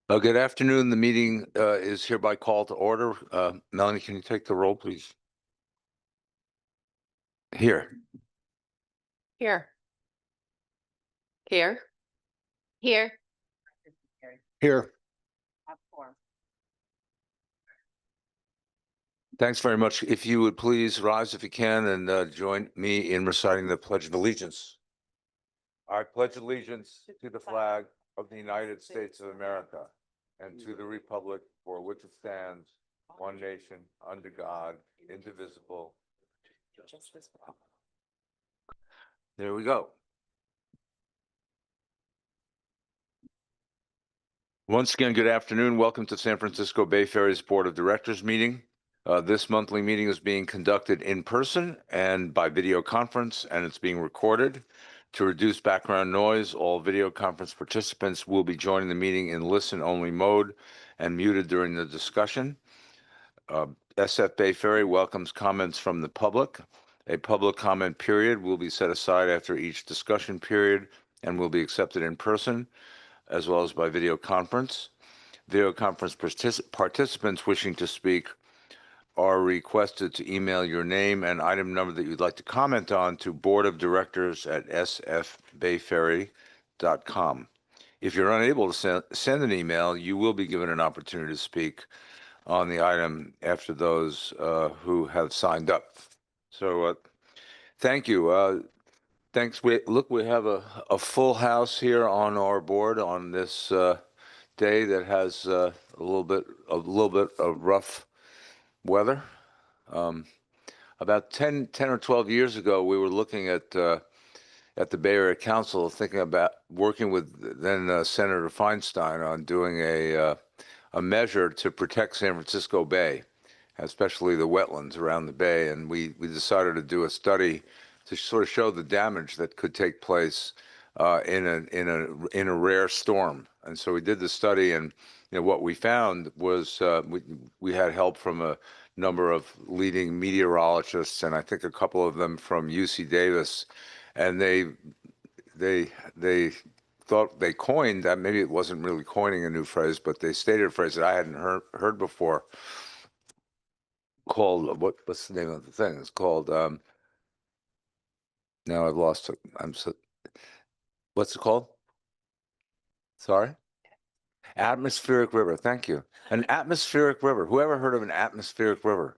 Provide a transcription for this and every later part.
Good afternoon. The meeting is hereby called to order. Melanie, can you take the roll, please? Here. Here. Here. Here. Here. Thanks very much. If you would please rise if you can and join me in reciting the Pledge of Allegiance. I pledge allegiance to the flag of the United States of America and to the republic for which it stands, one nation, under God, indivisible. There we go. Once again, good afternoon. Welcome to San Francisco Bay Ferry's Board of Directors meeting. This monthly meeting is being conducted in person and by video conference, and it's being recorded. To reduce background noise, all video conference participants will be joining the meeting in listen-only mode and muted during the discussion. SF Bay Ferry welcomes comments from the public. A public comment period will be set aside after each discussion period and will be accepted in person as well as by video conference. Video conference participants wishing to speak are requested to email your name and item number that you'd like to comment on to boardofdirectors@sfbayferry.com. If you're unable to send an email, you will be given an opportunity to speak on the item after those who have signed up. So thank you. Thanks. We have a full house here on our board on this day that has a little bit of rough weather. About 10 or 12 years ago, we were looking at the Bay Area Council, thinking about working with then Senator Feinstein on doing a measure to protect San Francisco Bay, especially the wetlands around the bay. And we decided to do a study to sort of show the damage that could take place in a rare storm. And so we did the study, and what we found was we had help from a number of leading meteorologists, and I think a couple of them from UC Davis, and they thought they coined that. Maybe it wasn't really coining a new phrase, but they stated a phrase that I hadn't heard before, called what's the name of the thing? It's called now I've lost it. What's it called? Sorry? Atmospheric river. Thank you. An atmospheric river. Whoever heard of an atmospheric river?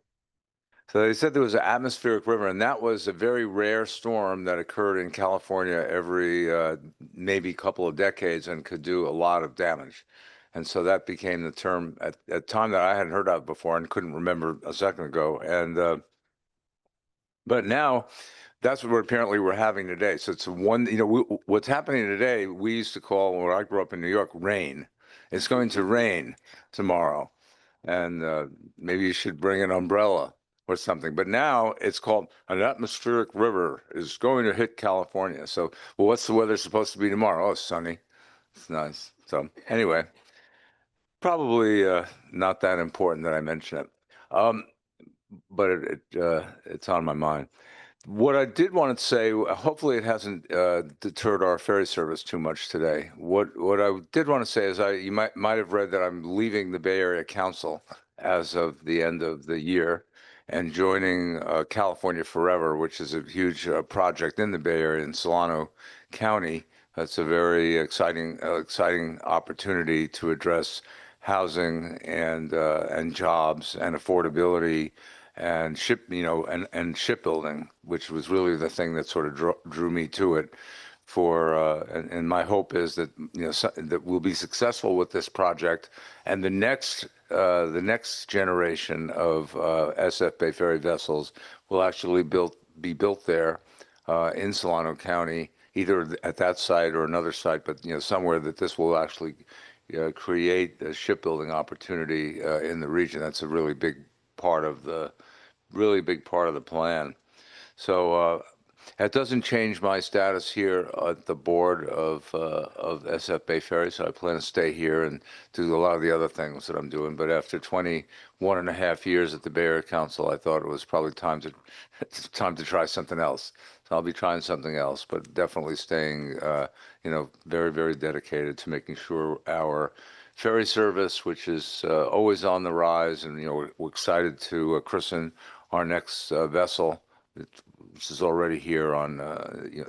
So they said there was an atmospheric river, and that was a very rare storm that occurred in California every maybe couple of decades and could do a lot of damage. And so that became the term at a time that I hadn't heard of before and couldn't remember a second ago. And but now that's what we're having today. So it's what's happening today, we used to call, when I grew up in New York, rain. It's going to rain tomorrow. And maybe you should bring an umbrella or something. But now it's called an atmospheric river is going to hit California. So, well, what's the weather supposed to be tomorrow? Oh, sunny. It's nice. So anyway, probably not that important that I mention it. But it's on my mind. What I did want to say, hopefully it hasn't deterred our ferry service too much today. What I did want to say is you might have read that I'm leaving the Bay Area Council as of the end of the year and joining California Forever, which is a huge project in the Bay Area in Solano County. That's a very exciting opportunity to address housing and jobs and affordability and shipbuilding, which was really the thing that sort of drew me to it. And my hope is that that we'll be successful with this project, and the next generation of SF Bay Ferry vessels will actually be built there in Solano County, either at that site or another site, but somewhere that this will actually create a shipbuilding opportunity in the region. That's a really big part of the plan. So that doesn't change my status here at the board of SF Bay Ferry. So I plan to stay here and do a lot of the other things that I'm doing. But after 21 and a half years at the Bay Area Council, I thought it was probably time to try something else. So I'll be trying something else, but definitely staying, very, very dedicated to making sure our ferry service, which is always on the rise. And, we're excited to christen our next vessel. This is already here on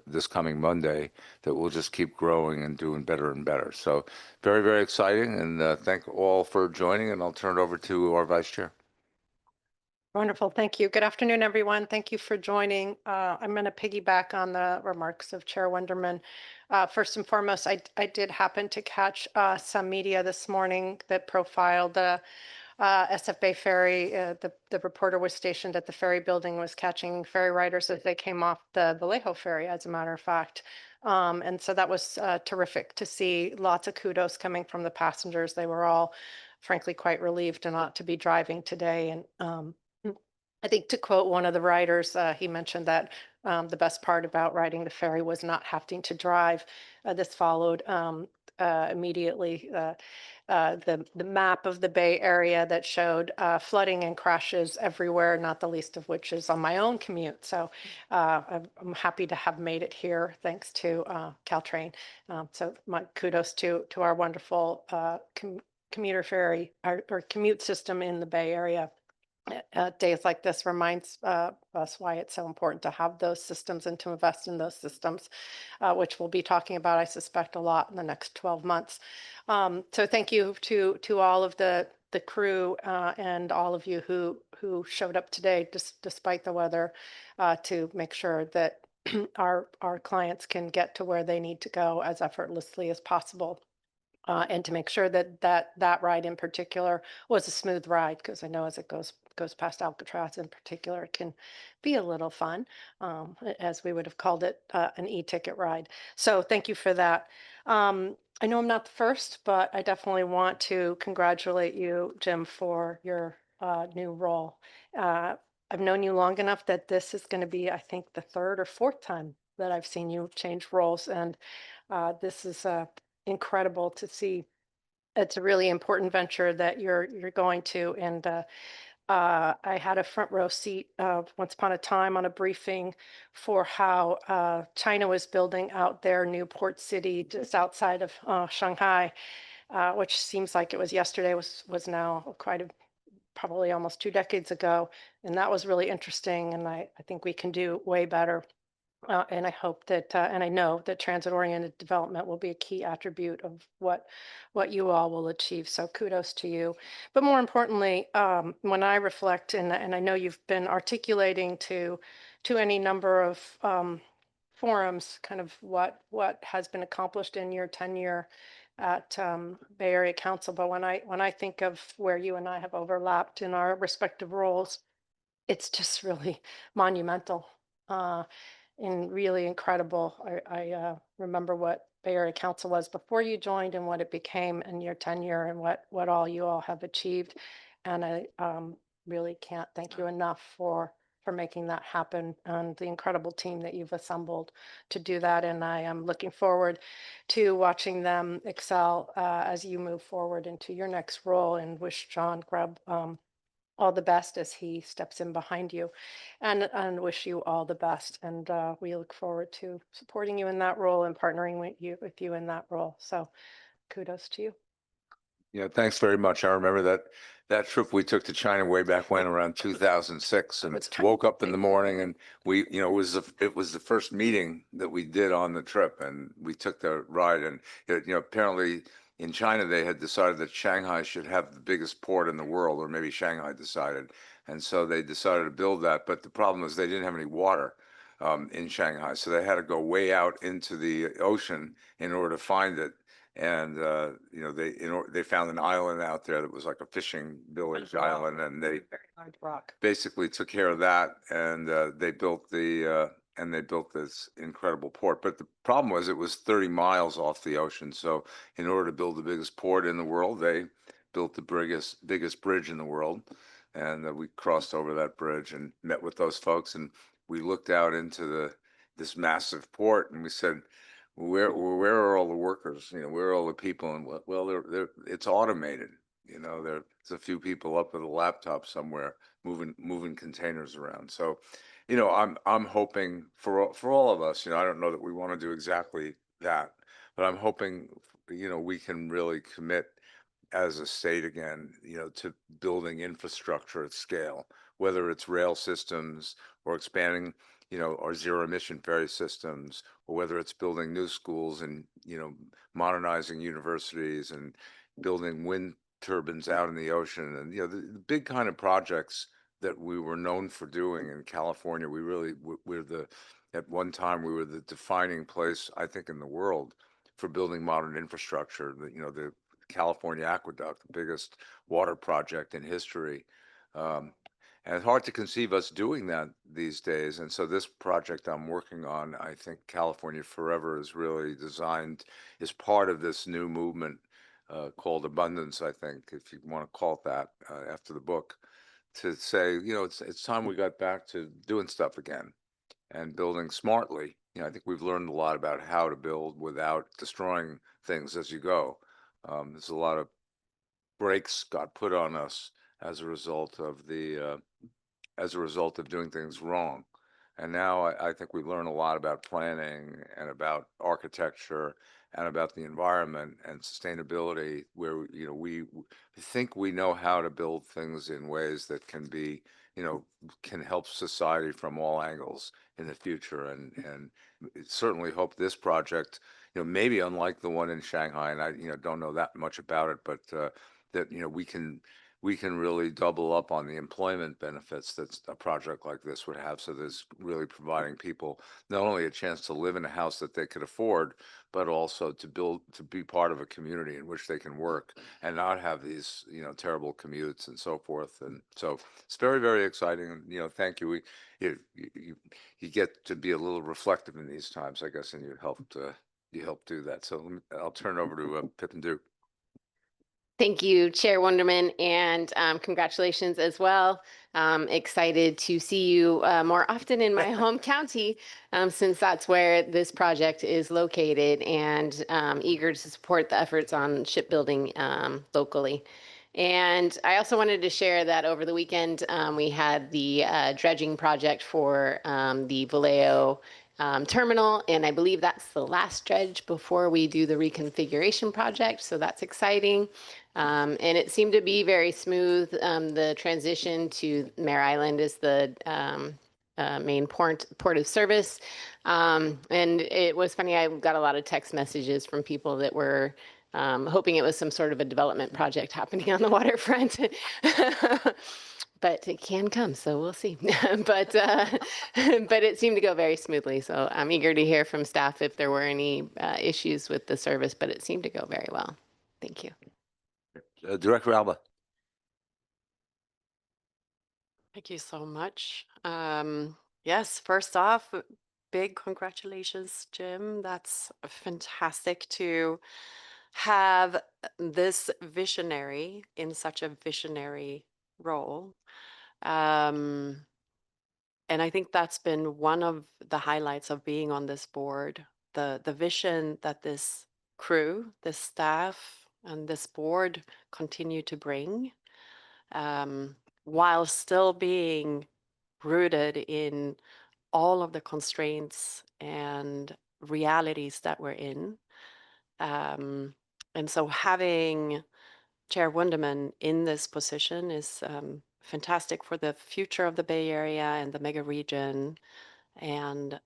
this coming Monday, that will just keep growing and doing better and better. So very, very exciting. And thank all for joining. And I'll turn it over to our vice chair. Wonderful. Thank you. Good afternoon, everyone. Thank you for joining. I'm going to piggyback on the remarks of Chair Wenderman. First and foremost, I did happen to catch some media this morning that profiled the SF Bay Ferry. The reporter was stationed at the ferry building, was catching ferry riders as they came off the Vallejo ferry, as a matter of fact. And so that was terrific to see. Lots of kudos coming from the passengers. They were all, frankly, quite relieved not to be driving today. And I think, to quote one of the riders, he mentioned that the best part about riding the ferry was not having to drive. This followed immediately the map of the Bay Area that showed flooding and crashes everywhere, not the least of which is on my own commute. So I'm happy to have made it here, thanks to Caltrain. So my kudos to our wonderful commuter ferry or commute system in the Bay Area. Days like this reminds us why it's so important to have those systems and to invest in those systems, which we'll be talking about, I suspect, a lot in the next 12 months. So thank you to all of the crew and all of you who showed up today, despite the weather, to make sure that our clients can get to where they need to go as effortlessly as possible. And to make sure that ride in particular was a smooth ride, because I know as it goes past Alcatraz in particular, it can be a little fun, as we would have called it, an e-ticket ride. So thank you for that. I know I'm not the first, but I definitely want to congratulate you, Jim, for your new role. I've known you long enough that this is going to be, I think, the third or fourth time that I've seen you change roles, and this is incredible to see. It's a really important venture that you're going to, and I had a front row seat once upon a time on a briefing for how China was building out their new port city just outside of Shanghai, which seems like it was yesterday, was now probably almost 2 decades ago, and that was really interesting. And I think we can do way better. And I hope that, and I know that transit-oriented development will be a key attribute of what you all will achieve. So kudos to you. But more importantly, when I reflect, and I know you've been articulating to any number of forums, kind of what has been accomplished in your tenure at Bay Area Council. But when I think of where you and I have overlapped in our respective roles, it's just really monumental. And really incredible. I remember what Bay Area Council was before you joined and what it became in your tenure, and what all you all have achieved. And I really can't thank you enough for making that happen, and the incredible team that you've assembled to do that. And I am looking forward to watching them excel as you move forward into your next role, and wish John Grubb all the best as he steps in behind you, and wish you all the best. And we look forward to supporting you in that role and partnering with you in that role. So kudos to you. Yeah, thanks very much. I remember that trip we took to China way back when, around 2006, and It's woke up in the morning, and we, it was the first meeting that we did on the trip, and we took the ride. And apparently in China they had decided that Shanghai should have the biggest port in the world, or maybe Shanghai decided, and so they decided to build that. But the problem was they didn't have any water in Shanghai, so they had to go way out into the ocean in order to find it. And they found an island out there that was like a fishing village island, and they Hard rock. basically took care of that. And they built this incredible port. But the problem was it was 30 miles off the ocean. So in order to build the biggest port in the world, they built the biggest bridge in the world. And we crossed over that bridge and met with those folks, and we looked out into this massive port, and we said, where are all the workers? Where are all the people? And well, it's automated. There's a few people up with a laptop somewhere moving containers around. So, I'm hoping for all of us. I don't know that we want to do exactly that, but I'm hoping we can really commit as a state again, to building infrastructure at scale, whether it's rail systems or expanding, our zero emission ferry systems, or whether it's building new schools and, modernizing universities and building wind turbines out in the ocean. And, the big kind of projects that we were known for doing in California. We really, at one time, we were the defining place, I think, in the world for building modern infrastructure. The California Aqueduct, the biggest water project in history. And it's hard to conceive us doing that these days. And so this project I'm working on, I think California Forever is really designed, is part of this new movement called Abundance, I think, if you want to call it that, after the book, to say, it's time we got back to doing stuff again and building smartly. I think we've learned a lot about how to build without destroying things as you go. There's a lot of brakes got put on us as a result of doing things wrong. And now I think we learn a lot about planning and about architecture and about the environment and sustainability, where we think we know how to build things in ways that can be, can help society from all angles in the future. And certainly hope this project, maybe unlike the one in Shanghai, and I don't know that much about it, but that we can really double up on the employment benefits that a project like this would have. So there's really providing people not only a chance to live in a house that they could afford, but also to be part of a community in which they can work and not have these, terrible commutes and so forth. And so it's very, very exciting. And, thank you. You get to be a little reflective in these times, I guess, and you helped do that. So I'll turn it over to Pippin Duke. Thank you, Chair Wonderman, and congratulations as well. Excited to see you more often in my home county, since that's where this project is located, and eager to support the efforts on shipbuilding locally. And I also wanted to share that over the weekend, we had the dredging project for the Vallejo terminal, and I believe that's the last dredge before we do the reconfiguration project, so that's exciting. And it seemed to be very smooth. The transition to Mare Island is the main port of service. And it was funny, I got a lot of text messages from people that were hoping it was some sort of a development project happening on the waterfront. But it can come, so we'll see. But it seemed to go very smoothly. So I'm eager to hear from staff if there were any issues with the service, but it seemed to go very well. Thank you. Director Alba. Thank you so much. Yes, first off, big congratulations, Jim. That's fantastic to have this visionary in such a visionary role. And I think that's been one of the highlights of being on this board, the vision that this crew, this staff, and this board continue to bring, while still being rooted in all of the constraints and realities that we're in. And so having Chair Wunderman in this position is fantastic for the future of the Bay Area and the mega region. And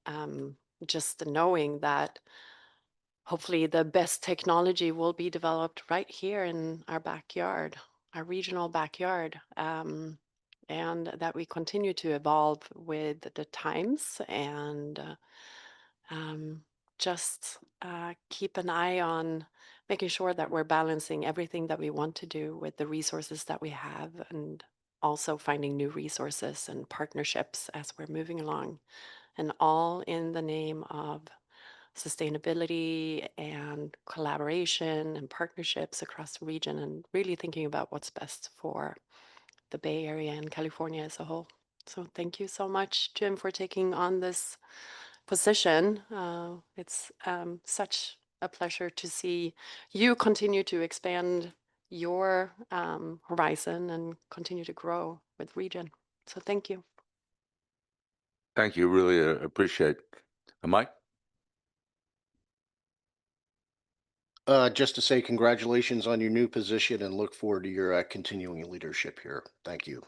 just knowing that hopefully the best technology will be developed right here in our backyard, our regional backyard. And that we continue to evolve with the times and just keep an eye on making sure that we're balancing everything that we want to do with the resources that we have, and also finding new resources and partnerships as we're moving along, and all in the name of sustainability and collaboration and partnerships across the region, and really thinking about what's best for the Bay Area and California as a whole. So thank you so much, Jim, for taking on this position. It's such a pleasure to see you continue to expand your horizon and continue to grow with region. So thank you. Thank you. Really appreciate it. Mike? Just to say congratulations on your new position and look forward to your continuing leadership here. Thank you.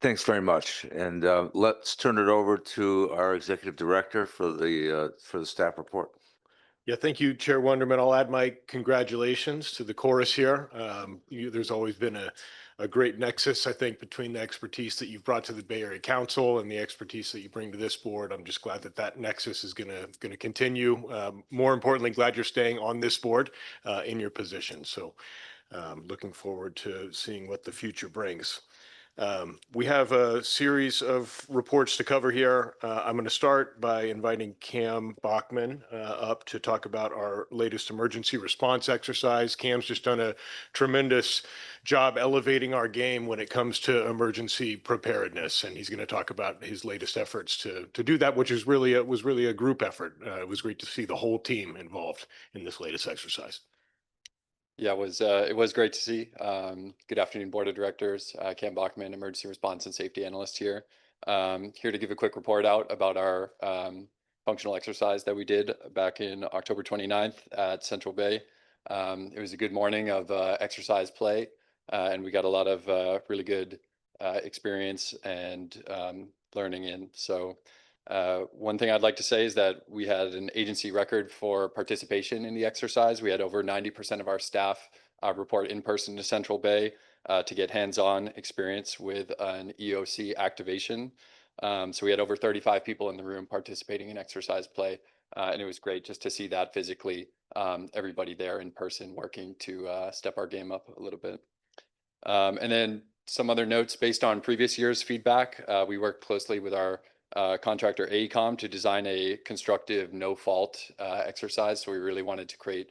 Thanks very much. And let's turn it over to our executive director for the staff report. Yeah, thank you, Chair Wonderman. I'll add my congratulations to the chorus here. There's always been a great nexus, I think, between the expertise that you've brought to the Bay Area Council and the expertise that you bring to this board. I'm just glad that that nexus is going to continue. More importantly, glad you're staying on this board in your position. So looking forward to seeing what the future brings. We have a series of reports to cover here. I'm going to start by inviting Cam Bachman up to talk about our latest emergency response exercise. Cam's just done a tremendous job elevating our game when it comes to emergency preparedness, and he's going to talk about his latest efforts to do that, which is really a group effort. It was great to see the whole team involved in this latest exercise. Yeah, it was great to see. Good afternoon, Board of Directors. Cam Bachman, Emergency Response and Safety Analyst here. Here to give a quick report out about our functional exercise that we did back in October 29th at Central Bay. It was a good morning of exercise play, and we got a lot of really good experience and learning in. So one thing I'd like to say is that we had an agency record for participation in the exercise. We had over 90% of our staff report in person to Central Bay to get hands-on experience with an EOC activation. So we had over 35 people in the room participating in exercise play, and it was great just to see that physically, everybody there in person working to step our game up a little bit. And then some other notes based on previous year's feedback. We worked closely with our contractor AECOM to design a constructive no fault exercise. So we really wanted to create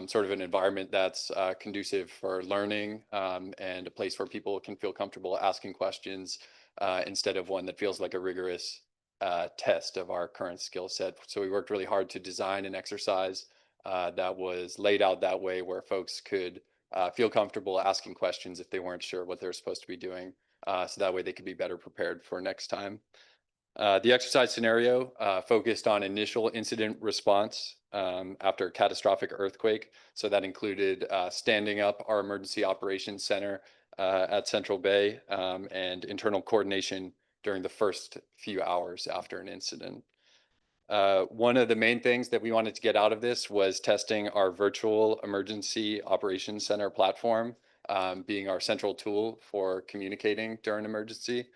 sort of an environment that's conducive for learning and a place where people can feel comfortable asking questions instead of one that feels like a rigorous test of our current skill set. So we worked really hard to design an exercise that was laid out that way where folks could feel comfortable asking questions if they weren't sure what they're supposed to be doing. So that way they could be better prepared for next time. The exercise scenario focused on initial incident response after a catastrophic earthquake. So that included standing up our emergency operations center at Central Bay and internal coordination during the first few hours after an incident. One of the main things that we wanted to get out of this was testing our virtual emergency operations center platform, being our central tool for communicating during emergency.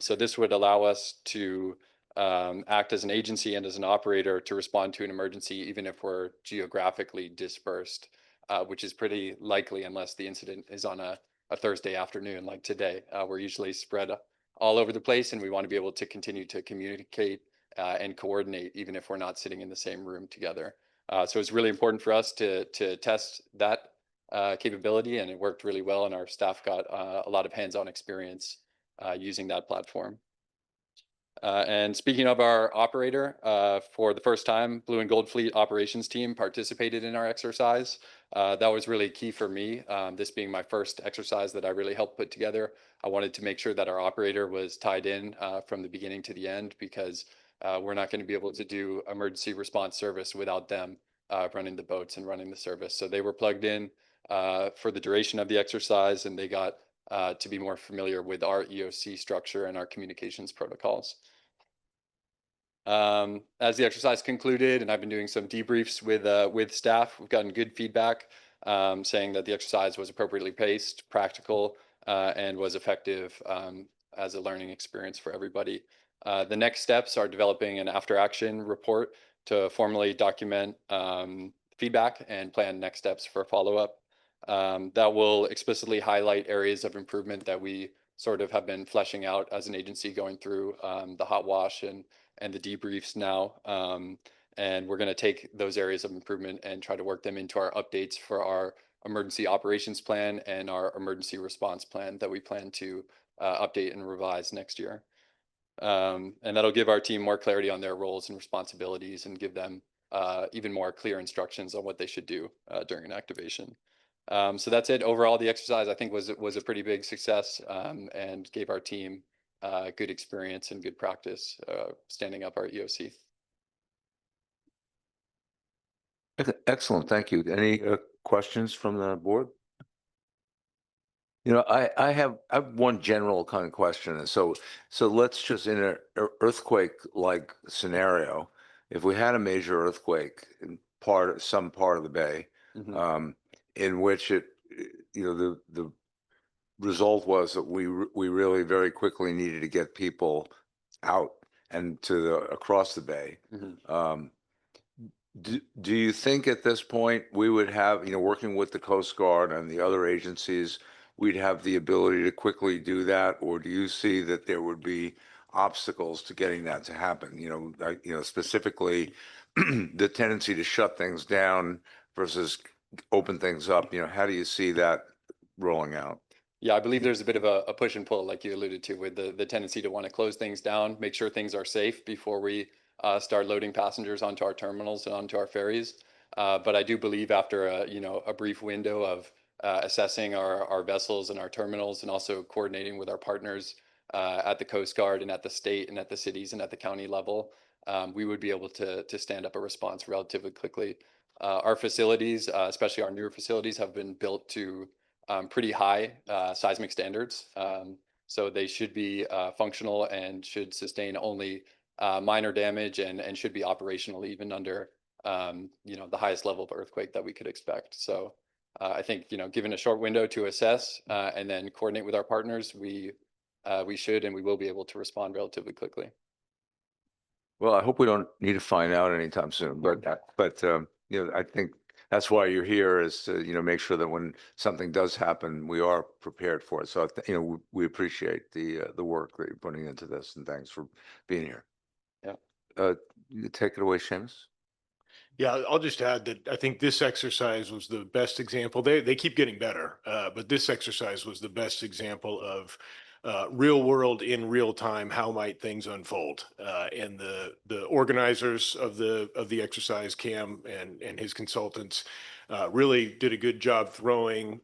So this would allow us to act as an agency and as an operator to respond to an emergency, even if we're geographically dispersed, which is pretty likely unless the incident is on a Thursday afternoon like today. We're usually spread all over the place, and we want to be able to continue to communicate and coordinate, even if we're not sitting in the same room together. So it's really important for us to test that capability, and it worked really well, and our staff got a lot of hands-on experience using that platform. And speaking of our operator, for the first time, Blue and Gold Fleet operations team participated in our exercise. That was really key for me. This being my first exercise that I really helped put together, I wanted to make sure that our operator was tied in from the beginning to the end, because we're not going to be able to do emergency response service without them running the boats and running the service. So they were plugged in for the duration of the exercise, and they got to be more familiar with our EOC structure and our communications protocols. As the exercise concluded, and I've been doing some debriefs with staff, we've gotten good feedback saying that the exercise was appropriately paced, practical, and was effective as a learning experience for everybody. The next steps are developing an after-action report to formally document feedback and plan next steps for follow-up. That will explicitly highlight areas of improvement that we sort of have been fleshing out as an agency going through the hot wash and the debriefs now. And we're going to take those areas of improvement and try to work them into our updates for our emergency operations plan and our emergency response plan that we plan to update and revise next year. And that'll give our team more clarity on their roles and responsibilities and give them even more clear instructions on what they should do during an activation. So that's it. Overall, the exercise, I think, was a pretty big success and gave our team good experience and good practice standing up our EOC. Excellent, thank you. Any questions from the board? I have one general kind of question. And so let's just in an earthquake-like scenario, if we had a major earthquake in some part of the bay, Mhm. in which the result was that we really very quickly needed to get people out and across the bay. Mhm. Do you think at this point we would have, working with the Coast Guard and the other agencies, we'd have the ability to quickly do that? Or do you see that there would be obstacles to getting that to happen? Specifically the tendency to shut things down versus open things up. How do you see that rolling out? Yeah, I believe there's a bit of a push and pull, like you alluded to, with the tendency to want to close things down, make sure things are safe before we start loading passengers onto our terminals and onto our ferries. But I do believe after a brief window of assessing our vessels and our terminals, and also coordinating with our partners at the Coast Guard and at the state and at the cities and at the county level, we would be able to stand up a response relatively quickly. Our facilities, especially our newer facilities, have been built to pretty high seismic standards. So they should be functional and should sustain only minor damage, and should be operational even under the highest level of earthquake that we could expect. So I think, given a short window to assess and then coordinate with our partners, we should and we will be able to respond relatively quickly. Well, I hope we don't need to find out anytime soon, but I think that's why you're here, is to, make sure that when something does happen, we are prepared for it. So, we appreciate the work that you're putting into this, and thanks for being here. Yeah. You take it away, Seamus. Yeah, I'll just add that I think this exercise was the best example. They keep getting better, but this exercise was the best example of real world in real time. How might things unfold? And the organizers of the exercise, Cam and his consultants, really did a good job throwing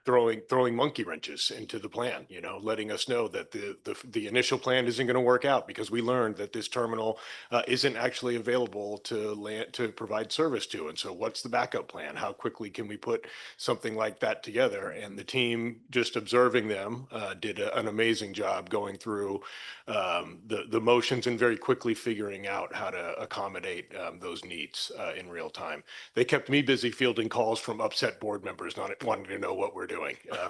monkey wrenches into the plan. Letting us know that the initial plan isn't going to work out, because we learned that this terminal isn't actually available to provide service to. And so what's the backup plan? How quickly can we put something like that together? And the team, just observing them, did an amazing job going through the motions and very quickly figuring out how to accommodate those needs in real time. They kept me busy fielding calls from upset board members not wanting to know what we're doing,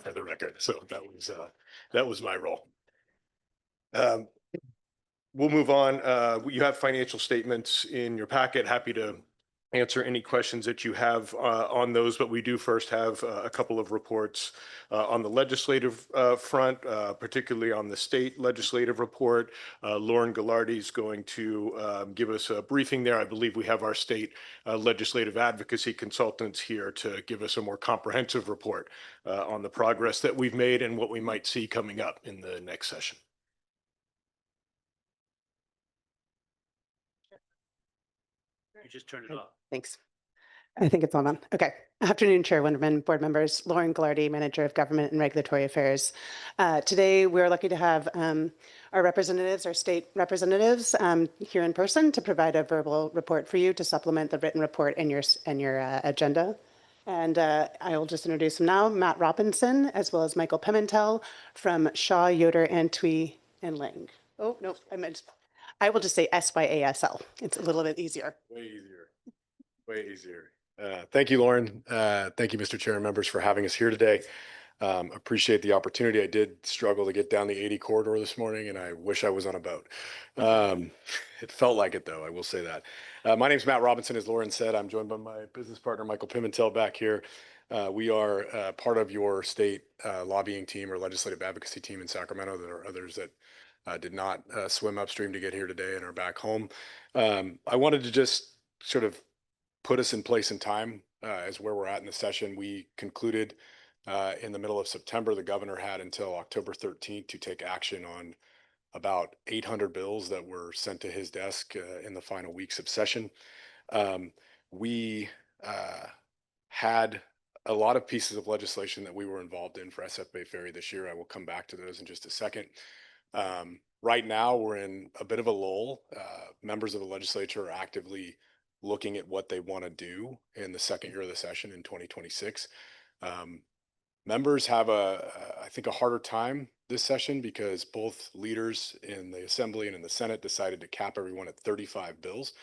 for the record. So that was my role. We'll move on. You have financial statements in your packet. Happy to answer any questions that you have on those, but we do first have a couple of reports on the legislative front, particularly on the state legislative report. Lauren Gallardi is going to give us a briefing there. I believe we have our state legislative advocacy consultants here to give us a more comprehensive report on the progress that we've made and what we might see coming up in the next session. You just turned it off. Thanks. I think it's on. Okay. Afternoon, Chair Winderman, board members. Lauren Gallardi, Manager of Government and Regulatory Affairs. Today, we're lucky to have our representatives, our state representatives, here in person to provide a verbal report for you to supplement the written report in your agenda. And I will just introduce them now. Matt Robinson, as well as Michael Pimentel from Shaw, Yoder, Antwi, and Lang. Oh, no, I will just say SYASL. It's a little bit easier. Way easier. Way easier. Thank you, Lauren. Thank you, Mr. Chair and members, for having us here today. Appreciate the opportunity. I did struggle to get down the 80 corridor this morning, and I wish I was on a boat. It felt like it, though, I will say that. My name is Matt Robinson, as Lauren said. I'm joined by my business partner, Michael Pimentel, back here. We are part of your state lobbying team or legislative advocacy team in Sacramento. There are others that did not swim upstream to get here today and are back home. I wanted to just sort of put us in place and time as where we're at in the session. We concluded in the middle of September. The governor had until October 13th to take action on about 800 bills that were sent to his desk in the final weeks of session. We had a lot of pieces of legislation that we were involved in for SF Bay Ferry this year. I will come back to those in just a second. Right now, we're in a bit of a lull. Members of the legislature are actively looking at what they want to do in the second year of the session in 2026. Members have I think, a harder time this session because both leaders in the Assembly and in the Senate decided to cap everyone at 35 bills.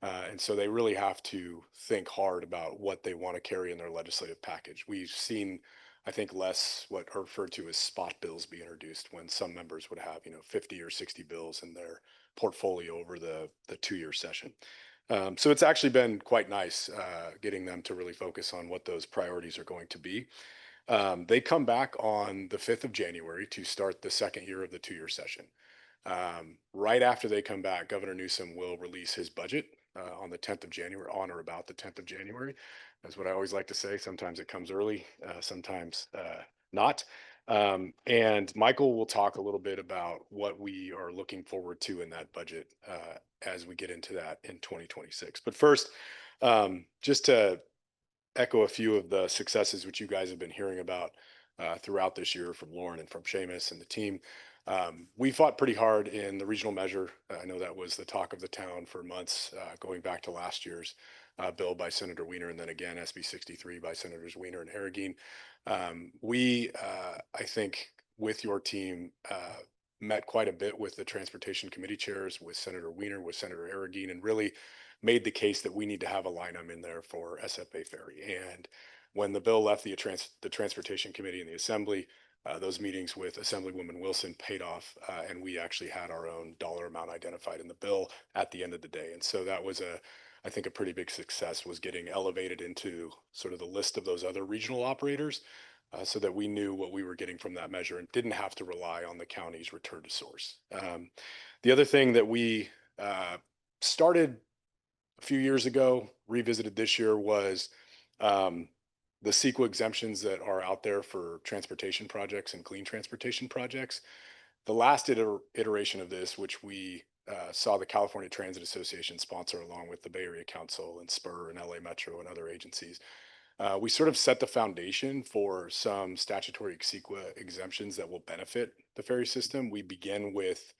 And so they really have to think hard about what they want to carry in their legislative package. We've seen, I think, less what are referred to as spot bills be introduced when some members would have, 50 or 60 bills in their portfolio over the 2-year session. So it's actually been quite nice getting them to really focus on what those priorities are going to be. They come back on the 5th of January to start the second year of the 2-year session. Right after they come back, Governor Newsom will release his budget on the 10th of January, on or about the 10th of January. That's what I always like to say. Sometimes it comes early, sometimes not. And Michael will talk a little bit about what we are looking forward to in that budget as we get into that in 2026. But first, just to echo a few of the successes which you guys have been hearing about throughout this year from Lauren and from Seamus and the team. We fought pretty hard in the regional measure. I know that was the talk of the town for months, going back to last year's bill by Senator Wiener, and then again SB 63 by Senators Wiener and Harrigan. I think, with your team, met quite a bit with the transportation committee chairs, with Senator Wiener, with Senator Harrigan, and really made the case that we need to have a line item in there for SFA Ferry. And when the bill left the transportation committee and the Assembly, those meetings with Assemblywoman Wilson paid off, and we actually had our own dollar amount identified in the bill at the end of the day. And so that was I think, a pretty big success, was getting elevated into sort of the list of those other regional operators, so that we knew what we were getting from that measure and didn't have to rely on the county's return to source. The other thing that we started a few years ago, revisited this year, was the CEQA exemptions that are out there for transportation projects and clean transportation projects. The last iteration of this, which we saw the California Transit Association sponsor along with the Bay Area Council and Spur and LA Metro and other agencies, we sort of set the foundation for some statutory CEQA exemptions that will benefit the ferry system. We begin with,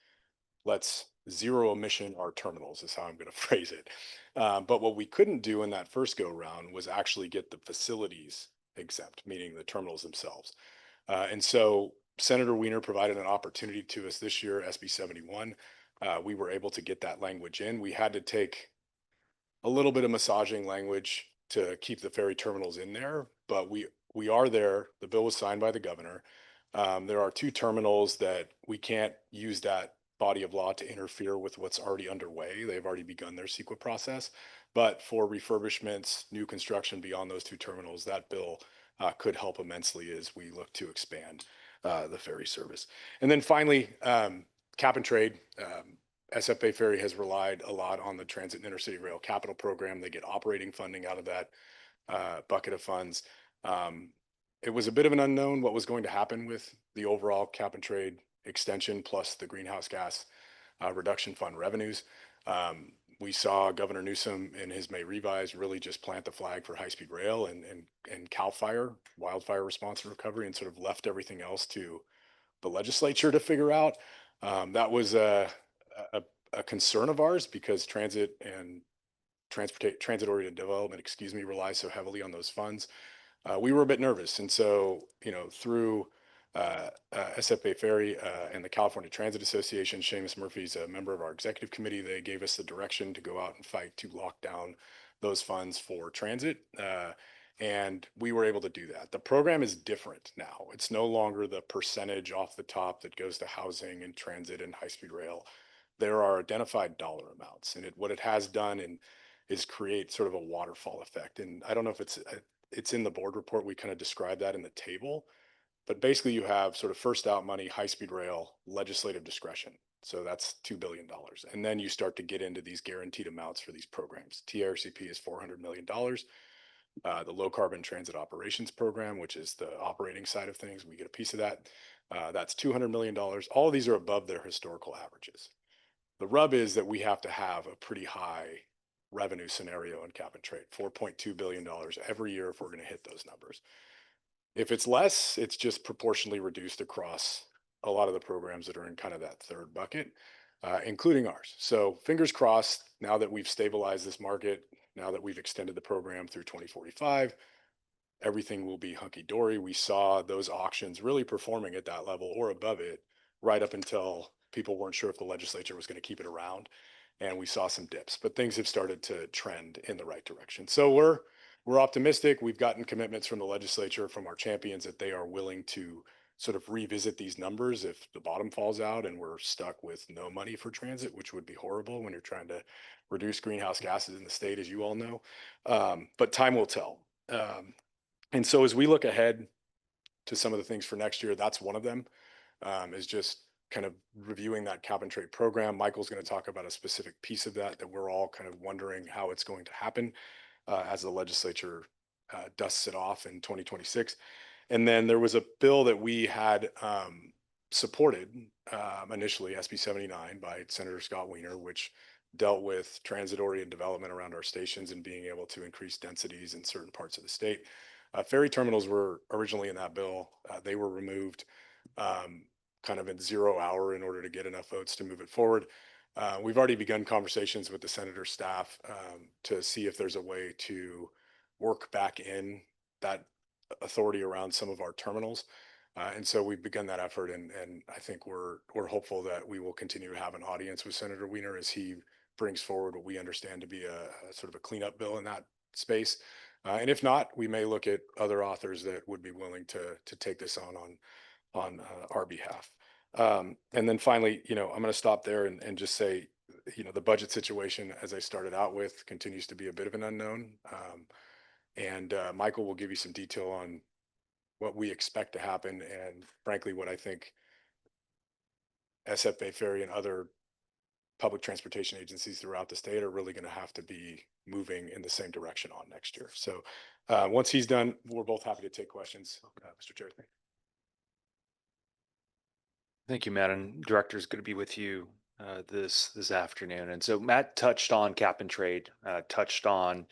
let's zero emission our terminals, is how I'm going to phrase it. But what we couldn't do in that first go round was actually get the facilities exempt, meaning the terminals themselves. And so Senator Wiener provided an opportunity to us this year, SB 71. We were able to get that language in. We had to take a little bit of massaging language to keep the ferry terminals in there, but we are there. The bill was signed by the governor. There are 2 terminals that we can't use that body of law to interfere with what's already underway. They've already begun their CEQA process. But for refurbishments, new construction beyond those 2 terminals, that bill could help immensely as we look to expand the ferry service. And then finally, cap and trade. SFA Ferry has relied a lot on the Transit and Intercity Rail Capital Program. They get operating funding out of that bucket of funds. It was a bit of an unknown what was going to happen with the overall cap and trade extension plus the greenhouse gas reduction fund revenues. We saw Governor Newsom in his May revise really just plant the flag for high-speed rail and CAL FIRE, wildfire response and recovery, and sort of left everything else to the legislature to figure out. That was a concern of ours because transit and transit-oriented development, relies so heavily on those funds. We were a bit nervous. And so, through SFA Ferry and the California Transit Association, Seamus Murphy's a member of our executive committee. They gave us the direction to go out and fight to lock down those funds for transit. And we were able to do that. The program is different now. It's no longer the percentage off the top that goes to housing and transit and high-speed rail. There are identified dollar amounts, and what it has done is create sort of a waterfall effect. And I don't know if it's in the board report. We kind of describe that in the table, but basically you have sort of first out money, high-speed rail, legislative discretion. So that's $2 billion. And then you start to get into these guaranteed amounts for these programs. TRCP is $400 million. The Low Carbon Transit Operations Program, which is the operating side of things, we get a piece of that. That's $200 million. All of these are above their historical averages. The rub is that we have to have a pretty high revenue scenario in cap and trade, $4.2 billion every year if we're going to hit those numbers. If it's less, it's just proportionally reduced across a lot of the programs that are in kind of that third bucket, including ours. So fingers crossed, now that we've stabilized this market, now that we've extended the program through 2045, everything will be hunky-dory. We saw those auctions really performing at that level or above it right up until people weren't sure if the legislature was going to keep it around. And we saw some dips, but things have started to trend in the right direction. So we're optimistic. We've gotten commitments from the legislature, from our champions, that they are willing to sort of revisit these numbers if the bottom falls out and we're stuck with no money for transit, which would be horrible when you're trying to reduce greenhouse gases in the state, as you all know. But time will tell. And so as we look ahead to some of the things for next year, that's one of them, is just kind of reviewing that cap and trade program. Michael's going to talk about a specific piece of that we're all kind of wondering how it's going to happen as the legislature dusts it off in 2026. And then there was a bill that we had supported initially, SB 79 by Senator Scott Wiener, which dealt with transit-oriented development around our stations and being able to increase densities in certain parts of the state. Ferry terminals were originally in that bill. They were removed kind of in 0 hour in order to get enough votes to move it forward. We've already begun conversations with the senator's staff to see if there's a way to work back in that authority around some of our terminals. And so we've begun that effort, and I think we're hopeful that we will continue to have an audience with Senator Wiener as he brings forward what we understand to be a sort of a cleanup bill in that space. And if not, we may look at other authors that would be willing to take this on our behalf. And then finally, I'm going to stop there and just say, the budget situation, as I started out with, continues to be a bit of an unknown. And Michael will give you some detail on what we expect to happen, and frankly, what I think SF Bay Ferry and other public transportation agencies throughout the state are really going to have to be moving in the same direction on next year. So once he's done, we're both happy to take questions. Mr. Chair. Thank you, Matt. And Director is going to be with you this afternoon. And so Matt touched on cap and trade, touched on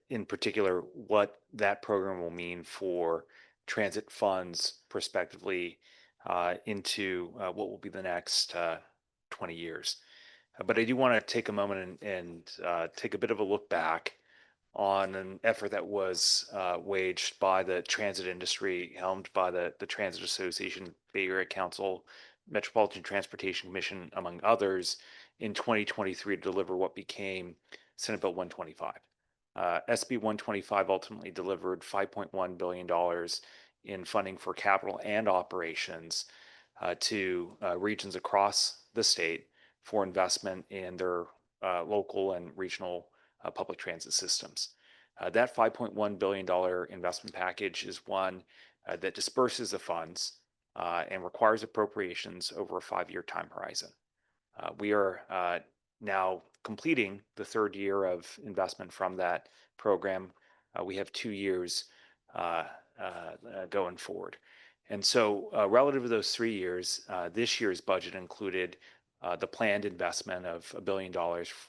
in particular what that program will mean for transit funds prospectively into what will be the next 20 years. But I do want to take a moment and take a bit of a look back on an effort that was waged by the transit industry, helmed by the Transit Association, Bay Area Council, Metropolitan Transportation Commission, among others, in 2023 to deliver what became Senate Bill 125. SB 125 ultimately delivered $5.1 billion in funding for capital and operations to regions across the state for investment in their local and regional public transit systems. That $5.1 billion investment package is one that disperses the funds and requires appropriations over a 5-year time horizon. We are now completing the third year of investment from that program. We have 2 years going forward. And so relative to those 3 years, this year's budget included the planned investment of $1 billion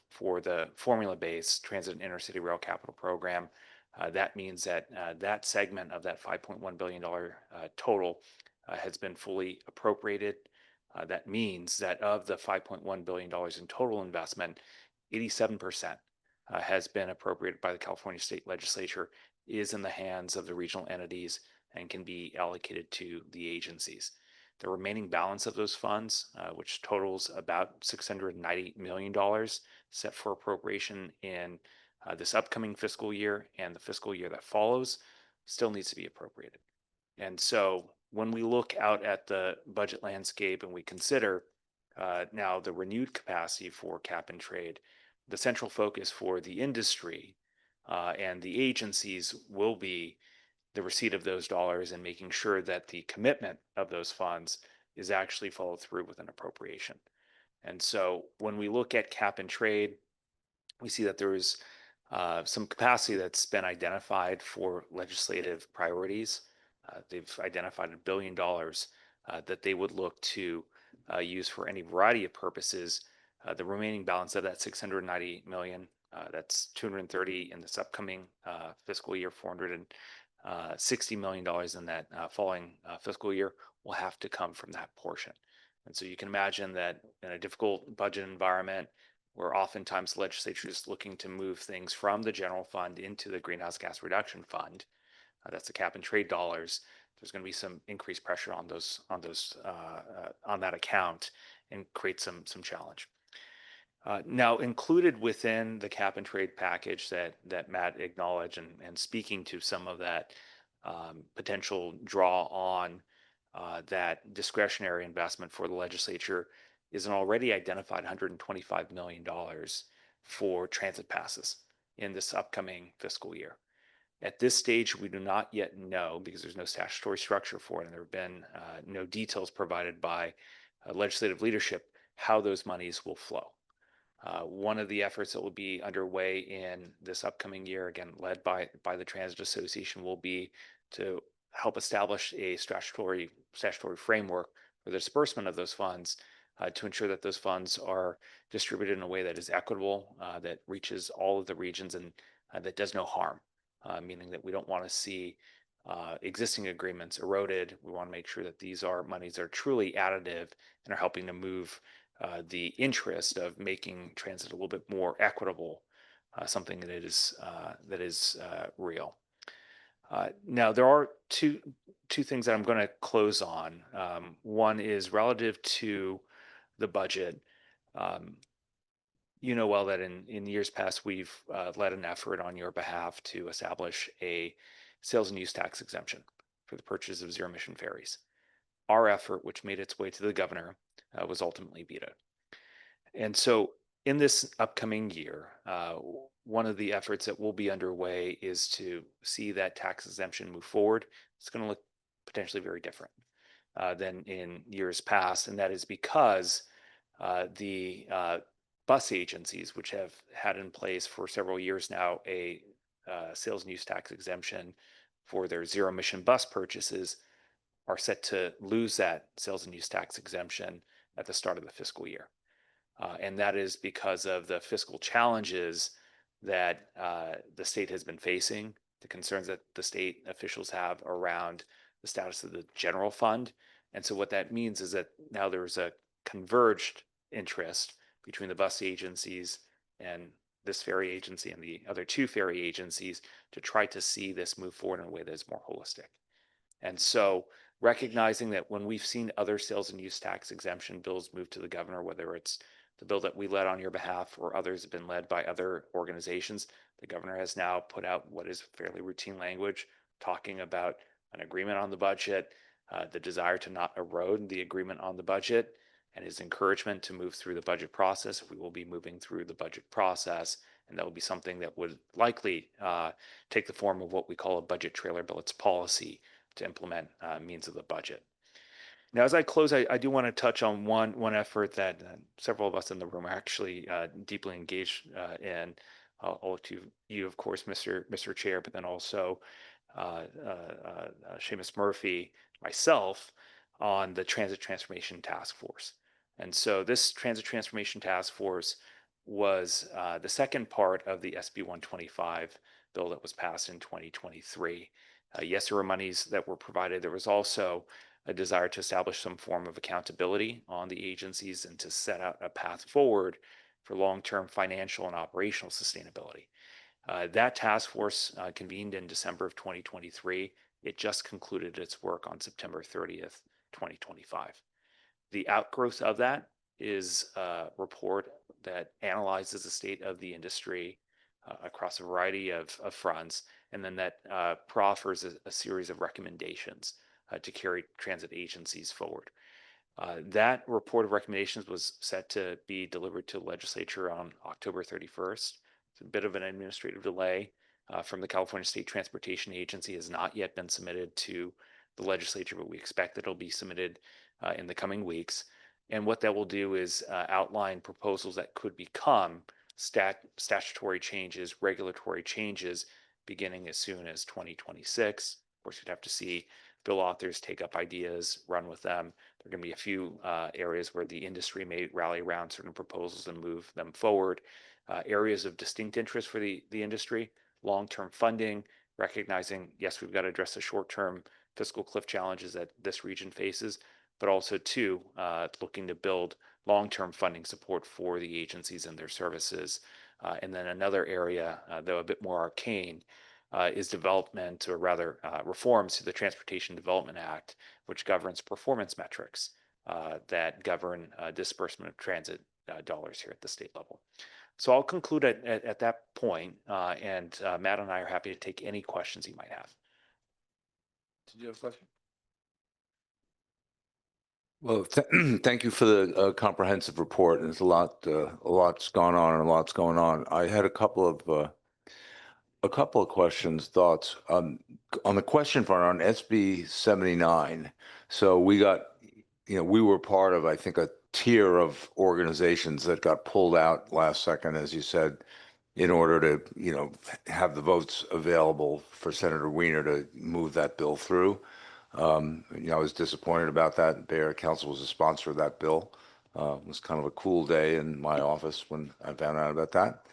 for the formula-based transit and intercity rail capital program. That means that that segment of that $5.1 billion total has been fully appropriated. That means that of the $5.1 billion in total investment, 87% has been appropriated by the California State Legislature, is in the hands of the regional entities, and can be allocated to the agencies. The remaining balance of those funds, which totals about $690 million, set for appropriation in this upcoming fiscal year and the fiscal year that follows, still needs to be appropriated. And so when we look out at the budget landscape and we consider now the renewed capacity for cap and trade, the central focus for the industry and the agencies will be the receipt of those dollars and making sure that the commitment of those funds is actually followed through with an appropriation. And so when we look at cap and trade, we see that there is some capacity that's been identified for legislative priorities. They've identified $1 billion that they would look to use for any variety of purposes. The remaining balance of that $690 million, that's $230 in this upcoming fiscal year, $460 million in that following fiscal year, will have to come from that portion. And so you can imagine that in a difficult budget environment where oftentimes the legislature is looking to move things from the general fund into the greenhouse gas reduction fund. That's the cap and trade dollars. There's going to be some increased pressure on on that account and create some challenge. Now, included within the cap and trade package that Matt acknowledged, and speaking to some of that potential draw on that discretionary investment for the legislature, is an already identified $125 million for transit passes in this upcoming fiscal year. At this stage, we do not yet know, because there's no statutory structure for it, and there have been no details provided by legislative leadership, how those monies will flow. One of the efforts that will be underway in this upcoming year, again led by the Transit Association, will be to help establish a statutory framework for the disbursement of those funds, to ensure that those funds are distributed in a way that is equitable, that reaches all of the regions, and that does no harm. Meaning that we don't want to see existing agreements eroded. We want to make sure that these are monies that are truly additive and are helping to move the interest of making transit a little bit more equitable, something that is real. Now, there are two things that I'm going to close on. One is relative to the budget. You know well that in years past, we've led an effort on your behalf to establish a sales and use tax exemption for the purchase of zero emission ferries. Our effort, which made its way to the governor, was ultimately vetoed. And so in this upcoming year, one of the efforts that will be underway is to see that tax exemption move forward. It's going to look potentially very different than in years past, and that is because the bus agencies, which have had in place for several years now a sales and use tax exemption for their zero emission bus purchases, are set to lose that sales and use tax exemption at the start of the fiscal year. And that is because of the fiscal challenges that the state has been facing, the concerns that the state officials have around the status of the general fund. And so what that means is that now there's a converged interest between the bus agencies and this ferry agency and the other two ferry agencies to try to see this move forward in a way that is more holistic. And so recognizing that when we've seen other sales and use tax exemption bills move to the governor, whether it's the bill that we led on your behalf or others have been led by other organizations, the governor has now put out what is fairly routine language talking about an agreement on the budget, the desire to not erode the agreement on the budget, and his encouragement to move through the budget process. We will be moving through the budget process, and that will be something that would likely take the form of what we call a budget trailer bill. It's policy to implement means of the budget. Now, as I close, I do want to touch on one effort that several of us in the room are actually deeply engaged in. I'll look to you, of course, Mr. Chair, but then also Seamus Murphy, myself, on the Transit Transformation Task Force. And so this Transit Transformation Task Force was the second part of the SB 125 bill that was passed in 2023. Yes, there were monies that were provided. There was also a desire to establish some form of accountability on the agencies and to set out a path forward for long-term financial and operational sustainability. That task force convened in December of 2023. It just concluded its work on September 30th, 2025. The outgrowth of that is a report that analyzes the state of the industry across a variety of fronts, and then that proffers a series of recommendations to carry transit agencies forward. That report of recommendations was set to be delivered to the legislature on October 31st. It's a bit of an administrative delay from the California State Transportation Agency. Has not yet been submitted to the legislature, but we expect that it'll be submitted in the coming weeks. And what that will do is outline proposals that could become statutory changes, regulatory changes, beginning as soon as 2026. Of course, you'd have to see bill authors take up ideas, run with them. There are going to be a few areas where the industry may rally around certain proposals and move them forward. Areas of distinct interest for the industry, long-term funding, recognizing, yes, we've got to address the short-term fiscal cliff challenges that this region faces, but also, too, looking to build long-term funding support for the agencies and their services. And then another area, though a bit more arcane, is development, or rather reforms to the Transportation Development Act, which governs performance metrics that govern disbursement of transit dollars here at the state level. So I'll conclude at that point, and Matt and I are happy to take any questions you might have. Did you have a question? Well, thank you for the comprehensive report. There's a lot's gone on and a lot's going on. I had a couple of questions, thoughts. On the question front, on SB 79. So we got, we were part of, I think, a tier of organizations that got pulled out last second, as you said, in order to, have the votes available for Senator Wiener to move that bill through. I was disappointed about that. Bay Area Council was a sponsor of that bill. It was kind of a cool day in my office when I found out about that.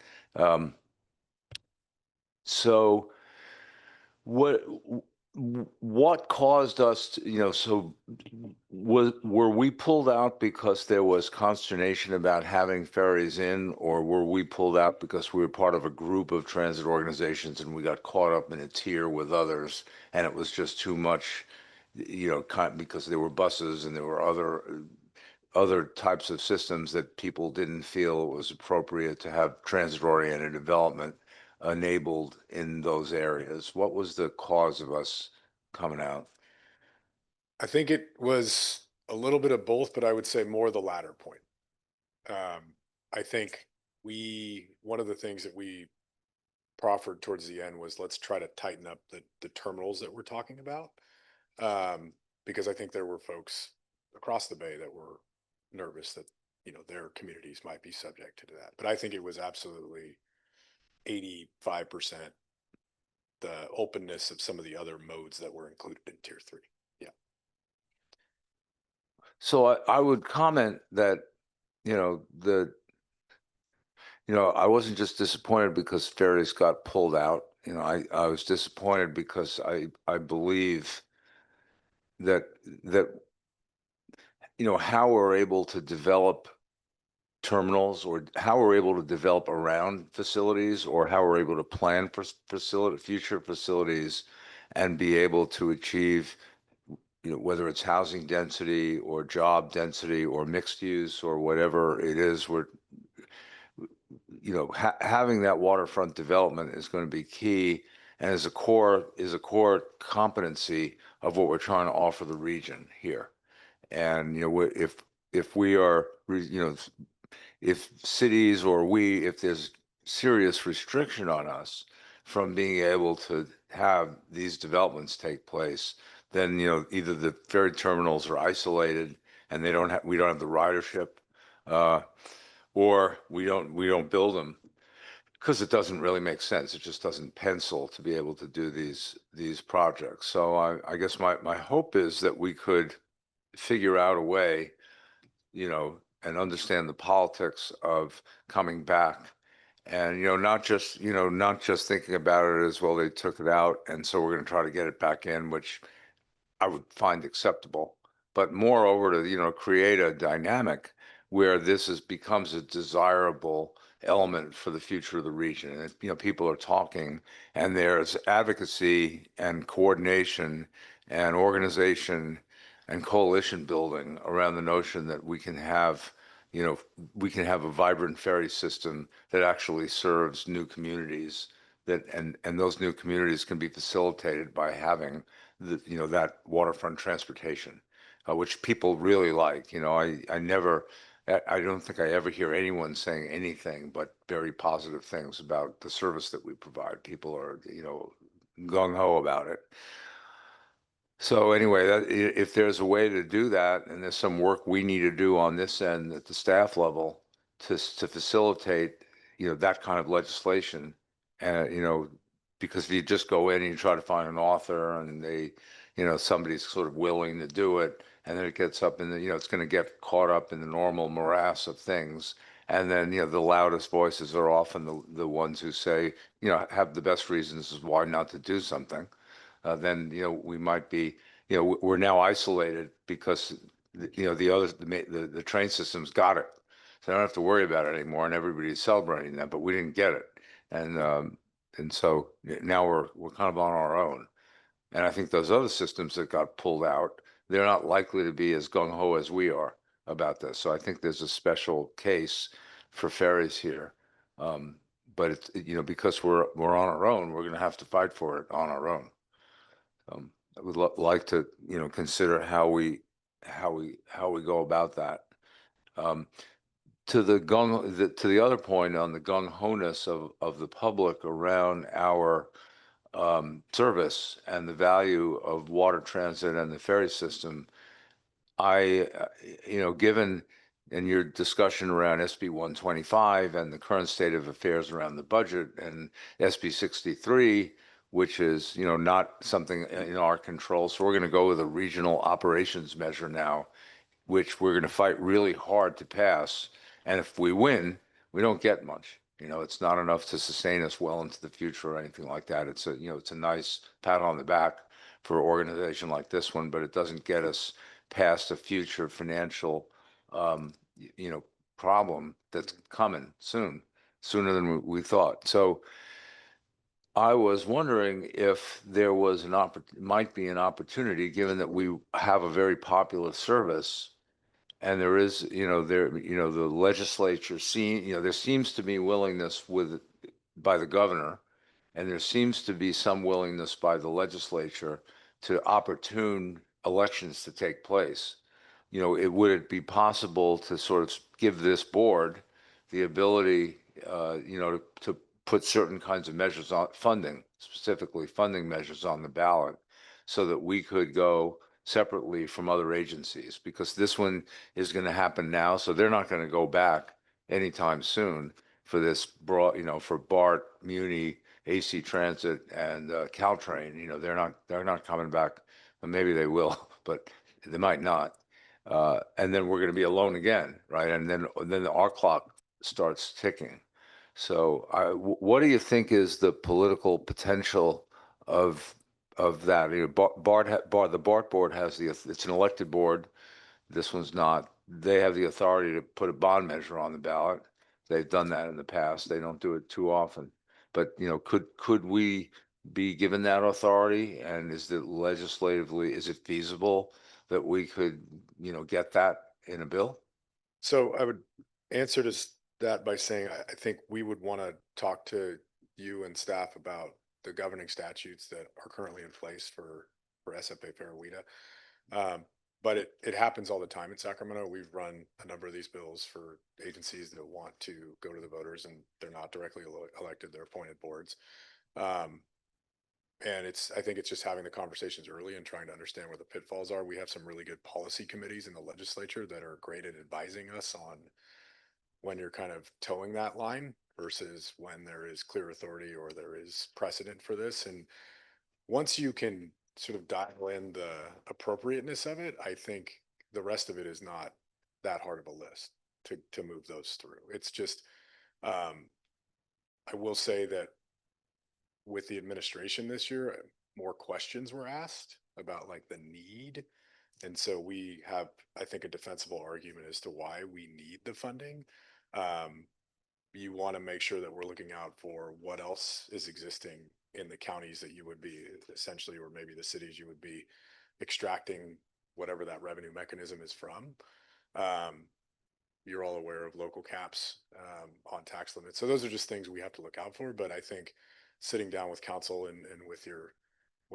So what caused us to, so were we pulled out because there was consternation about having ferries in, or were we pulled out because we were part of a group of transit organizations and we got caught up in a tier with others and it was just too much, because there were buses and there were other types of systems that people didn't feel it was appropriate to have transit-oriented development enabled in those areas? What was the cause of us coming out? I think it was a little bit of both, but I would say more the latter point. I think one of the things that we proffered towards the end was, let's try to tighten up the terminals that we're talking about. Because I think there were folks across the Bay that were nervous that, their communities might be subject to that. But I think it was absolutely 85% the openness of some of the other modes that were included in tier 3. Yeah. So I would comment that, I wasn't just disappointed because ferries got pulled out. I was disappointed because I believe that how we're able to develop terminals, or how we're able to develop around facilities, or how we're able to plan for future facilities and be able to achieve, whether it's housing density or job density or mixed use or whatever it is, having that waterfront development is going to be key, and is a core competency of what we're trying to offer the region here. And if we are, if cities or if there's serious restriction on us from being able to have these developments take place, then either the ferry terminals are isolated and we don't have the ridership, or we don't build them because it doesn't really make sense. It just doesn't pencil to be able to do these projects. So I guess my hope is that we could figure out a way, and understand the politics of coming back, and not just thinking about it as, well, they took it out and so we're going to try to get it back in, which I would find acceptable, but moreover to create a dynamic where this becomes a desirable element for the future of the region. And people are talking, and there's advocacy and coordination and organization and coalition building around the notion that we can have a vibrant ferry system that actually serves new communities, and those new communities can be facilitated by having that waterfront transportation, which people really like. I don't think I ever hear anyone saying anything but very positive things about the service that we provide. People are, gung ho about it. So anyway, if there's a way to do that, and there's some work we need to do on this end at the staff level to facilitate, that kind of legislation, because if you just go in and you try to find an author and somebody's sort of willing to do it, and then it gets up in it's going to get caught up in the normal morass of things. And then, the loudest voices are often the ones who say, have the best reasons as why not to do something. Then, we might be, we're now isolated because the others, the train systems got it. So I don't have to worry about it anymore, and everybody's celebrating that, but we didn't get it. And so now we're kind of on our own. And I think those other systems that got pulled out, they're not likely to be as gung ho as we are about this. So I think there's a special case for ferries here. But it's, because we're on our own, we're going to have to fight for it on our own. I would like to, consider how we go about that. To the other point on the gung ho-ness of the public around our service and the value of water transit and the ferry system, given in your discussion around SB 125 and the current state of affairs around the budget and SB 63, which is, not something in our control. So we're going to go with a regional operations measure now, which we're going to fight really hard to pass. And if we win, we don't get much. It's not enough to sustain us well into the future or anything like that. It's a nice pat on the back for an organization like this one, but it doesn't get us past a future financial, problem that's coming sooner than we thought. So I was wondering if there was might be an opportunity, given that we have a very popular service. And there is, the legislature there seems to be willingness by the governor, and there seems to be some willingness by the legislature to opportune elections to take place. Would it be possible to sort of give this board the ability, to put certain kinds of measures on specifically funding measures on the ballot so that we could go separately from other agencies, because this one is going to happen now. So they're not going to go back anytime soon for this broad, for BART, Muni, AC Transit, and Caltrain. They're not coming back. Well, maybe they will, but they might not. And then we're going to be alone again, right? And then our clock starts ticking. So what do you think is the political potential of that? The BART board has it's an elected board. This one's not. They have the authority to put a bond measure on the ballot. They've done that in the past. They don't do it too often. But, could we be given that authority? And is it feasible that we could, get that in a bill? So I would answer that by saying, I think we would want to talk to you and staff about the governing statutes that are currently in place for SFA Fair WETA. But it happens all the time in Sacramento. We've run a number of these bills for agencies that want to go to the voters, and they're not directly elected, they're appointed boards. And I think it's just having the conversations early and trying to understand where the pitfalls are. We have some really good policy committees in the legislature that are great at advising us on when you're kind of towing that line versus when there is clear authority or there is precedent for this. And once you can sort of dial in the appropriateness of it, I think the rest of it is not that hard of a list to move those through. It's just, I will say that with the administration this year, more questions were asked about like the need. And so we have, I think, a defensible argument as to why we need the funding. You want to make sure that we're looking out for what else is existing in the counties that you would be essentially, or maybe the cities you would be extracting whatever that revenue mechanism is from. You're all aware of local caps on tax limits. So those are just things we have to look out for. But I think sitting down with council and with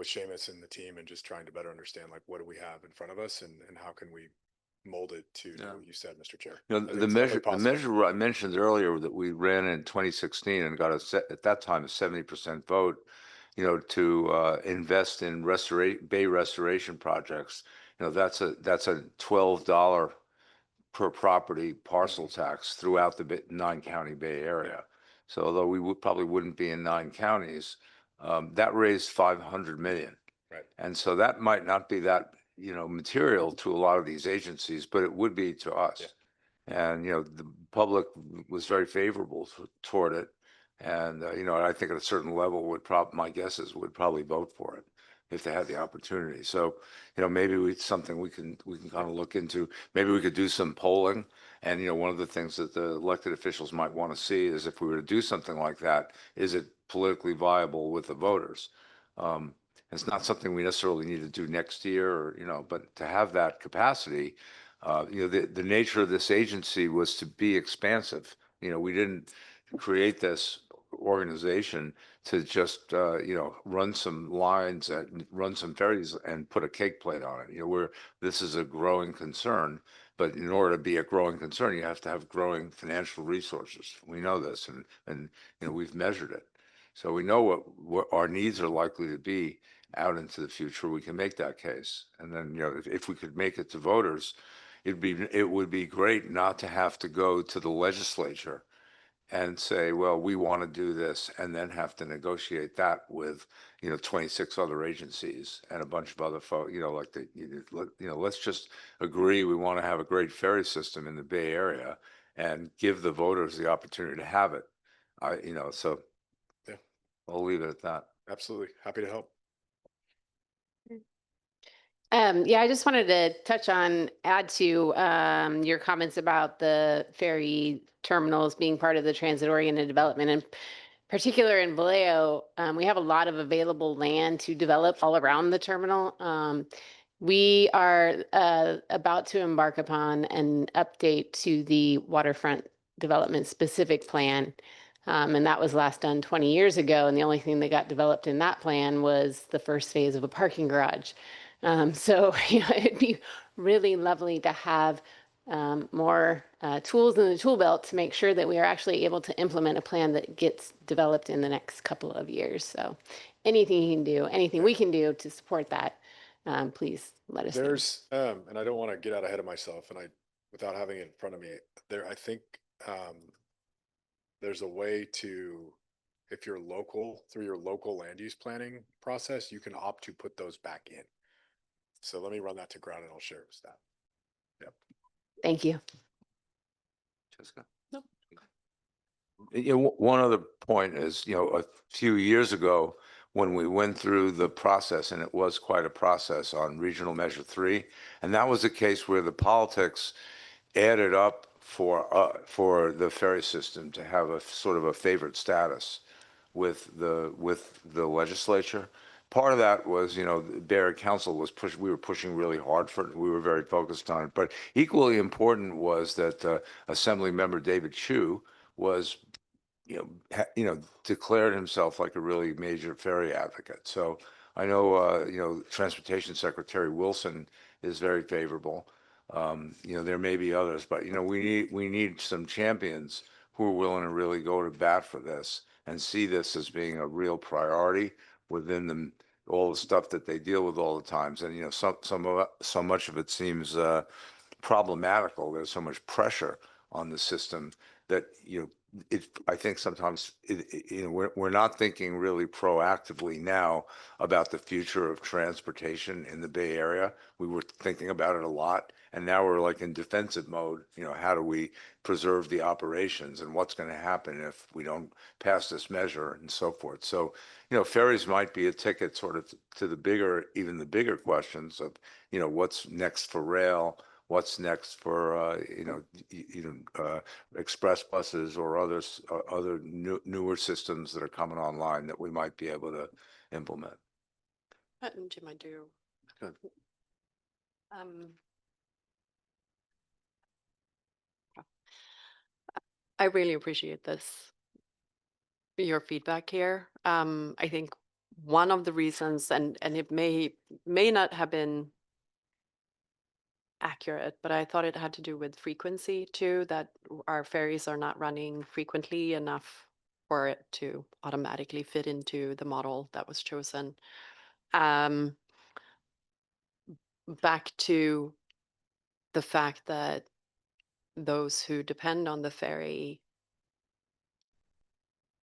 Seamus and the team and just trying to better understand, like, what do we have in front of us and how can we mold it to what you said, Mr. Chair. The measure I mentioned earlier that we ran in 2016 and got at that time a 70% vote, to invest in bay restoration projects. That's a $12 per property parcel tax throughout the 9-county Bay Area. So although we probably wouldn't be in 9 counties, that raised $500 million. Right. And so that might not be that, material to a lot of these agencies, but it would be to us. Yeah. And, the public was very favorable toward it. And, I think at a certain level my guess is would probably vote for it. if they had the opportunity. So, maybe something we can kind of look into. Maybe we could do some polling. And, one of the things that the elected officials might want to see is if we were to do something like that, is it politically viable with the voters? It's not something we necessarily need to do next year, or, but to have that capacity, the nature of this agency was to be expansive. We didn't create this organization to just, run some lines and run some ferries and put a cake plate on it. This is a growing concern, but in order to be a growing concern, you have to have growing financial resources. We know this, and we've measured it. So we know what our needs are likely to be out into the future. We can make that case. And then, if we could make it to voters, it would be great not to have to go to the legislature and say, well, we want to do this, and then have to negotiate that with, 26 other agencies and a bunch of other folks, let's just agree we want to have a great ferry system in the Bay Area and give the voters the opportunity to have it. So Yeah. I'll leave it at that. Absolutely. Happy to help. Yeah, I just wanted to add to your comments about the ferry terminals being part of the transit-oriented development. In particular in Vallejo, we have a lot of available land to develop all around the terminal. We are about to embark upon an update to the waterfront development specific plan. And that was last done 20 years ago. And the only thing that got developed in that plan was the first phase of a parking garage. So it'd be really lovely to have more tools in the tool belt to make sure that we are actually able to implement a plan that gets developed in the next couple of years. So anything you can do, anything we can do to support that, please let us know. There's, and I don't want to get out ahead of myself, and without having it in front of me, I think there's a way to, if you're local, through your local land use planning process, you can opt to put those back in. So let me run that to ground and I'll share it with staff. Yep. Thank you. Jessica? No. One other point is, a few years ago, when we went through the process, and it was quite a process on Regional Measure 3, and that was a case where the politics added up for the ferry system to have a sort of a favored status with the legislature. Part of that was, the Bay Area Council we were pushing really hard for it. We were very focused on it. But equally important was that Assembly Member David Chu was, declared himself like a really major ferry advocate. So I know, Transportation Secretary Wilson is very favorable. There may be others, but, we need some champions who are willing to really go to bat for this and see this as being a real priority within all the stuff that they deal with all the times. And, so much of it seems problematical. There's so much pressure on the system that, I think sometimes, we're not thinking really proactively now about the future of transportation in the Bay Area. We were thinking about it a lot, and now we're like in defensive mode. How do we preserve the operations, and what's going to happen if we don't pass this measure, and so forth. So, ferries might be a ticket sort of to even the bigger questions of, what's next for rail, what's next for, express buses or other newer systems that are coming online that we might be able to implement. Jim, I do. Good. I really appreciate your feedback here. I think one of the reasons, and it may not have been accurate, but I thought it had to do with frequency too, that our ferries are not running frequently enough for it to automatically fit into the model that was chosen. Back to the fact that those who depend on the ferry,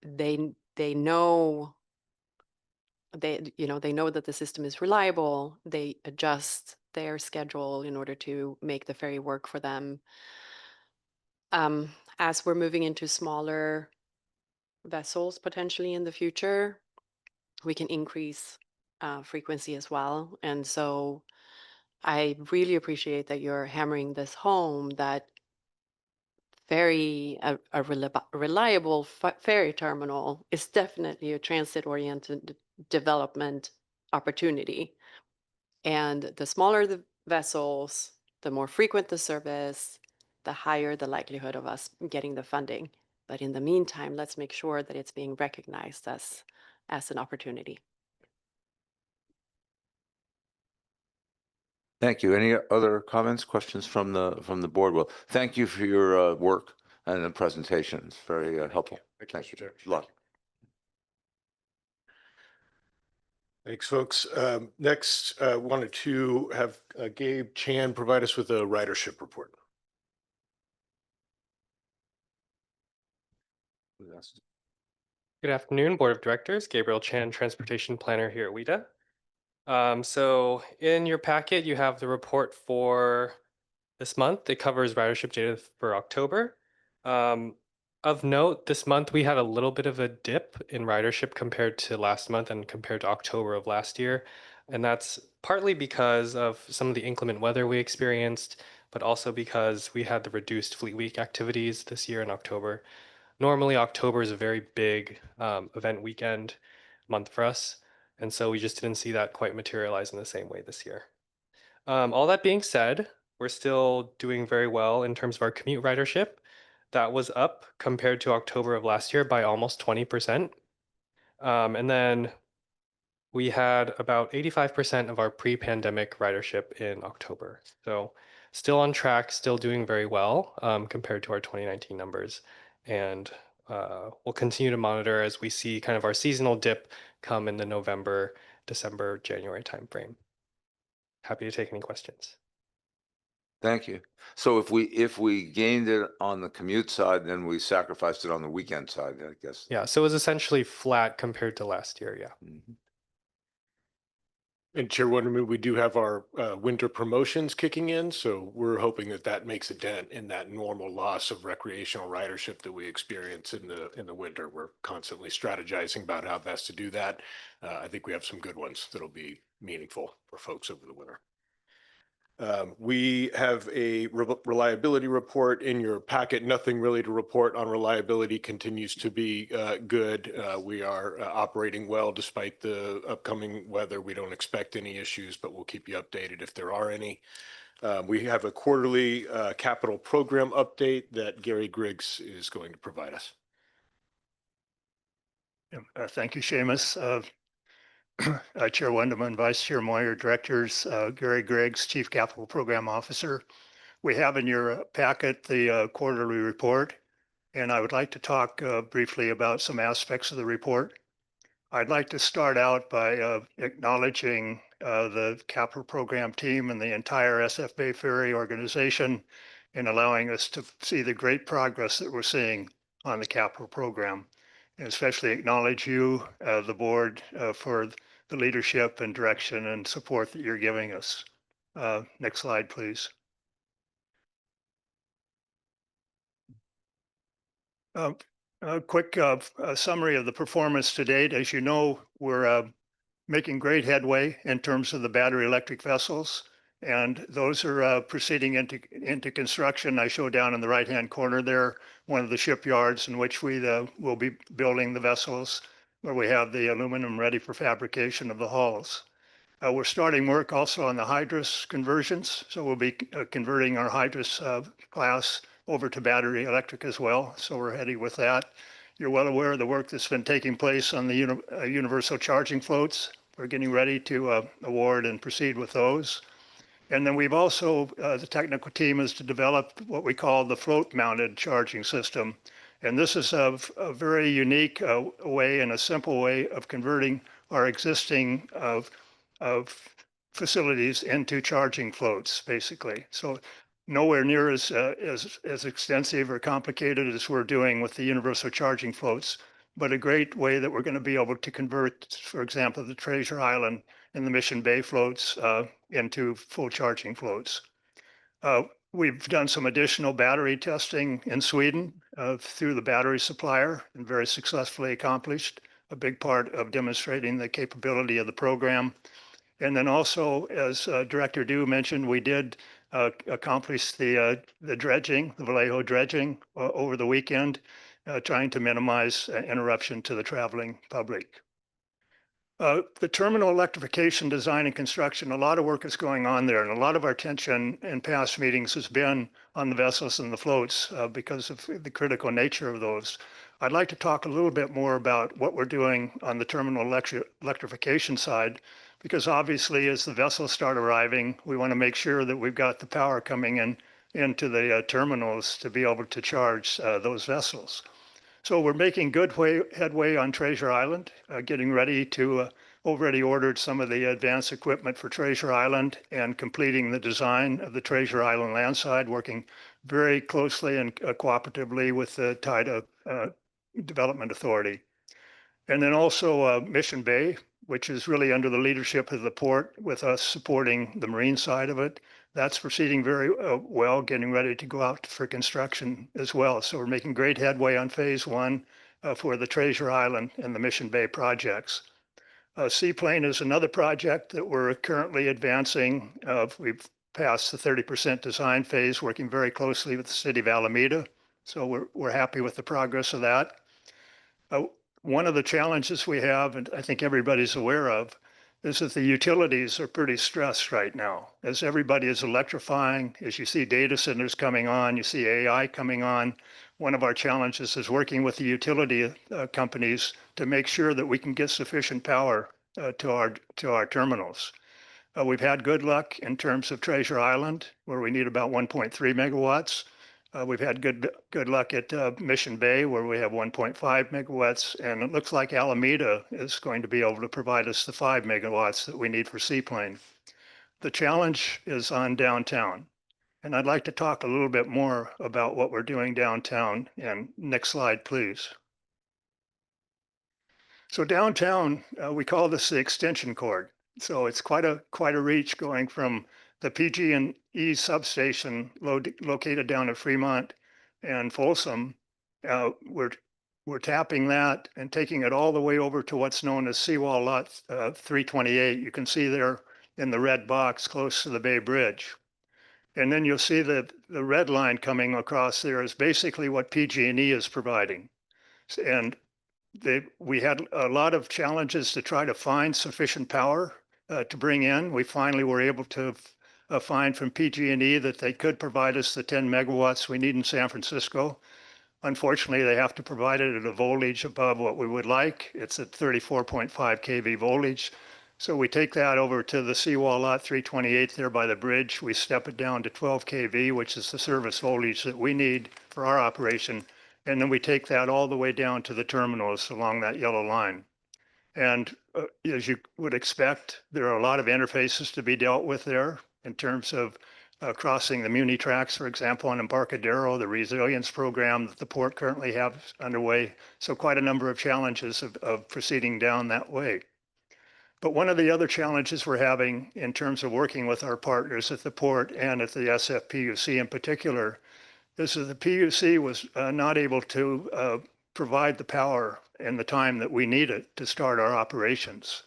they know they know that the system is reliable. They adjust their schedule in order to make the ferry work for them. As we're moving into smaller vessels potentially in the future, we can increase frequency as well. And so I really appreciate that you're hammering this home, that reliable ferry terminal is definitely a transit-oriented development opportunity. And the smaller the vessels, the more frequent the service, the higher the likelihood of us getting the funding. But in the meantime, let's make sure that it's being recognized as an opportunity. Thank you. Any other comments, questions from the board? Well, thank you for your work and the presentation. It's very helpful. Thank you, Mr. Chair. Good luck. Thanks, folks. Next, wanted to have Gabe Chan provide us with a ridership report. Good afternoon, Board of Directors. Gabriel Chan, Transportation Planner here at WETA. So in your packet, you have the report for this month. It covers ridership data for October. Of note, this month we had a little bit of a dip in ridership compared to last month and compared to October of last year. And that's partly because of some of the inclement weather we experienced, but also because we had the reduced Fleet Week activities this year in October. Normally, October is a very big event weekend month for us. And so we just didn't see that quite materialize in the same way this year. All that being said, we're still doing very well in terms of our commute ridership. That was up compared to October of last year by almost 20%. And then we had about 85% of our pre-pandemic ridership in October. So still on track, still doing very well compared to our 2019 numbers. And we'll continue to monitor as we see kind of our seasonal dip come in the November, December, January timeframe. Happy to take any questions. Thank you. So if we gained it on the commute side, then we sacrificed it on the weekend side, I guess. Yeah, so it was essentially flat compared to last year, yeah. Mhm. And Chair Wonderman, we do have our winter promotions kicking in, so we're hoping that that makes a dent in that normal loss of recreational ridership that we experience in the winter. We're constantly strategizing about how best to do that. I think we have some good ones that'll be meaningful for folks over the winter. We have a reliability report in your packet. Nothing really to report on reliability. Continues to be good. We are operating well despite the upcoming weather. We don't expect any issues, but we'll keep you updated if there are any. We have a quarterly capital program update that Gary Griggs is going to provide us. Thank you, Seamus. Chair Wendeman, Vice Chair Moyer, Directors, Gary Griggs, Chief Capital Program Officer. We have in your packet the quarterly report, and I would like to talk briefly about some aspects of the report. I'd like to start out by acknowledging the capital program team and the entire SF Bay Ferry organization in allowing us to see the great progress that we're seeing on the capital program. And especially acknowledge you, the board, for the leadership and direction and support that you're giving us. Next slide, please. A quick summary of the performance to date. As you know, we're making great headway in terms of the battery electric vessels, and those are proceeding into construction. I show down in the right-hand corner there one of the shipyards in which we will be building the vessels, where we have the aluminum ready for fabrication of the hulls. We're starting work also on the Hydrus conversions, so we'll be converting our Hydrus class over to battery electric as well. So we're heading with that. You're well aware of the work that's been taking place on the universal charging floats. We're getting ready to award and proceed with those. And then we've also, the technical team is to develop what we call the float mounted charging system. And this is a very unique way and a simple way of converting our existing facilities into charging floats, basically. So nowhere near as extensive or complicated as we're doing with the universal charging floats, but a great way that we're going to be able to convert, for example, the Treasure Island and the Mission Bay floats into full charging floats. We've done some additional battery testing in Sweden through the battery supplier and very successfully accomplished. a big part of demonstrating the capability of the program. And then also, as Director Dew mentioned, we did accomplish the dredging, the Vallejo dredging over the weekend, trying to minimize interruption to the traveling public. The terminal electrification design and construction, a lot of work is going on there, and a lot of our attention in past meetings has been on the vessels and the floats because of the critical nature of those. I'd like to talk a little bit more about what we're doing on the terminal electrification side, because obviously as the vessels start arriving, we want to make sure that we've got the power coming in into the terminals to be able to charge those vessels. So we're making good headway on Treasure Island, getting ready to already ordered some of the advanced equipment for Treasure Island and completing the design of the Treasure Island landside, working very closely and cooperatively with the TIDA Development Authority. And then also Mission Bay, which is really under the leadership of the port, with us supporting the marine side of it. That's proceeding very well, getting ready to go out for construction as well. So we're making great headway on phase one for the Treasure Island and the Mission Bay projects. Seaplane is another project that we're currently advancing. We've passed the 30% design phase, working very closely with the city of Alameda. So we're happy with the progress of that. One of the challenges we have, and I think everybody's aware of, is that the utilities are pretty stressed right now. As everybody is electrifying, as you see data centers coming on, you see AI coming on, one of our challenges is working with the utility companies to make sure that we can get sufficient power to our terminals. We've had good luck in terms of Treasure Island, where we need about 1.3 megawatts. We've had good luck at Mission Bay, where we have 1.5 megawatts, and it looks like Alameda is going to be able to provide us the 5 megawatts that we need for Seaplane. The challenge is on downtown, and I'd like to talk a little bit more about what we're doing downtown. And next slide, please. So downtown, we call this the extension cord. So it's quite a reach going from the PG&E substation located down at Fremont and Folsom. We're tapping that and taking it all the way over to what's known as Seawall Lot 328. You can see there in the red box close to the Bay Bridge. And then you'll see the red line coming across there is basically what PG&E is providing. And we had a lot of challenges to try to find sufficient power to bring in. We finally were able to find from PG&E that they could provide us the 10 megawatts we need in San Francisco. Unfortunately, they have to provide it at a voltage above what we would like. It's at 34.5 kV voltage. So we take that over to the Seawall Lot 328 there by the bridge. We step it down to 12 kV, which is the service voltage that we need for our operation. And then we take that all the way down to the terminals along that yellow line. And as you would expect, there are a lot of interfaces to be dealt with there in terms of crossing the Muni tracks, for example, on Embarcadero, the resilience program that the port currently has underway. So quite a number of challenges of proceeding down that way. But one of the other challenges we're having in terms of working with our partners at the port and at the SFPUC in particular is that the PUC was not able to provide the power and the time that we needed to start our operations.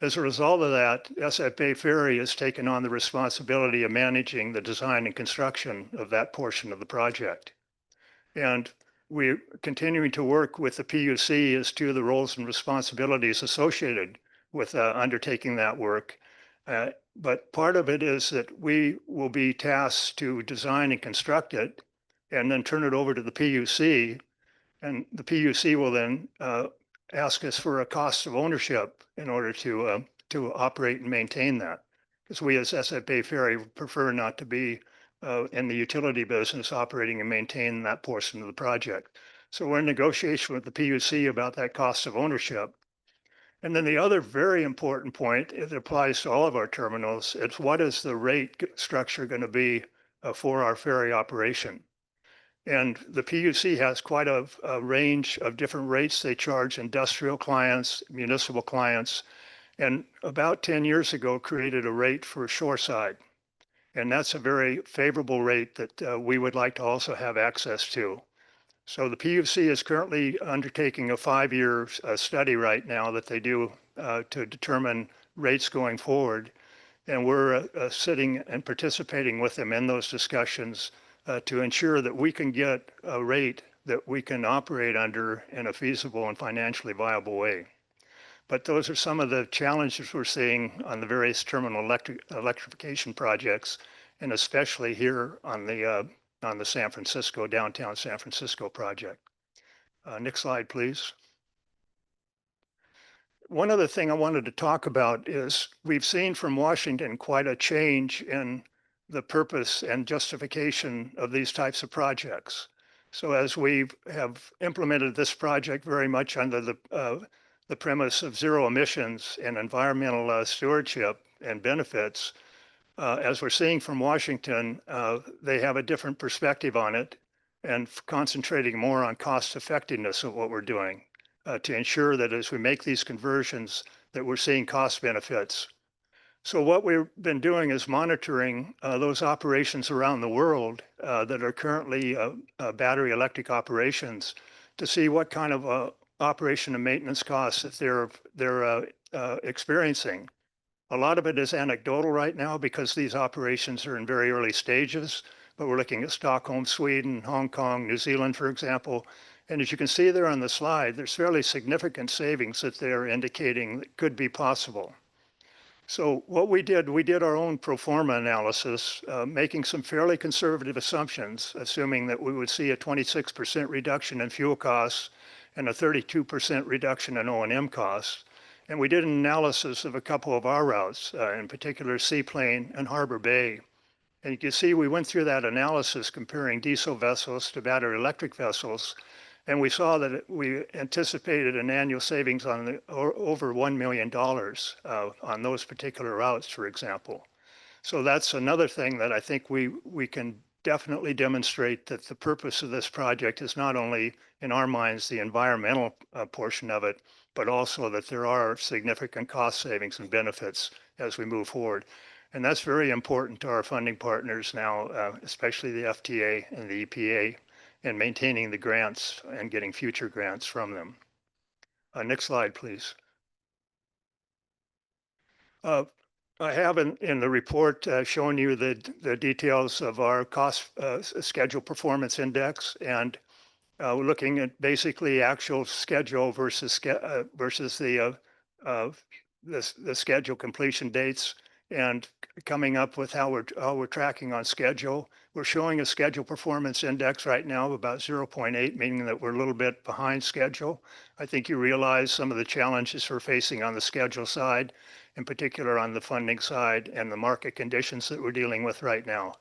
As a result of that, SF Bay Ferry has taken on the responsibility of managing the design and construction of that portion of the project. And we're continuing to work with the PUC as to the roles and responsibilities associated with undertaking that work. But part of it is that we will be tasked to design and construct it and then turn it over to the PUC. And the PUC will then ask us for a cost of ownership in order to operate and maintain that. Because we as SF Bay Ferry prefer not to be in the utility business operating and maintaining that portion of the project. So we're in negotiation with the PUC about that cost of ownership. And then the other very important point, it applies to all of our terminals, it's what is the rate structure going to be for our ferry operation? And the PUC has quite a range of different rates they charge industrial clients, municipal clients, and about 10 years ago created a rate for shoreside. And that's a very favorable rate that we would like to also have access to. So the PUC is currently undertaking a 5-year study right now that they do to determine rates going forward. And we're sitting and participating with them in those discussions to ensure that we can get a rate that we can operate under in a feasible and financially viable way. But those are some of the challenges we're seeing on the various terminal electrification projects, and especially here on the downtown San Francisco project. Next slide, please. One other thing I wanted to talk about is we've seen from Washington quite a change in the purpose and justification of these types of projects. So as we have implemented this project very much under the premise of zero emissions and environmental stewardship and benefits, as we're seeing from Washington, they have a different perspective on it and concentrating more on cost effectiveness of what we're doing to ensure that as we make these conversions, that we're seeing cost benefits. So what we've been doing is monitoring those operations around the world that are currently battery electric operations to see what kind of operation and maintenance costs that they're experiencing. A lot of it is anecdotal right now because these operations are in very early stages, but we're looking at Stockholm, Sweden, Hong Kong, New Zealand, for example. And as you can see there on the slide, there's fairly significant savings that they're indicating that could be possible. So what we did our own pro forma analysis, making some fairly conservative assumptions, assuming that we would see a 26% reduction in fuel costs and a 32% reduction in O&M costs. And we did an analysis of a couple of our routes, in particular Seaplane and Harbor Bay. And you can see we went through that analysis comparing diesel vessels to battery electric vessels. And we saw that we anticipated an annual savings on over $1 million on those particular routes, for example. So that's another thing that I think we can definitely demonstrate that the purpose of this project is not only, in our minds, the environmental portion of it, but also that there are significant cost savings and benefits as we move forward. And that's very important to our funding partners now, especially the FTA and the EPA, in maintaining the grants and getting future grants from them. Next slide, please. I have in the report shown you the details of our cost schedule performance index, and we're looking at basically actual schedule versus the schedule completion dates and coming up with how we're tracking on schedule. We're showing a schedule performance index right now of about 0.8, meaning that we're a little bit behind schedule. I think you realize some of the challenges we're facing on the schedule side, in particular on the funding side and the market conditions that we're dealing with right now.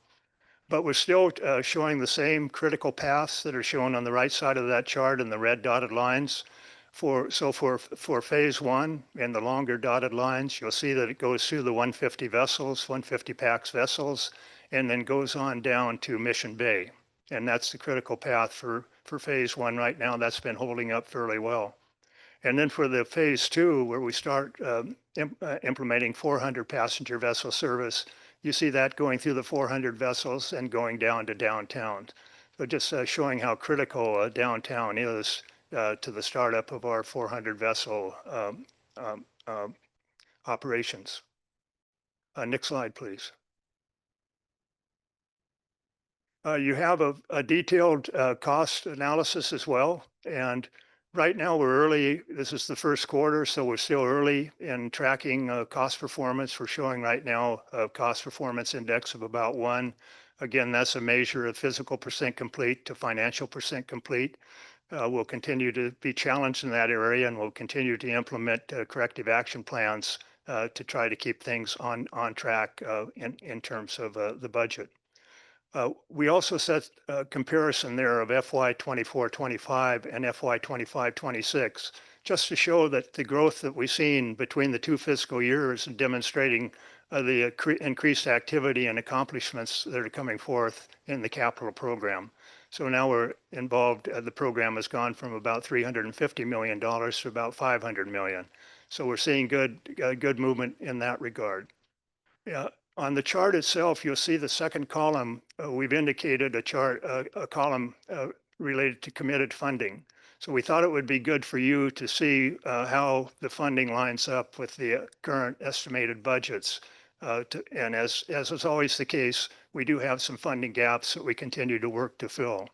But we're still showing the same critical paths that are shown on the right side of that chart in the red dotted lines. For phase one in the longer dotted lines, you'll see that it goes through the 150 vessels, 150 PAX vessels, and then goes on down to Mission Bay. And that's the critical path for phase one right now. That's been holding up fairly well. And then for the phase two, where we start implementing 400 passenger vessel service, you see that going through the 400 vessels and going down to downtown. So just showing how critical downtown is to the startup of our 400 vessel operations. Next slide, please. You have a detailed cost analysis as well. And right now we're early. This is the first quarter, so we're still early in tracking cost performance. We're showing right now a cost performance index of about 1. Again, that's a measure of physical percent complete to financial percent complete. We'll continue to be challenged in that area, and we'll continue to implement corrective action plans to try to keep things on track in terms of the budget. We also set a comparison there of FY 24-25 and FY 25-26, just to show that the growth that we've seen between the two fiscal years and demonstrating the increased activity and accomplishments that are coming forth in the capital program. So now we're involved, the program has gone from about $350 million to about $500 million. So we're seeing good movement in that regard. Yeah. On the chart itself, you'll see the second column, we've indicated a column related to committed funding. So we thought it would be good for you to see how the funding lines up with the current estimated budgets. And as is always the case, we do have some funding gaps that we continue to work to fill.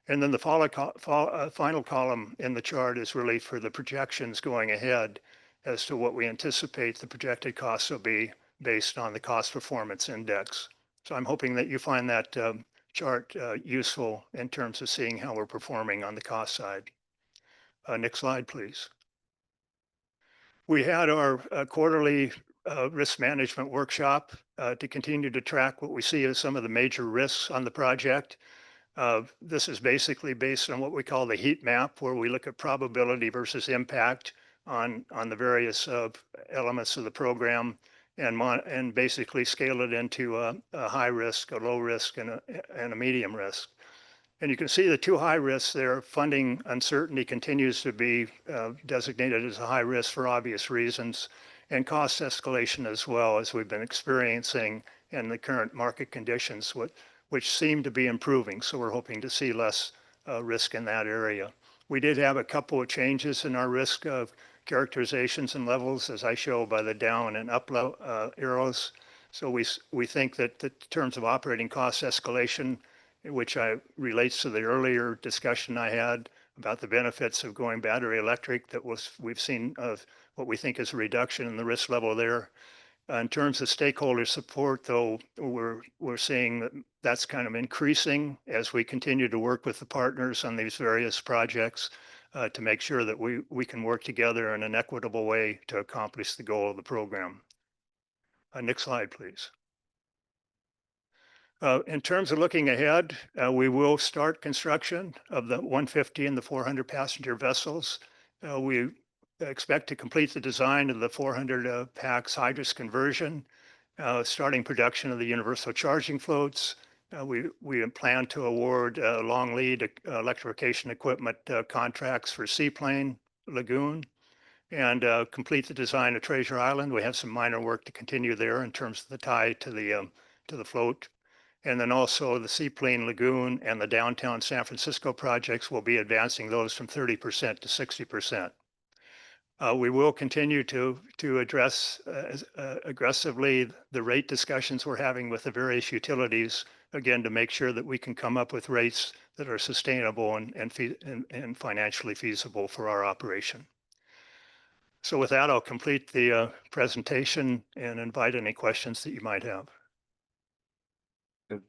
And then the final column in the chart is really for the projections going ahead as to what we anticipate the projected costs will be based on the cost performance index. So I'm hoping that you find that chart useful in terms of seeing how we're performing on the cost side. Next slide, please. We had our quarterly risk management workshop to continue to track what we see as some of the major risks on the project. This is basically based on what we call the heat map, where we look at probability versus impact on the various elements of the program and basically scale it into a high risk, a low risk, and a medium risk. And you can see the two high risks there. Funding uncertainty continues to be designated as a high risk for obvious reasons, and cost escalation as well, as we've been experiencing in the current market conditions, which seem to be improving. So we're hoping to see less risk in that area. We did have a couple of changes in our risk of characterizations and levels, as I show by the down and up arrows. So we think that in terms of operating cost escalation, which relates to the earlier discussion I had about the benefits of going battery electric, we've seen what we think is a reduction in the risk level there. In terms of stakeholder support, though, we're seeing that that's kind of increasing as we continue to work with the partners on these various projects to make sure that we can work together in an equitable way to accomplish the goal of the program. Next slide, please. In terms of looking ahead, we will start construction of the 150 and the 400 passenger vessels. We expect to complete the design of the 400 PAX Hydrous conversion, starting production of the universal charging floats. We plan to award long lead electrification equipment contracts for Seaplane Lagoon and complete the design of Treasure Island. We have some minor work to continue there in terms of the tie to the float. And then also the Seaplane Lagoon and the downtown San Francisco projects will be advancing those from 30% to 60%. We will continue to address aggressively the rate discussions we're having with the various utilities, again, to make sure that we can come up with rates that are sustainable and financially feasible for our operation. So with that, I'll complete the presentation and invite any questions that you might have.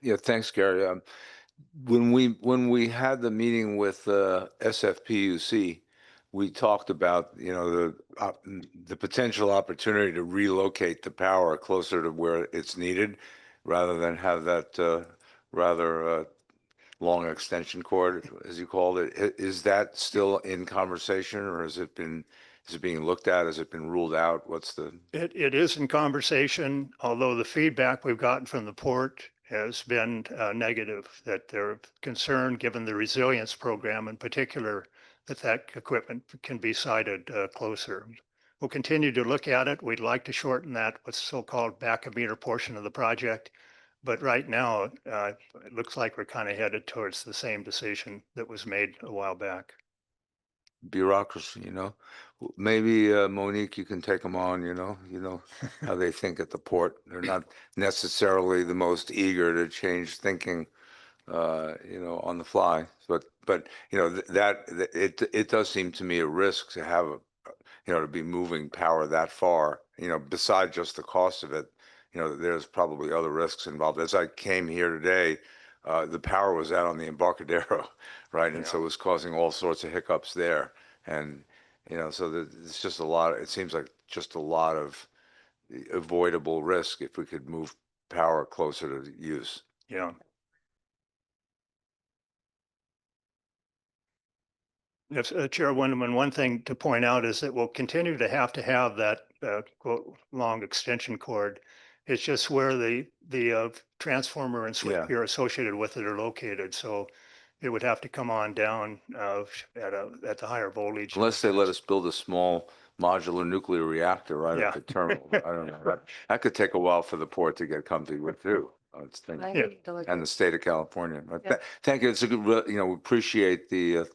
Yeah, thanks, Gary. When we had the meeting with SFPUC, we talked about, the potential opportunity to relocate the power closer to where it's needed, rather than have that rather long extension cord, as you called it. Is that still in conversation, or is it being looked at? Has it been ruled out? It is in conversation, although the feedback we've gotten from the port has been negative, that they're concerned, given the resilience program in particular, that equipment can be sited closer. We'll continue to look at it. We'd like to shorten that what's so-called back-a-meter portion of the project. But right now, it looks like we're kind of headed towards the same decision that was made a while back. Bureaucracy, maybe Monique, you can take them on, how they think at the port. They're not necessarily the most eager to change thinking, on the fly. But it does seem to me a risk to have to be moving power that far, besides just the cost of it. There's probably other risks involved. As I came here today, the power was out on the Embarcadero, right? And so it was causing all sorts of hiccups there. And, so it's just it seems like just a lot of avoidable risk if we could move power closer to use. Yeah. Yes, Chair Windeman, one thing to point out is that we'll continue to have that quote, long extension cord. It's just where the transformer and switchgear associated with it are located. So it would have to come on down at the higher voltage. Unless they let us build a small modular nuclear reactor right at the terminal. I don't know. That could take a while for the port to get comfy with too. It's I Yeah. need to look and at- the state of California. Yeah. Thank you. It's a good, we appreciate the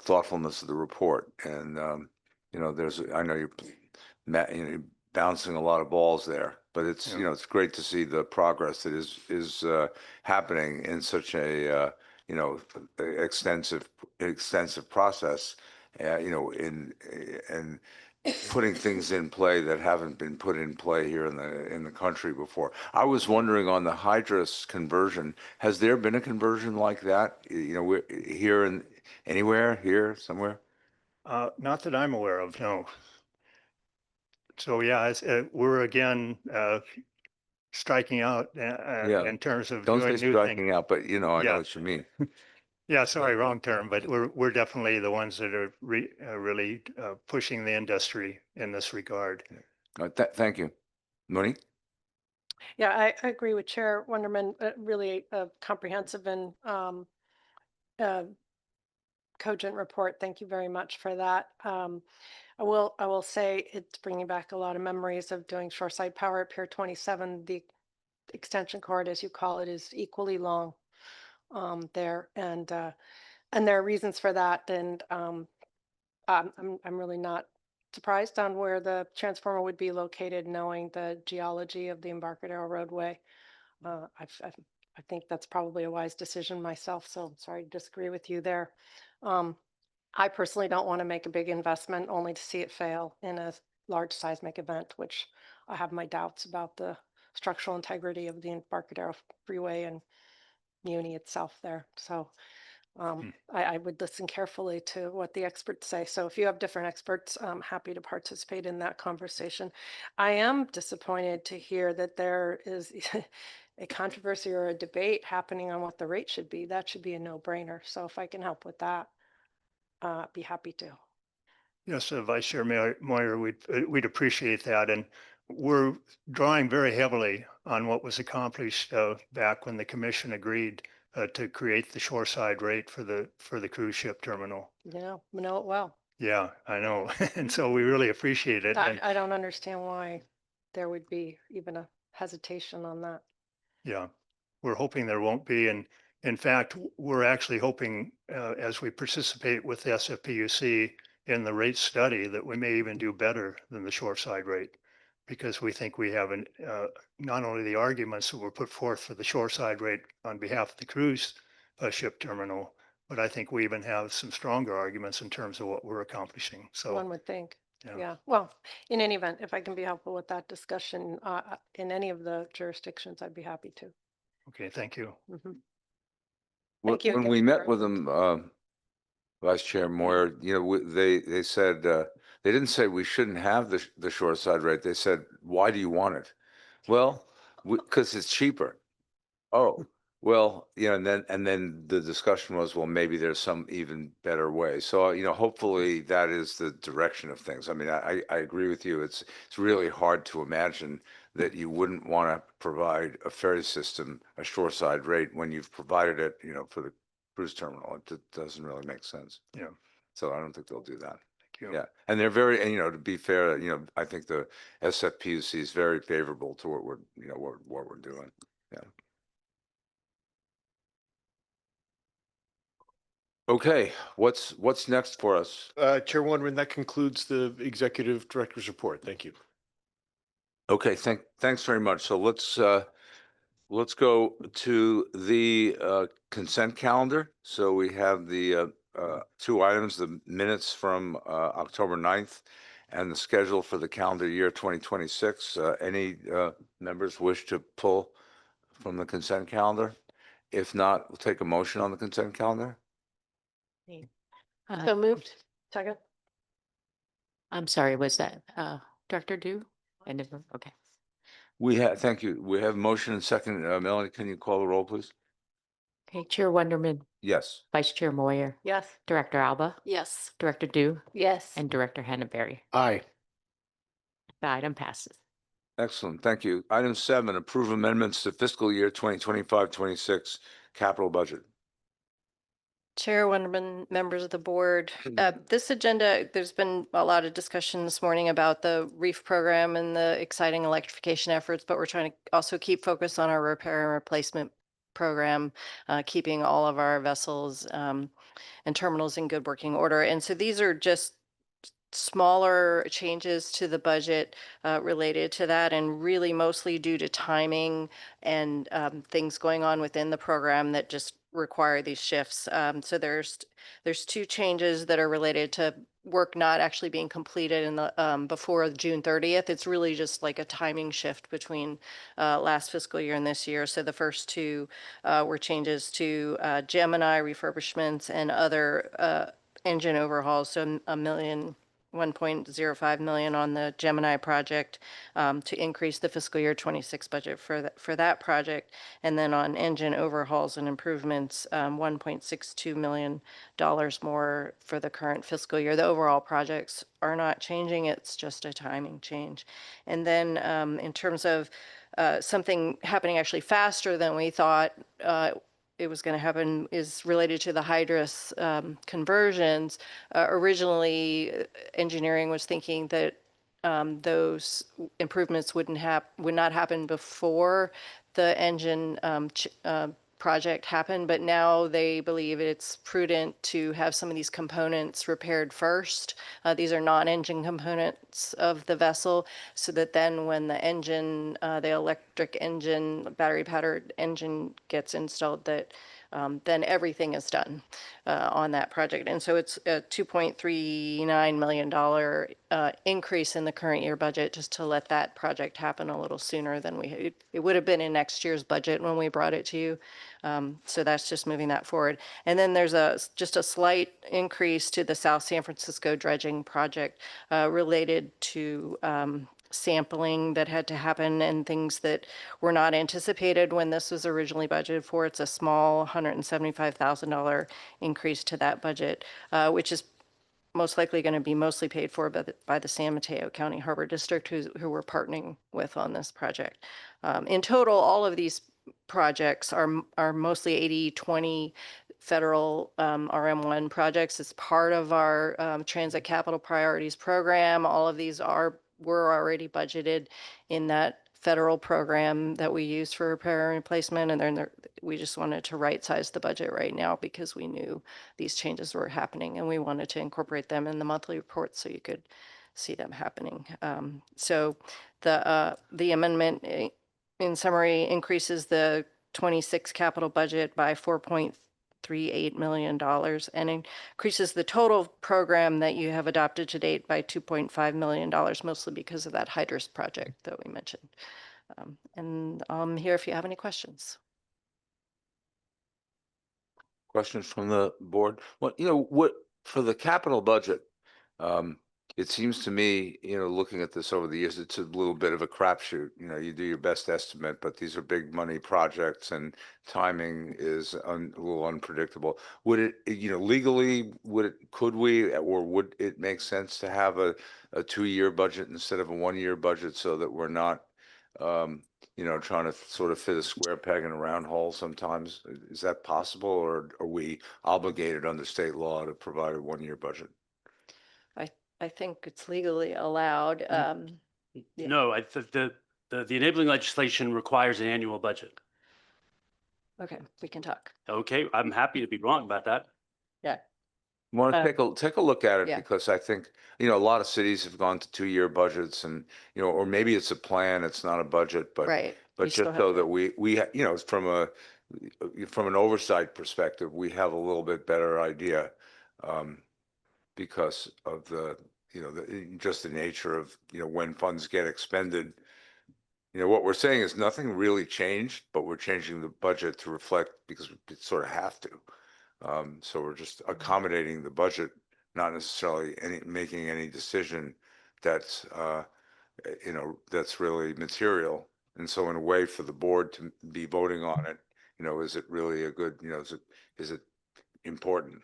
thoughtfulness of the report. And, I know you're bouncing a lot of balls there, but it's, Yeah. it's great to see the progress that is happening in such a, extensive process, and putting things in play that haven't been put in play here in the country before. I was wondering on the hydrous conversion, has there been a conversion like that? Here and anywhere here somewhere? Not that I'm aware of, no. So yeah, we're again striking out Yeah. in terms of Don't say doing new striking things. out, but I know Yeah. what you mean. Yeah, sorry, wrong term, but we're definitely the ones that are really pushing the industry in this regard. Thank you. Monique? Yeah, I agree with Chair Wonderman, really a comprehensive and uh, cogent report. Thank you very much for that. I will say it's bringing back a lot of memories of doing shoreside power at Pier 27. The extension cord, as you call it, is equally long there, and there are reasons for that. And I'm really not surprised on where the transformer would be located, knowing the geology of the Embarcadero roadway. I think that's probably a wise decision myself, so I'm sorry to disagree with you there. I personally don't want to make a big investment only to see it fail in a large seismic event, which I have my doubts about the structural integrity of the Embarcadero Freeway and Muni itself there. So I would listen carefully to what the experts say. So if you have different experts, I'm happy to participate in that conversation. I am disappointed to hear that there is a controversy or a debate happening on what the rate should be. That should be a no-brainer. So if I can help with that, be happy to. Yes, Vice Chair Moyer, we'd appreciate that. And we're drawing very heavily on what was accomplished back when the commission agreed to create the shoreside rate for the cruise ship terminal. We know it well. Yeah, I know. And so we really appreciate it. And I don't understand why there would be even a hesitation on that. yeah, we're hoping there won't be. And in fact, we're actually hoping as we participate with the SFPUC in the rate study that we may even do better than the shoreside rate, because we think we have not only the arguments that were put forth for the shoreside rate on behalf of the cruise ship terminal, but I think we even have some stronger arguments in terms of what we're accomplishing. So One would think. yeah. Yeah. Well, in any event, if I can be helpful with that discussion in any of the jurisdictions, I'd be happy to. Okay, thank you. Mhm. When Thank you when again we for- met with them, Vice Chair Moyer, they said, they didn't say we shouldn't have the shoreside rate. They said, why do you want it? Well, because it's cheaper. Oh, well, and then the discussion was, well, maybe there's some even better way. So, hopefully that is the direction of things. I mean, I agree with you. It's really hard to imagine that you wouldn't want to provide a ferry system, a shoreside rate when you've provided it, for the cruise terminal. It doesn't really make sense. Yeah. So I don't think they'll do that. Thank you. Yeah, and they're very, and to be fair, I think the SFPUC is very favorable to what we're doing. Yeah. Okay, what's next for us? Chair Wonderman, that concludes the executive director's report. Thank you. Okay, thanks very much. So let's go to the consent calendar. So we have the two items, the minutes from October 9th and the schedule for the calendar year 2026. Any members wish to pull from the consent calendar? If not, we'll take a motion on the consent calendar. So moved. Second. I'm sorry, was that Director Du? Okay. Thank you. We have motion and second. Melanie, can you call the roll, please? Okay, Chair Wonderman, Yes. Vice Chair Moyer, Yes. Director Alba, Yes. Director Du, Yes. and Director Henneberry. Aye. The item passes. Excellent. Thank you. Item 7, approve amendments to fiscal year 2025-26 capital budget. Chair, Wonderman, members of the board. This agenda, there's been a lot of discussion this morning about the REEF program and the exciting electrification efforts, but we're trying to also keep focus on our repair and replacement program, keeping all of our vessels and terminals in good working order. And so these are just smaller changes to the budget related to that, and really mostly due to timing and things going on within the program that just require these shifts. So there's two changes that are related to work not actually being completed in the before June 30th. It's really just like a timing shift between last fiscal year and this year. So the first two were changes to Gemini refurbishments and other engine overhauls. So $1.05 million on the Gemini project to increase the fiscal year 26 budget for that project. And then on engine overhauls and improvements, $1.62 million more for the current fiscal year. The overall projects are not changing. It's just a timing change. And then in terms of something happening actually faster than we thought, it was going to happen is related to the hydrous conversions. Originally, engineering was thinking that those improvements would not happen before the engine project happened, but now they believe it's prudent to have some of these components repaired first. These are non-engine components of the vessel, so that then when the engine, the electric engine, battery-powered engine gets installed, that then everything is done on that project. And so it's a $2.39 million increase in the current year budget just to let that project happen a little sooner than it would have been in next year's budget when we brought it to you. So that's just moving that forward. And then there's just a slight increase to the South San Francisco dredging project related to sampling that had to happen and things that were not anticipated when this was originally budgeted for. It's a small $175,000 increase to that budget, which is most likely going to be mostly paid for by the San Mateo County Harbor District, who we're partnering with on this project. In total, all of these projects are mostly 80/20 federal RM1 projects. It's part of our Transit Capital Priorities program. All of these were already budgeted in that federal program that we use for repair and replacement, and then we just wanted to right size the budget right now because we knew these changes were happening, and we wanted to incorporate them in the monthly report so you could see them happening. So the amendment, in summary, increases the 26 capital budget by $4.38 million and increases the total program that you have adopted to date by $2.5 million, mostly because of that hydrous project that we mentioned. And I'm here if you have any questions. Questions from the board? Well, what for the capital budget, it seems to me, looking at this over the years, it's a little bit of a crapshoot. You do your best estimate, but these are big money projects and timing is a little unpredictable. Would it, legally, could we, or would it make sense to have a 2-year budget instead of a 1-year budget so that we're not, trying to sort of fit a square peg in a round hole sometimes? Is that possible, or are we obligated under state law to provide a 1-year budget? I think it's legally allowed. Yeah. No, the enabling legislation requires an annual budget. Okay, we can talk. Okay, I'm happy to be wrong about that. Yeah. Want to take a look at it, yeah. because I think, a lot of cities have gone to 2-year budgets, and, or maybe it's a plan, it's not a budget, but Right. but just so that we from an oversight perspective, we have a little bit better idea, because of just the nature of, when funds get expended. What we're saying is nothing really changed, but we're changing the budget to reflect, because we sort of have to. So we're just accommodating the budget, not necessarily making any decision that's, that's really material. And so in a way, for the board to be voting on it, is it really a good, is it important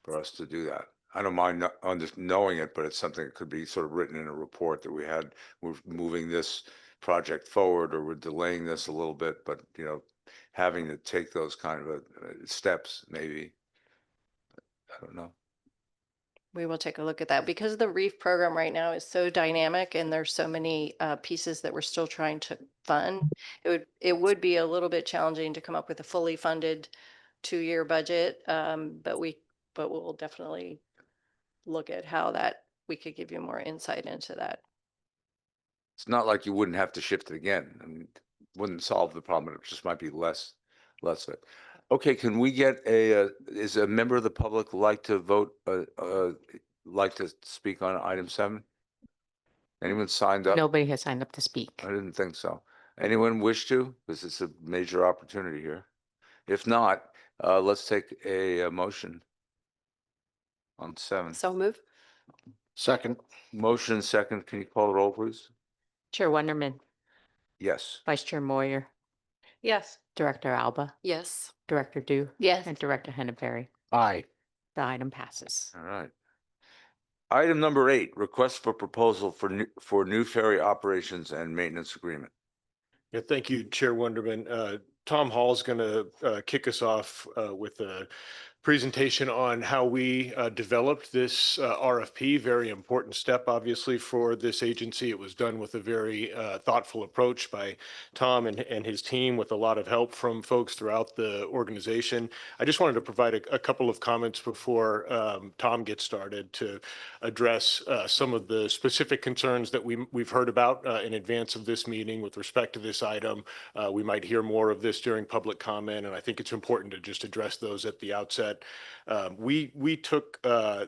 for us to do that? I don't mind knowing it, but it's something that could be sort of written in a report that we're moving this project forward, or we're delaying this a little bit, but, having to take those kind of steps maybe. I don't know. We will take a look at that because the REEF program right now is so dynamic and there's so many pieces that we're still trying to fund. It would be a little bit challenging to come up with a fully funded 2-year budget, but we'll definitely look at how that we could give you more insight into that. It's not like you wouldn't have to shift it again. I mean, wouldn't solve the problem. It just might be less of it. Okay, can we get is a member of the public like to vote, like to speak on item 7? Anyone signed up? Nobody has signed up to speak. I didn't think so. Anyone wish to? Because it's a major opportunity here. If not, let's take a motion on 7. So move. Second. Motion second. Can you call the roll, please? Chair Wonderman, Yes. Vice Chair Moyer, Yes. Director Alba, Yes. Director Du, Yes. and Director Henneberry. Aye. The item passes. All right. Item number 8, request for proposal for new ferry operations and maintenance agreement. Yeah, thank you, Chair Wonderman. Tom Hall is going to kick us off with a presentation on how we developed this RFP. Very important step, obviously, for this agency. It was done with a very thoughtful approach by Tom and his team, with a lot of help from folks throughout the organization. I just wanted to provide a couple of comments before Tom gets started to address some of the specific concerns that we've heard about in advance of this meeting with respect to this item. We might hear more of this during public comment, and I think it's important to just address those at the outset. We took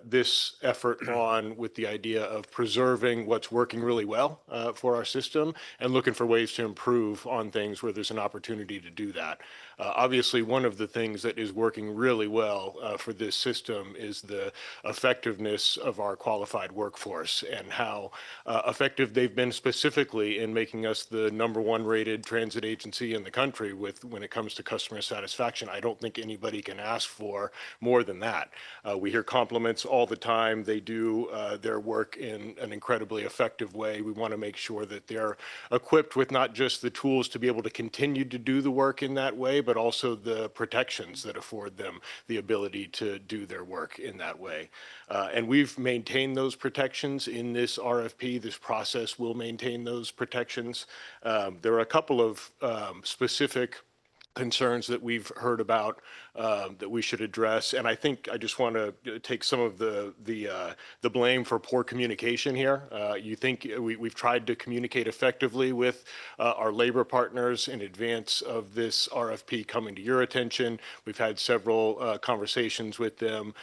this effort on with the idea of preserving what's working really well for our system and looking for ways to improve on things where there's an opportunity to do that. Obviously, one of the things that is working really well for this system is the effectiveness of our qualified workforce and how effective they've been specifically in making us the #1 rated transit agency in the country when it comes to customer satisfaction. I don't think anybody can ask for more than that. We hear compliments all the time. They do their work in an incredibly effective way. We want to make sure that they're equipped with not just the tools to be able to continue to do the work in that way, but also the protections that afford them the ability to do their work in that way. And we've maintained those protections in this RFP. This process will maintain those protections. There are a couple of specific concerns that we've heard about that we should address, and I think I just want to take some of the blame for poor communication here. You think we've tried to communicate effectively with our labor partners in advance of this RFP coming to your attention. We've had several conversations with them.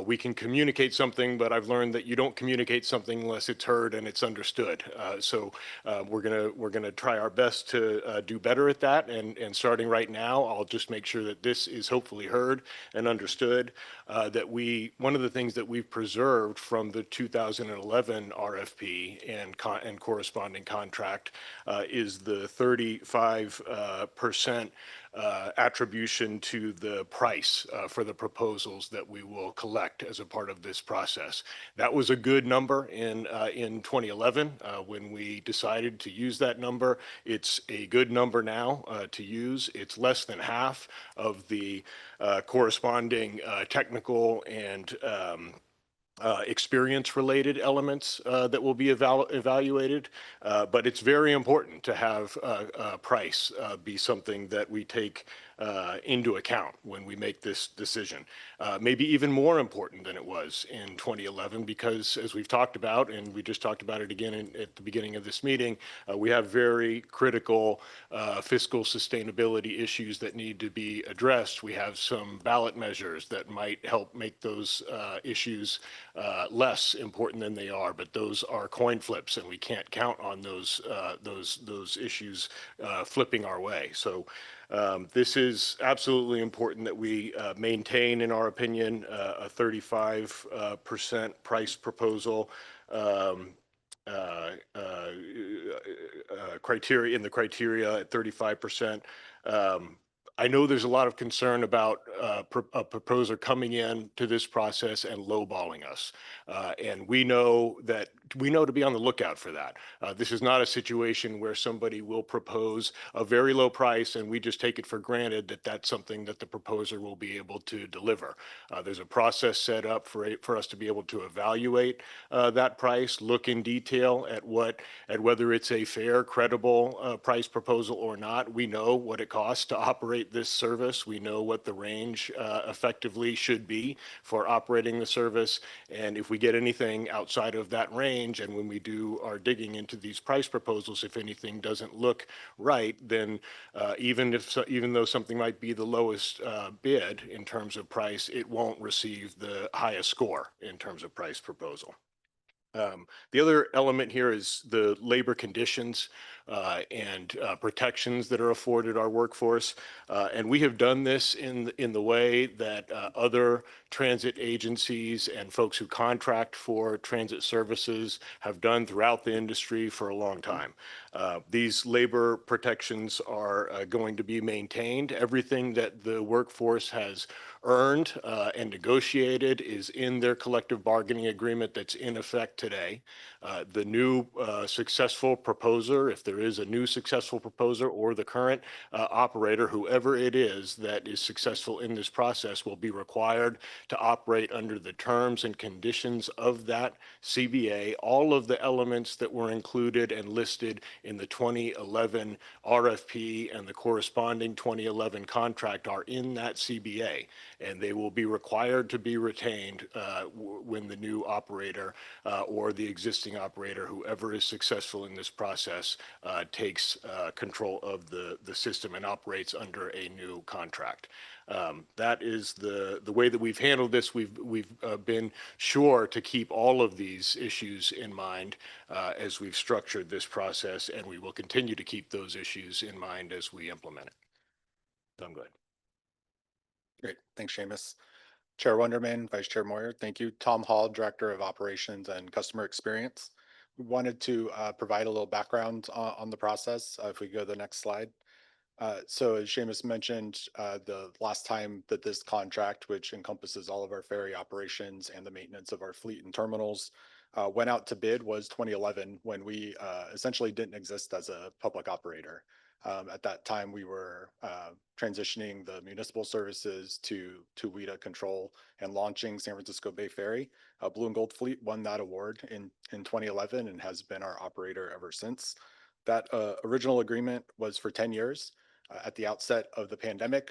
We can communicate something, but I've learned that you don't communicate something unless it's heard and it's understood. So we're gonna try our best to do better at that, and starting right now, I'll just make sure that this is hopefully heard and understood. That one of the things that we've preserved from the 2011 RFP and corresponding contract is the 35% attribution to the price for the proposals that we will collect as a part of this process. That was a good number in 2011 when we decided to use that number. It's a good number now to use. It's less than half of the corresponding technical and experience-related elements that will be evaluated, but it's very important to have price be something that we take into account when we make this decision. Maybe even more important than it was in 2011, because as we've talked about, and we just talked about it again at the beginning of this meeting, we have very critical fiscal sustainability issues that need to be addressed. We have some ballot measures that might help make those issues less important than they are, but those are coin flips, and we can't count on those issues flipping our way. So this is absolutely important that we maintain, in our opinion, a 35% price proposal criteria at 35%. I know there's a lot of concern about a proposer coming in to this process and lowballing us. And we know that we know to be on the lookout for that. This is not a situation where somebody will propose a very low price and we just take it for granted that that's something that the proposer will be able to deliver. There's a process set up for us to be able to evaluate that price, look in detail at whether it's a fair, credible price proposal or not. We know what it costs to operate this service. We know what the range effectively should be for operating the service. And if we get anything outside of that range, and when we do our digging into these price proposals, if anything doesn't look right, then even though something might be the lowest bid in terms of price, it won't receive the highest score in terms of price proposal. The other element here is the labor conditions and protections that are afforded our workforce. And we have done this in the way that other transit agencies and folks who contract for transit services have done throughout the industry for a long time. These labor protections are going to be maintained. Everything that the workforce has earned and negotiated is in their collective bargaining agreement that's in effect today. The new successful proposer, if there is a new successful proposer, or the current operator, whoever it is that is successful in this process, will be required to operate under the terms and conditions of that CBA. All of the elements that were included and listed in the 2011 RFP and the corresponding 2011 contract are in that CBA, and they will be required to be retained when the new operator or the existing operator, whoever is successful in this process, takes control of the system and operates under a new contract. That is the way that we've handled this. We've been sure to keep all of these issues in mind as we've structured this process, and we will continue to keep those issues in mind as we implement it. Done good. Great. Thanks, Seamus. Chair Wonderman, Vice Chair Moyer, thank you. Tom Hall, Director of Operations and Customer Experience. We wanted to provide a little background on the process. If we go to the next slide. So as Seamus mentioned, the last time that this contract, which encompasses all of our ferry operations and the maintenance of our fleet and terminals, went out to bid was 2011, when we essentially didn't exist as a public operator. At that time, we were transitioning the municipal services to WETA control and launching San Francisco Bay Ferry. Blue and Gold Fleet won that award in 2011 and has been our operator ever since. That original agreement was for 10 years. At the outset of the pandemic,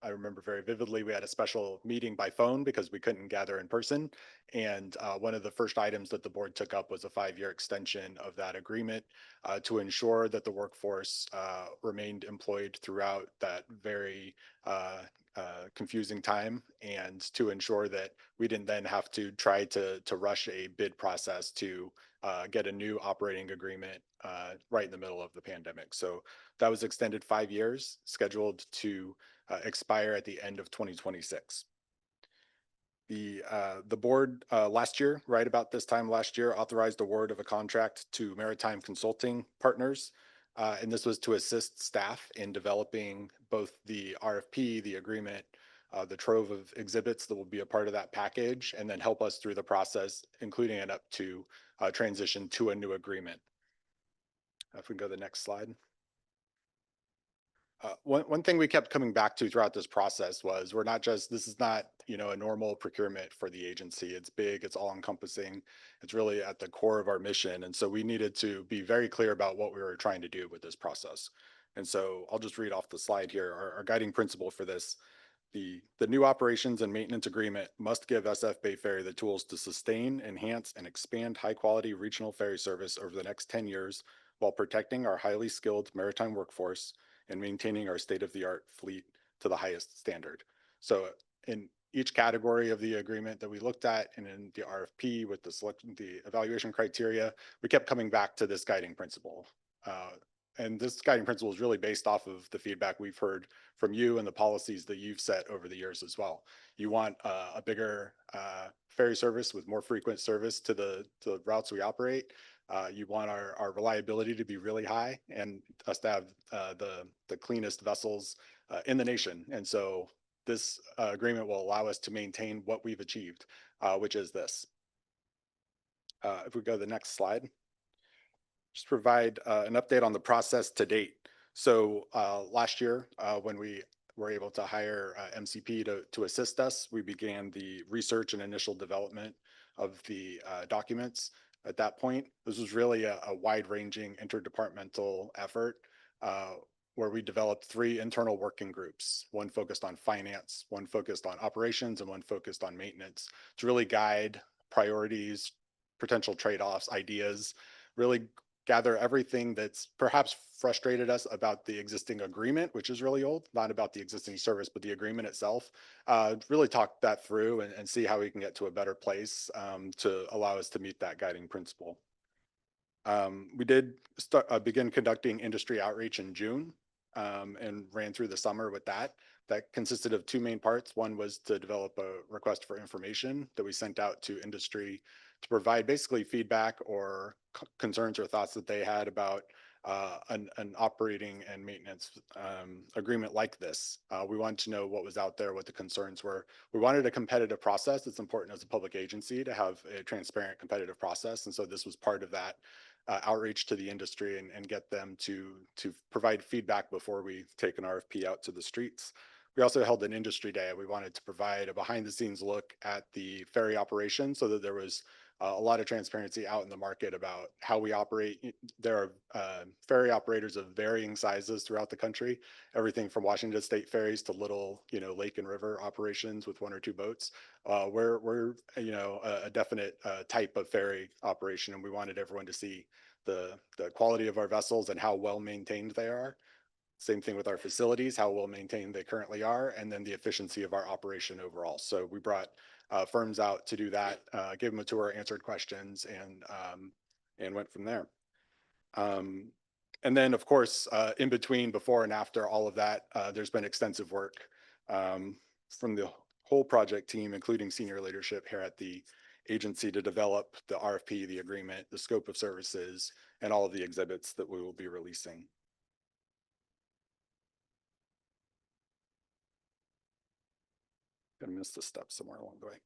I remember very vividly, we had a special meeting by phone because we couldn't gather in person. And one of the first items that the board took up was a 5-year extension of that agreement to ensure that the workforce remained employed throughout that very confusing time, and to ensure that we didn't then have to try to rush a bid process to get a new operating agreement right in the middle of the pandemic. So that was extended 5 years, scheduled to expire at the end of 2026. The board last year, right about this time last year, authorized award of a contract to Maritime Consulting Partners. And this was to assist staff in developing both the RFP, the agreement, the trove of exhibits that will be a part of that package, and then help us through the process, including it up to transition to a new agreement. If we can go to the next slide. One thing we kept coming back to throughout this process was this is not, a normal procurement for the agency. It's big, it's all encompassing. It's really at the core of our mission. And so we needed to be very clear about what we were trying to do with this process. And so I'll just read off the slide here. Our guiding principle for this: the new operations and maintenance agreement must give SF Bay Ferry the tools to sustain, enhance, and expand high quality regional ferry service over the next 10 years while protecting our highly skilled maritime workforce and maintaining our state-of-the-art fleet to the highest standard. So in each category of the agreement that we looked at, and in the RFP with the evaluation criteria, we kept coming back to this guiding principle. And this guiding principle is really based off of the feedback we've heard from you and the policies that you've set over the years as well. You want a bigger ferry service with more frequent service to the routes we operate. You want our reliability to be really high, and us to have the cleanest vessels in the nation. And so this agreement will allow us to maintain what we've achieved, which is this. If we go to the next slide, just provide an update on the process to date. So last year, when we were able to hire MCP to assist us, we began the research and initial development of the documents. At that point, this was really a wide-ranging interdepartmental effort where we developed 3 internal working groups, one focused on finance, one focused on operations, and one focused on maintenance, to really guide priorities, potential trade-offs, ideas, really gather everything that's perhaps frustrated us about the existing agreement, which is really old, not about the existing service, but the agreement itself. Really talk that through and see how we can get to a better place to allow us to meet that guiding principle. We did begin conducting industry outreach in June and ran through the summer with that. That consisted of 2 main parts. One was to develop a request for information that we sent out to industry to provide basically feedback or concerns or thoughts that they had about an operating and maintenance agreement like this. We wanted to know what was out there, what the concerns were. We wanted a competitive process. It's important as a public agency to have a transparent competitive process. And so this was part of that outreach to the industry and get them to provide feedback before we take an RFP out to the streets. We also held an industry day. We wanted to provide a behind the scenes look at the ferry operation so that there was a lot of transparency out in the market about how we operate. There are ferry operators of varying sizes throughout the country, everything from Washington State ferries to little, lake and river operations with 1 or 2 boats. We're a definite type of ferry operation, and we wanted everyone to see the quality of our vessels and how well maintained they are. Same thing with our facilities, how well maintained they currently are, and then the efficiency of our operation overall. So we brought firms out to do that, gave them a tour, answered questions, and went from there. And then, of course, in between, before and after all of that, there's been extensive work from the whole project team, including senior leadership here at the agency, to develop the RFP, the agreement, the scope of services, and all of the exhibits that we will be releasing. Gonna miss the step somewhere along the way.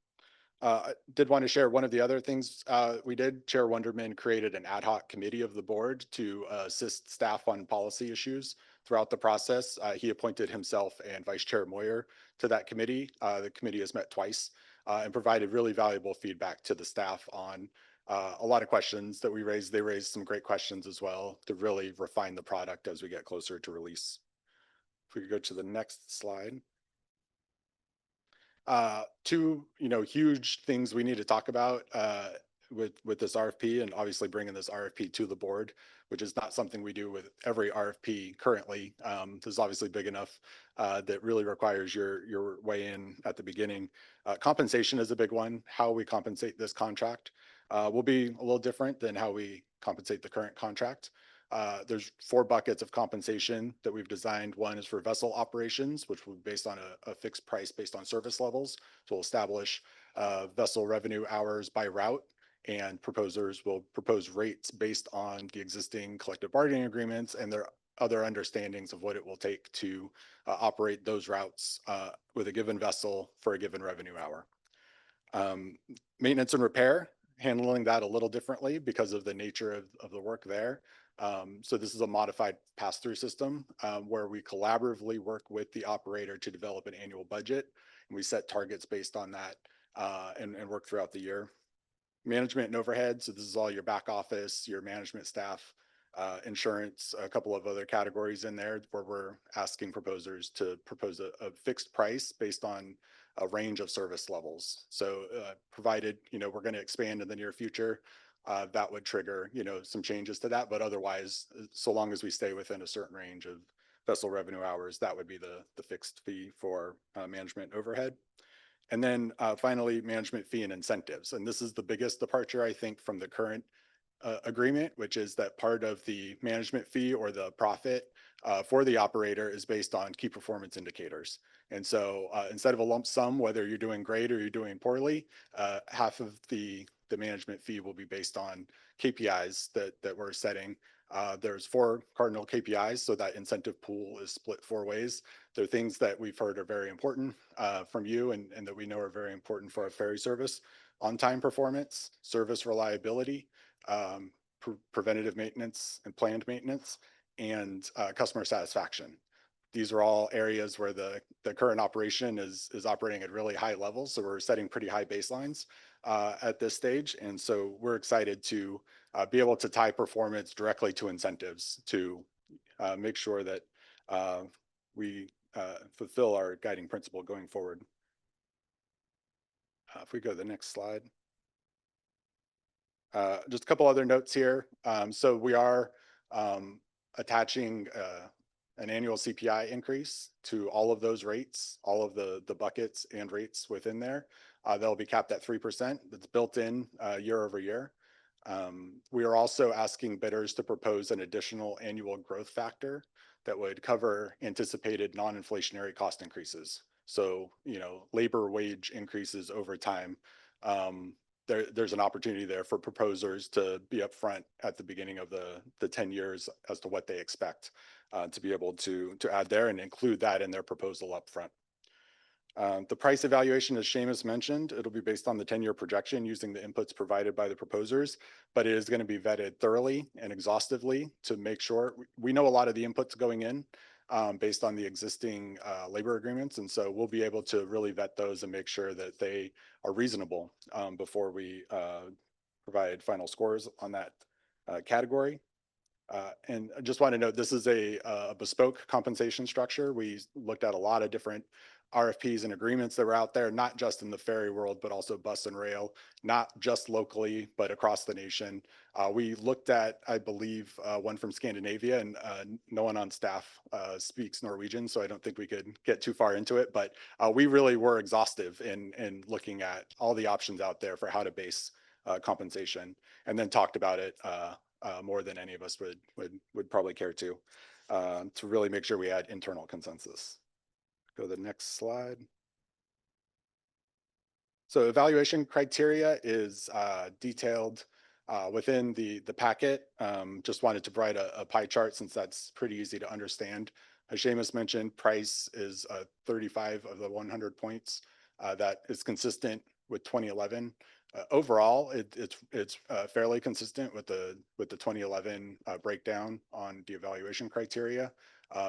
I did want to share one of the other things we did. Chair Wonderman created an ad hoc committee of the board to assist staff on policy issues throughout the process. He appointed himself and Vice Chair Moyer to that committee. The committee has met twice and provided really valuable feedback to the staff on a lot of questions that we raised. They raised some great questions as well to really refine the product as we get closer to release. If we could go to the next slide. 2, huge things we need to talk about with this RFP, and obviously bringing this RFP to the board, which is not something we do with every RFP currently. This is obviously big enough that really requires your weigh in at the beginning. Compensation is a big one. How we compensate this contract will be a little different than how we compensate the current contract. There's 4 buckets of compensation that we've designed. One is for vessel operations, which will be based on a fixed price based on service levels. So we'll establish vessel revenue hours by route, and proposers will propose rates based on the existing collective bargaining agreements and their other understandings of what it will take to operate those routes with a given vessel for a given revenue hour. Maintenance and repair, handling that a little differently because of the nature of the work there. So this is a modified pass-through system where we collaboratively work with the operator to develop an annual budget, and we set targets based on that and work throughout the year. Management and overhead, so this is all your back office, your management staff, insurance, a couple of other categories in there where we're asking proposers to propose a fixed price based on a range of service levels. So provided, we're going to expand in the near future, that would trigger, some changes to that. But otherwise, so long as we stay within a certain range of vessel revenue hours, that would be the fixed fee for management overhead. And then finally, management fee and incentives. And this is the biggest departure, I think, from the current agreement, which is that part of the management fee or the profit for the operator is based on key performance indicators. And so instead of a lump sum, whether you're doing great or you're doing poorly, half of the management fee will be based on KPIs that we're setting. There's 4 cardinal KPIs, so that incentive pool is split 4 ways. There are things that we've heard are very important from you and that we know are very important for our ferry service. on-time performance, service reliability, preventative maintenance and planned maintenance, and customer satisfaction. These are all areas where the current operation is operating at really high levels. So we're setting pretty high baselines at this stage. And so we're excited to be able to tie performance directly to incentives to make sure that we fulfill our guiding principle going forward. If we go to the next slide. Just a couple other notes here. So we are attaching an annual CPI increase to all of those rates, all of the buckets and rates within there. They'll be capped at 3%. That's built in year over year. We are also asking bidders to propose an additional annual growth factor that would cover anticipated non-inflationary cost increases. So, labor wage increases over time. There's an opportunity there for proposers to be upfront at the beginning of the 10 years as to what they expect to be able to add there and include that in their proposal upfront. The price evaluation, as Seamus mentioned, it'll be based on the 10-year projection using the inputs provided by the proposers, but it is going to be vetted thoroughly and exhaustively to make sure. We know a lot of the inputs going in based on the existing labor agreements, and so we'll be able to really vet those and make sure that they are reasonable before we provide final scores on that category. And I just want to note, this is a bespoke compensation structure. We looked at a lot of different RFPs and agreements that were out there, not just in the ferry world, but also bus and rail, not just locally, but across the nation. We looked at, I believe, one from Scandinavia, and no one on staff speaks Norwegian, so I don't think we could get too far into it. But we really were exhaustive in looking at all the options out there for how to base compensation, and then talked about it more than any of us would probably care to really make sure we had internal consensus. Go to the next slide. So evaluation criteria is detailed within the packet. Just wanted to provide a pie chart since that's pretty easy to understand. As Seamus mentioned, price is 35 of the 100 points. That is consistent with 2011. Overall, it's fairly consistent with the 2011 breakdown on the evaluation criteria.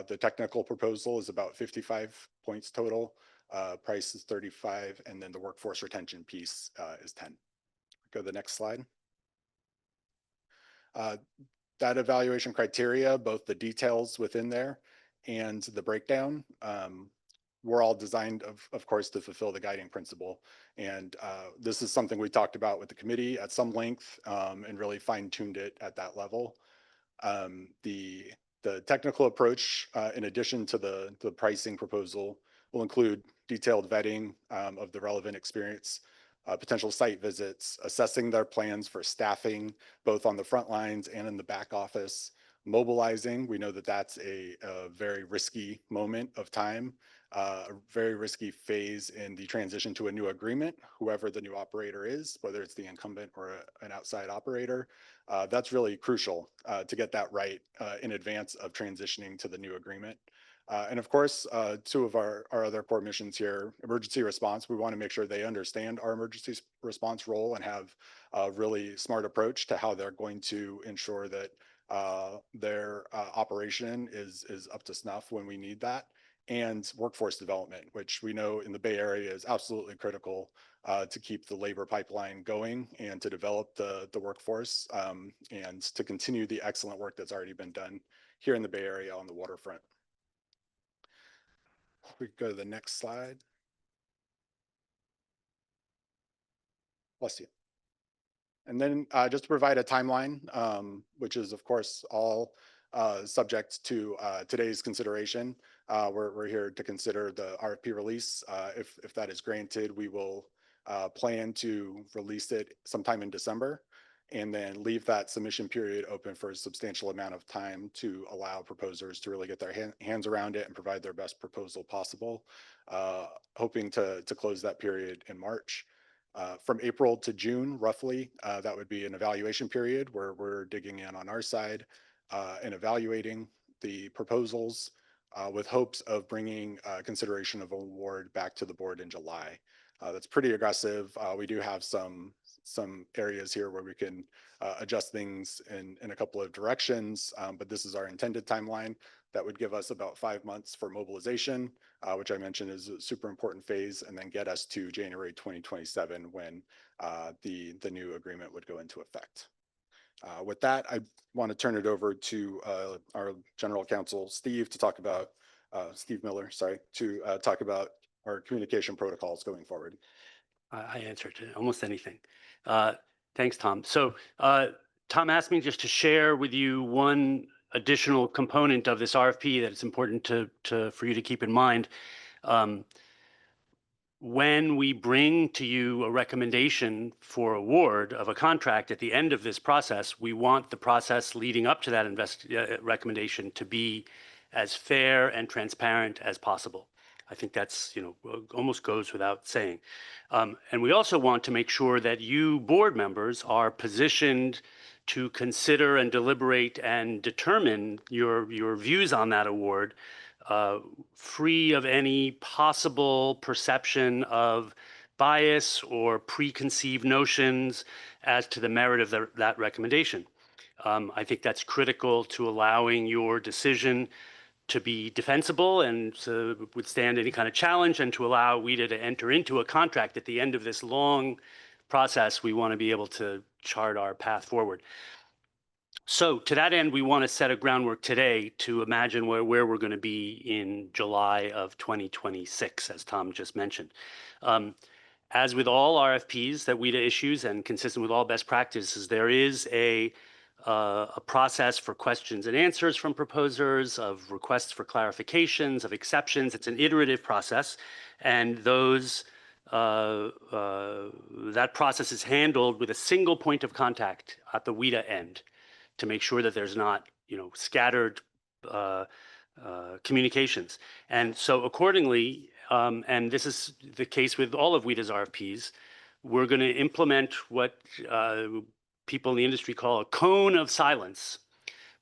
The technical proposal is about 55 points total. Price is 35, and then the workforce retention piece is 10. Go to the next slide. That evaluation criteria, both the details within there and the breakdown, were all designed, of course, to fulfill the guiding principle. And this is something we talked about with the committee at some length and really fine-tuned it at that level. The technical approach, in addition to the pricing proposal, will include detailed vetting of the relevant experience, potential site visits, assessing their plans for staffing, both on the front lines and in the back office, mobilizing. We know that that's a very risky moment of time, a very risky phase in the transition to a new agreement, whoever the new operator is, whether it's the incumbent or an outside operator. That's really crucial to get that right in advance of transitioning to the new agreement. And of course, two of our other core missions here, emergency response, we want to make sure they understand our emergency response role and have a really smart approach to how they're going to ensure that their operation is up to snuff when we need that. And workforce development, which we know in the Bay Area is absolutely critical to keep the labor pipeline going and to develop the workforce and to continue the excellent work that's already been done here in the Bay Area on the waterfront. We can go to the next slide. Bless you. And then just to provide a timeline, which is of course all subject to today's consideration. We're here to consider the RFP release. If that is granted, we will plan to release it sometime in December and then leave that submission period open for a substantial amount of time to allow proposers to really get their hands around it and provide their best proposal possible, hoping to close that period in March. From April to June, roughly, that would be an evaluation period where we're digging in on our side and evaluating the proposals with hopes of bringing consideration of award back to the board in July. that's pretty aggressive. We do have some areas here where we can adjust things in a couple of directions, but this is our intended timeline. That would give us about 5 months for mobilization, which I mentioned is a super important phase, and then get us to January 2027 when the new agreement would go into effect. With that, I want to turn it over to our General Counsel, Steve, to talk about Steve Miller, sorry, to talk about our communication protocols going forward. I answered to almost anything. Thanks, Tom. So Tom asked me just to share with you one additional component of this RFP that it's important for you to keep in mind. When we bring to you a recommendation for award of a contract at the end of this process, we want the process leading up to that recommendation to be as fair and transparent as possible. I think that's, almost goes without saying. And we also want to make sure that you board members are positioned to consider and deliberate and determine your views on that award, free of any possible perception of bias or preconceived notions as to the merit of that recommendation. I think that's critical to allowing your decision to be defensible and to withstand any kind of challenge, and to allow WETA to enter into a contract at the end of this long process. We want to be able to chart our path forward. So to that end, we want to set a groundwork today to imagine where we're going to be in July of 2026, as Tom just mentioned. As with all RFPs that WETA issues, and consistent with all best practices, there is a process for questions and answers from proposers, of requests for clarifications, of exceptions. It's an iterative process, and that process is handled with a single point of contact at the WETA end to make sure that there's not, scattered communications. And so accordingly, and this is the case with all of WETA's RFPs, we're going to implement what people in the industry call a cone of silence,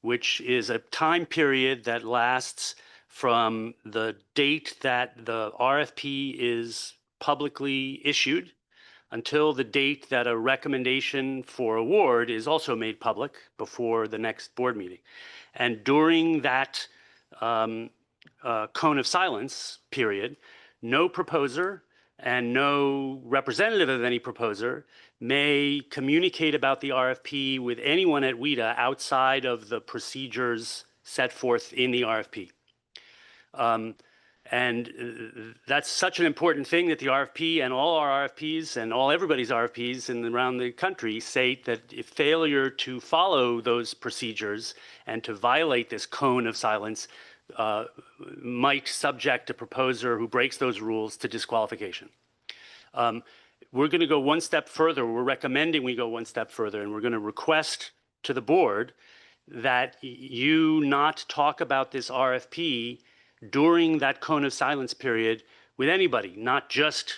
which is a time period that lasts from the date that the RFP is publicly issued until the date that a recommendation for award is also made public before the next board meeting. And during that cone of silence period, no proposer and no representative of any proposer may communicate about the RFP with anyone at WETA outside of the procedures set forth in the RFP. And that's such an important thing that the RFP and all our RFPs and everybody's RFPs around the country state that if failure to follow those procedures and to violate this cone of silence might subject a proposer who breaks those rules to disqualification. We're going to go one step further. We're recommending we go one step further, and we're going to request to the board that you not talk about this RFP during that cone of silence period with anybody, not just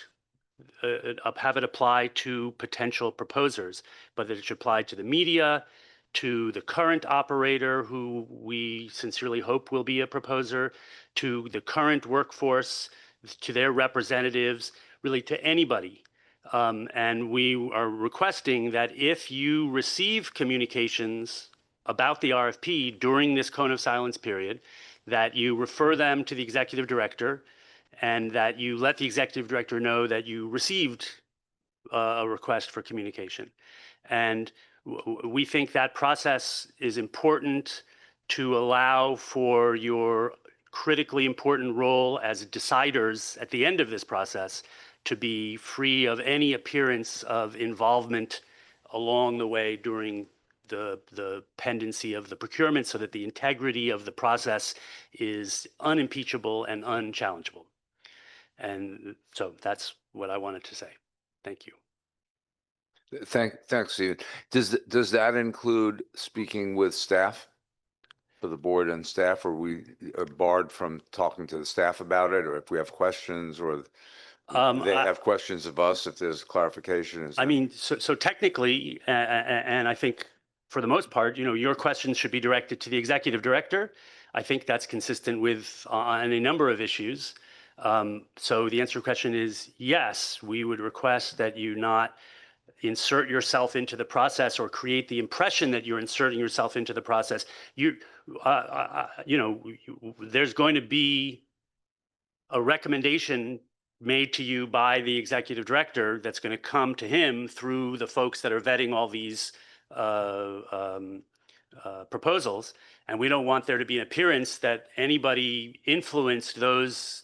have it apply to potential proposers, but that it should apply to the media, to the current operator, who we sincerely hope will be a proposer, to the current workforce, to their representatives, really to anybody. And we are requesting that if you receive communications about the RFP during this cone of silence period, that you refer them to the executive director, and that you let the executive director know that you received a request for communication. And we think that process is important to allow for your critically important role as deciders at the end of this process to be free of any appearance of involvement along the way during the pendency of the procurement, so that the integrity of the process is unimpeachable and unchallengeable. And so that's what I wanted to say. Thank you. Thanks, Stephen. Does that include speaking with staff, for the board and staff, or we are barred from talking to the staff about it, or if we have questions, or they have questions of us if there's clarification? I mean, so technically, and I think for the most part, your questions should be directed to the executive director. I think that's consistent with on a number of issues. So the answer to your question is yes, we would request that you not insert yourself into the process or create the impression that you're inserting yourself into the process. There's going to be a recommendation made to you by the executive director that's going to come to him through the folks that are vetting all these proposals. And we don't want there to be an appearance that anybody influenced those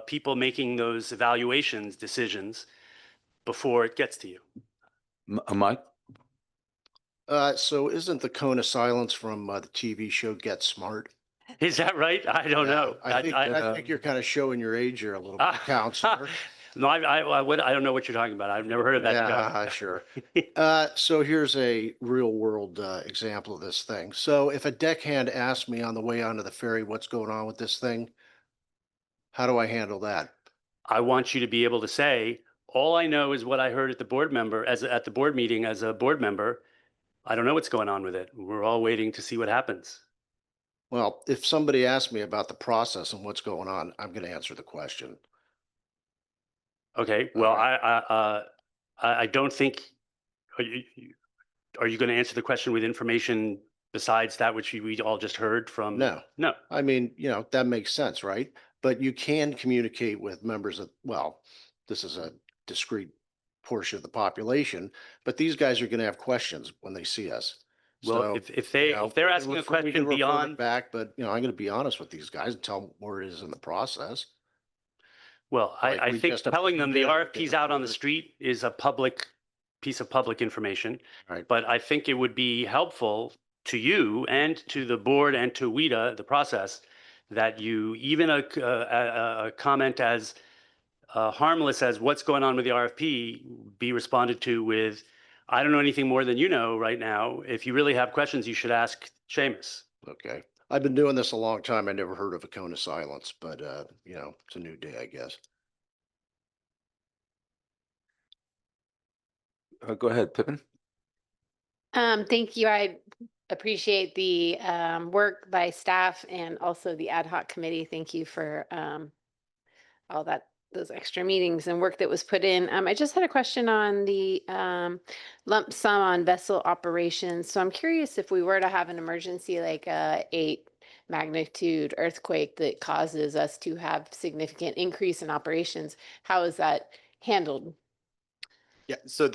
people making those evaluations decisions before it gets to you. Mike? So isn't the cone of silence from the TV show Get Smart? Is that right? I don't know. I think you're kind of showing your age here a little bit, counselor. No, I don't know what you're talking about. I've never heard of that Yeah, show. sure. So here's a real world example of this thing. So if a deckhand asks me on the way onto the ferry what's going on with this thing, how do I handle that? I want you to be able to say, all I know is what I heard at the board meeting as a board member. I don't know what's going on with it. We're all waiting to see what happens. Well, if somebody asks me about the process and what's going on, I'm going to answer the question. Okay. Well, I don't think. Are you going to answer the question with information besides that which we all just heard from? No. No. I mean, that makes sense, right? But you can communicate with members of, well, this is a discrete portion of the population, but these guys are going to have questions when they see us. Well, So, if they're asking a we can question refer it beyond, back, but I'm going to be honest with these guys and tell them where it is in the process. well, Like, I we think just telling them the approved it, RFPs they out on the approved it. street is a public piece of public information. Right. But I think it would be helpful to you and to the board and to WETA, the process, that you even a comment as harmless as what's going on with the RFP be responded to with, I don't know anything more than you know right now. If you really have questions, you should ask Seamus. Okay. I've been doing this a long time. I never heard of a cone of silence, but it's a new day, I guess. Go ahead, Pippin. Thank you. I appreciate the work by staff and also the ad hoc committee. Thank you for all those extra meetings and work that was put in. I just had a question on the lump sum on vessel operations. So I'm curious, if we were to have an emergency like a 8 magnitude earthquake that causes us to have significant increase in operations, how is that handled? Yeah, so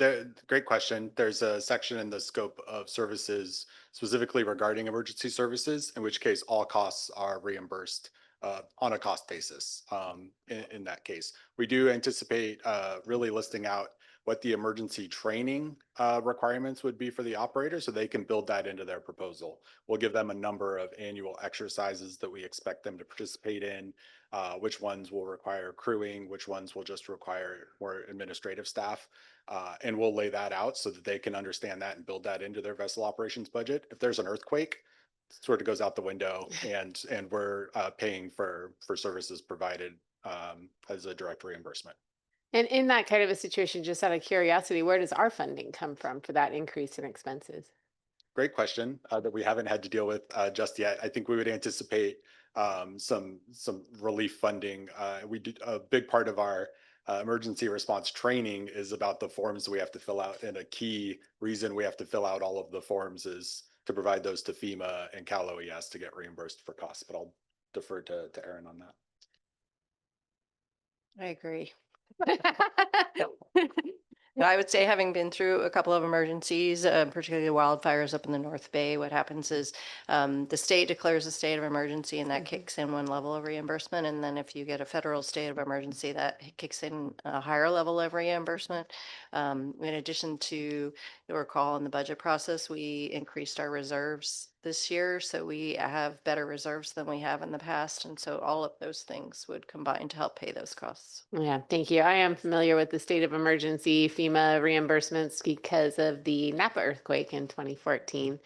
great question. There's a section in the scope of services specifically regarding emergency services, in which case all costs are reimbursed on a cost basis. In that case, we do anticipate really listing out what the emergency training requirements would be for the operator, so they can build that into their proposal. We'll give them a number of annual exercises that we expect them to participate in, which ones will require crewing, which ones will just require more administrative staff. And we'll lay that out so that they can understand that and build that into their vessel operations budget. If there's an earthquake, it sort of goes out the window, and we're paying for services provided as a direct reimbursement. And in that kind of a situation, just out of curiosity, where does our funding come from for that increase in expenses? Great question that we haven't had to deal with just yet. I think we would anticipate some relief funding. We did a big part of our emergency response training is about the forms we have to fill out, and a key reason we have to fill out all of the forms is to provide those to FEMA and Cal OES to get reimbursed for costs. But I'll defer to Erin on that. I agree. I would say, having been through a couple of emergencies, particularly wildfires up in the North Bay, what happens is the state declares a state of emergency, and that kicks in one level of reimbursement. And then if you get a federal state of emergency, that kicks in a higher level of reimbursement. In addition to, you'll recall, in the budget process, we increased our reserves this year, so we have better reserves than we have in the past. And so all of those things would combine to help pay those costs. Yeah, thank you. I am familiar with the state of emergency FEMA reimbursements because of the Napa earthquake in 2014.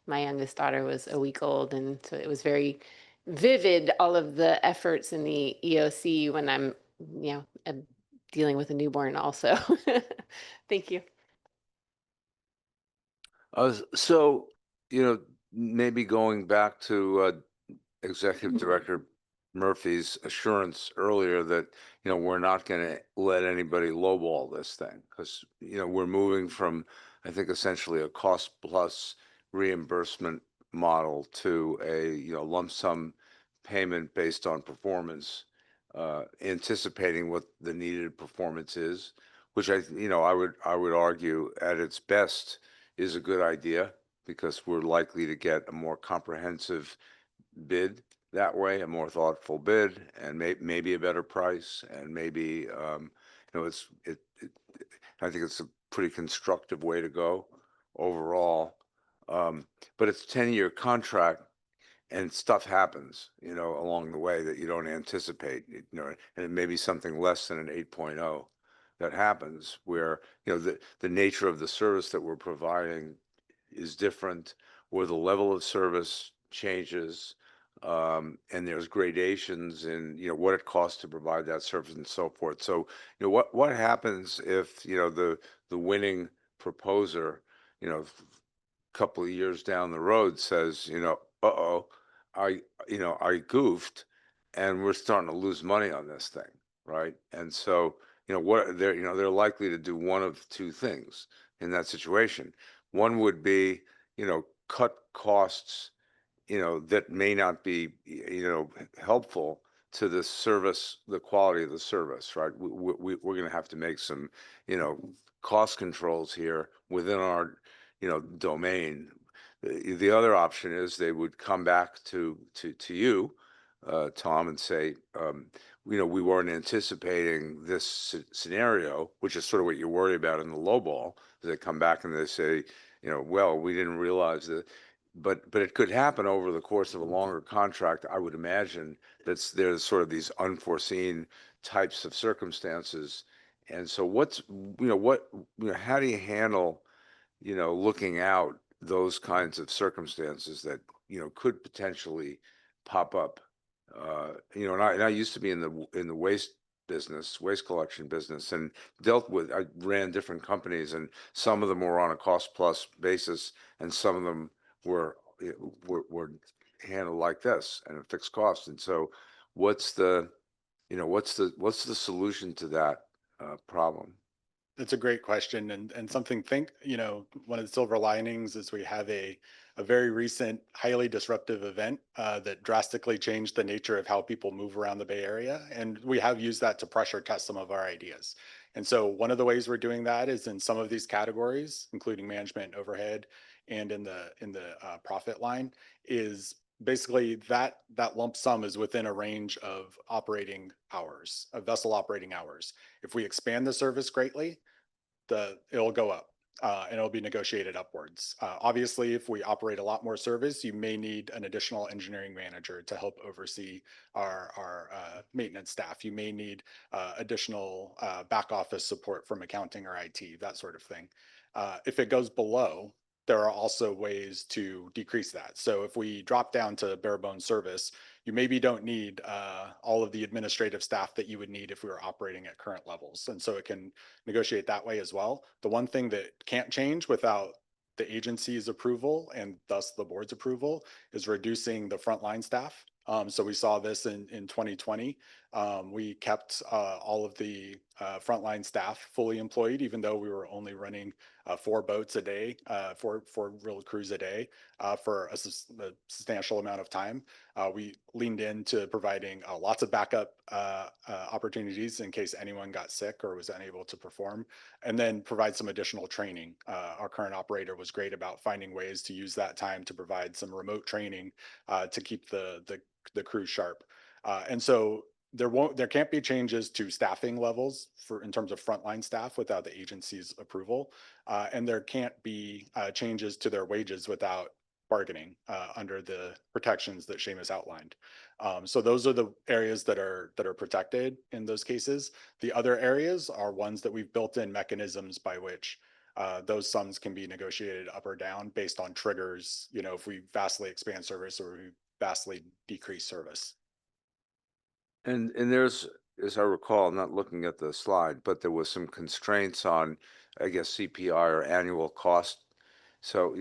My youngest daughter was a week old, and so it was very vivid, all of the efforts in the EOC when I'm dealing with a newborn also. Thank you. So, maybe going back to Executive Director Murphy's assurance earlier that, we're not going to let anybody lowball this thing because, we're moving from, I think, essentially a cost plus reimbursement model to a, lump sum payment based on performance, anticipating what the needed performance is, which I would argue at its best is a good idea because we're likely to get a more comprehensive bid that way, a more thoughtful bid, and maybe a better price, and maybe I think it's a pretty constructive way to go overall. But it's a 10-year contract, and stuff happens, along the way that you don't anticipate, and it may be something less than an 8.0 that happens where, the nature of the service that we're providing is different, or the level of service changes, and there's gradations in, what it costs to provide that service and so forth. So, what happens if, the winning proposer, couple of years down the road says, uh-oh, I goofed, and we're starting to lose money on this thing, right? And so, they're likely to do one of two things in that situation. One would be, cut costs, that may not be, helpful to the service, the quality of the service, right? We're going to have to make some, cost controls here within our, domain. The other option is they would come back to you, Tom, and say, we weren't anticipating this scenario, which is sort of what you worry about in the low ball. They come back and they say, well, we didn't realize that. But it could happen over the course of a longer contract. I would imagine there's sort of these unforeseen types of circumstances. And so how do you handle, looking out those kinds of circumstances that, could potentially pop up? And I used to be in the waste collection business, and I ran different companies, and some of them were on a cost plus basis, and some of them were handled like this and a fixed cost. And so what's the solution to that problem? That's a great question, and something one of the silver linings is we have a very recent, highly disruptive event that drastically changed the nature of how people move around the Bay Area, and we have used that to pressure test some of our ideas. And so one of the ways we're doing that is in some of these categories, including management, overhead, and in the profit line, is basically that lump sum is within a range of operating hours, of vessel operating hours. If we expand the service greatly, it'll go up and it'll be negotiated upwards. Obviously, if we operate a lot more service, you may need an additional engineering manager to help oversee our maintenance staff. You may need additional back office support from accounting or IT, that sort of thing. If it goes below, there are also ways to decrease that. So if we drop down to bare bones service, you maybe don't need all of the administrative staff that you would need if we were operating at current levels. And so it can negotiate that way as well. The one thing that can't change without the agency's approval and thus the board's approval is reducing the frontline staff. So we saw this in 2020. We kept all of the frontline staff fully employed, even though we were only running 4 boats a day, four real crews a day for a substantial amount of time. We leaned into providing lots of backup opportunities in case anyone got sick or was unable to perform, and then provide some additional training. Our current operator was great about finding ways to use that time to provide some remote training to keep the crew sharp. And so there can't be changes to staffing levels in terms of frontline staff without the agency's approval, and there can't be changes to their wages without bargaining under the protections that Seamus outlined. So those are the areas that are protected in those cases. The other areas are ones that we've built in mechanisms by which those sums can be negotiated up or down based on triggers. If we vastly expand service or we vastly decrease service. And there's, as I recall, I'm not looking at the slide, but there was some constraints on, I guess, CPI or annual cost. So,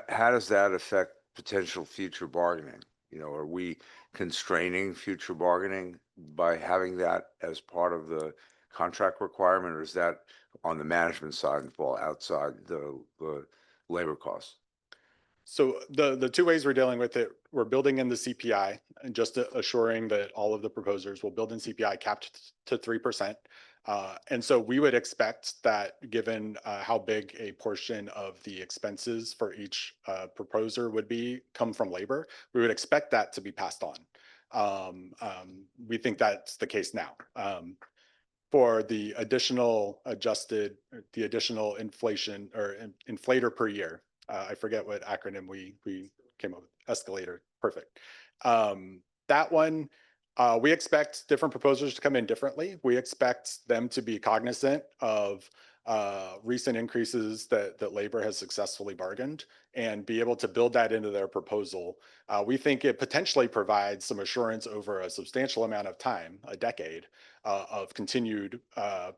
how does that affect potential future bargaining? You know, are we constraining future bargaining by having that as part of the contract requirement, or is that on the management side and fall outside the labor costs? So the two ways we're dealing with it, we're building in the CPI and just assuring that all of the proposers will build in CPI capped to 3%. And so we would expect that given how big a portion of the expenses for each proposer would be come from labor, we would expect that to be passed on. We think that's the case now. For the additional inflation or inflator per year, I forget what acronym we came up with, escalator, perfect. That one, we expect different proposers to come in differently. We expect them to be cognizant of recent increases that labor has successfully bargained and be able to build that into their proposal. We think it potentially provides some assurance over a substantial amount of time, a decade, of continued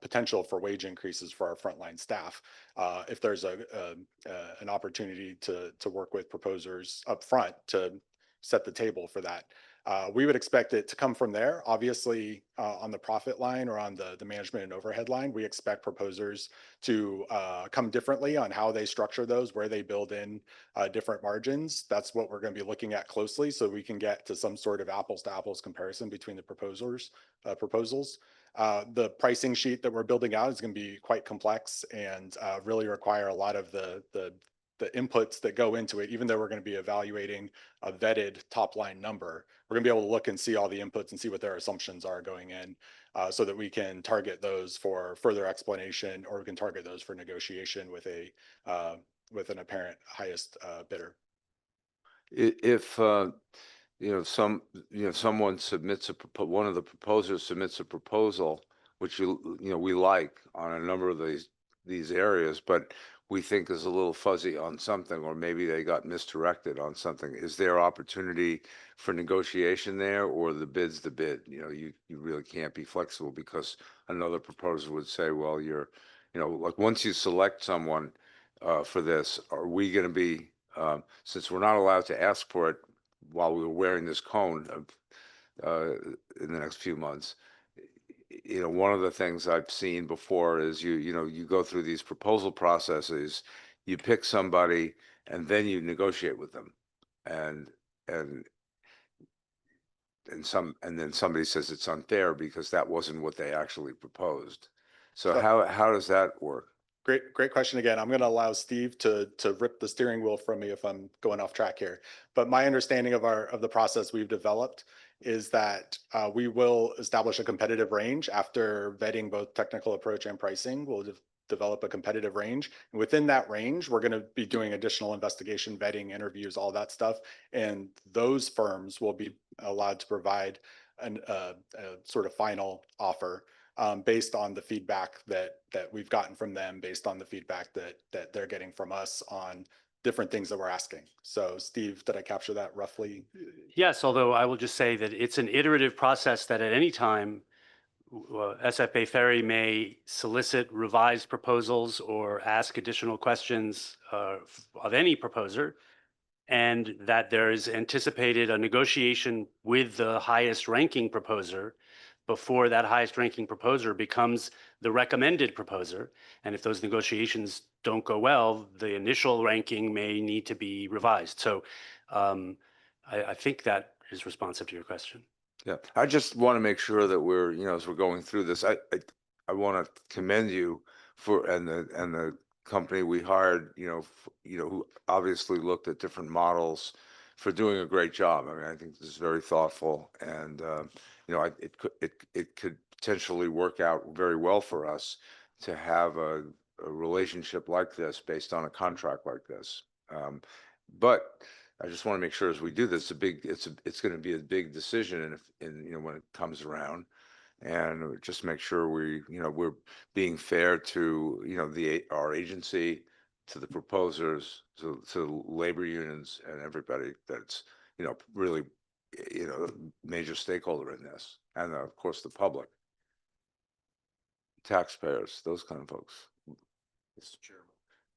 potential for wage increases for our frontline staff. If there's an opportunity to work with proposers up front to set the table for that. We would expect it to come from there. Obviously, on the profit line or on the management and overhead line, we expect proposers to come differently on how they structure those, where they build in different margins. That's what we're going to be looking at closely so we can get to some sort of apples to apples comparison between the proposals. The pricing sheet that we're building out is going to be quite complex and really require a lot of the inputs that go into it. Even though we're going to be evaluating a vetted top line number, we're going to be able to look and see all the inputs and see what their assumptions are going in so that we can target those for further explanation, or we can target those for negotiation with an apparent highest bidder. If someone submits one of the proposers submits a proposal, which we like on a number of these areas, but we think is a little fuzzy on something, or maybe they got misdirected on something. Is there opportunity for negotiation there, or the bid's the bid? You really can't be flexible because another proposer would say, well, like once you select someone for this, are we going to be, since we're not allowed to ask for it while we were wearing this cone in the next few months, one of the things I've seen before is you go through these proposal processes, you pick somebody, and then you negotiate with them, and then somebody says it's unfair because that wasn't what they actually proposed. So how does that work? Great question again. I'm going to allow Steve to rip the steering wheel from me if I'm going off track here. But my understanding of the process we've developed is that we will establish a competitive range after vetting both technical approach and pricing. We'll develop a competitive range. And within that range, we're going to be doing additional investigation, vetting, interviews, all that stuff. And those firms will be allowed to provide a sort of final offer based on the feedback that we've gotten from them, based on the feedback that they're getting from us on different things that we're asking. So Steve, did I capture that roughly? Yes, although I will just say that it's an iterative process that at any time, SFA Ferry may solicit revised proposals or ask additional questions of any proposer, and that there is anticipated a negotiation with the highest ranking proposer before that highest ranking proposer becomes the recommended proposer. And if those negotiations don't go well, the initial ranking may need to be revised. So I think that is responsive to your question. Yeah, I just want to make sure that we're, as we're going through this, I want to commend you and the company we hired, who obviously looked at different models, for doing a great job. I mean, I think this is very thoughtful, and it could potentially work out very well for us to have a relationship like this based on a contract like this. But I just want to make sure as we do this, it's going to be a big decision, when it comes around, and just make sure we're being fair to our agency, to the proposers, to labor unions, and everybody that's really major stakeholder in this, and of course the public, taxpayers, those kind of folks. Mr. Chairman,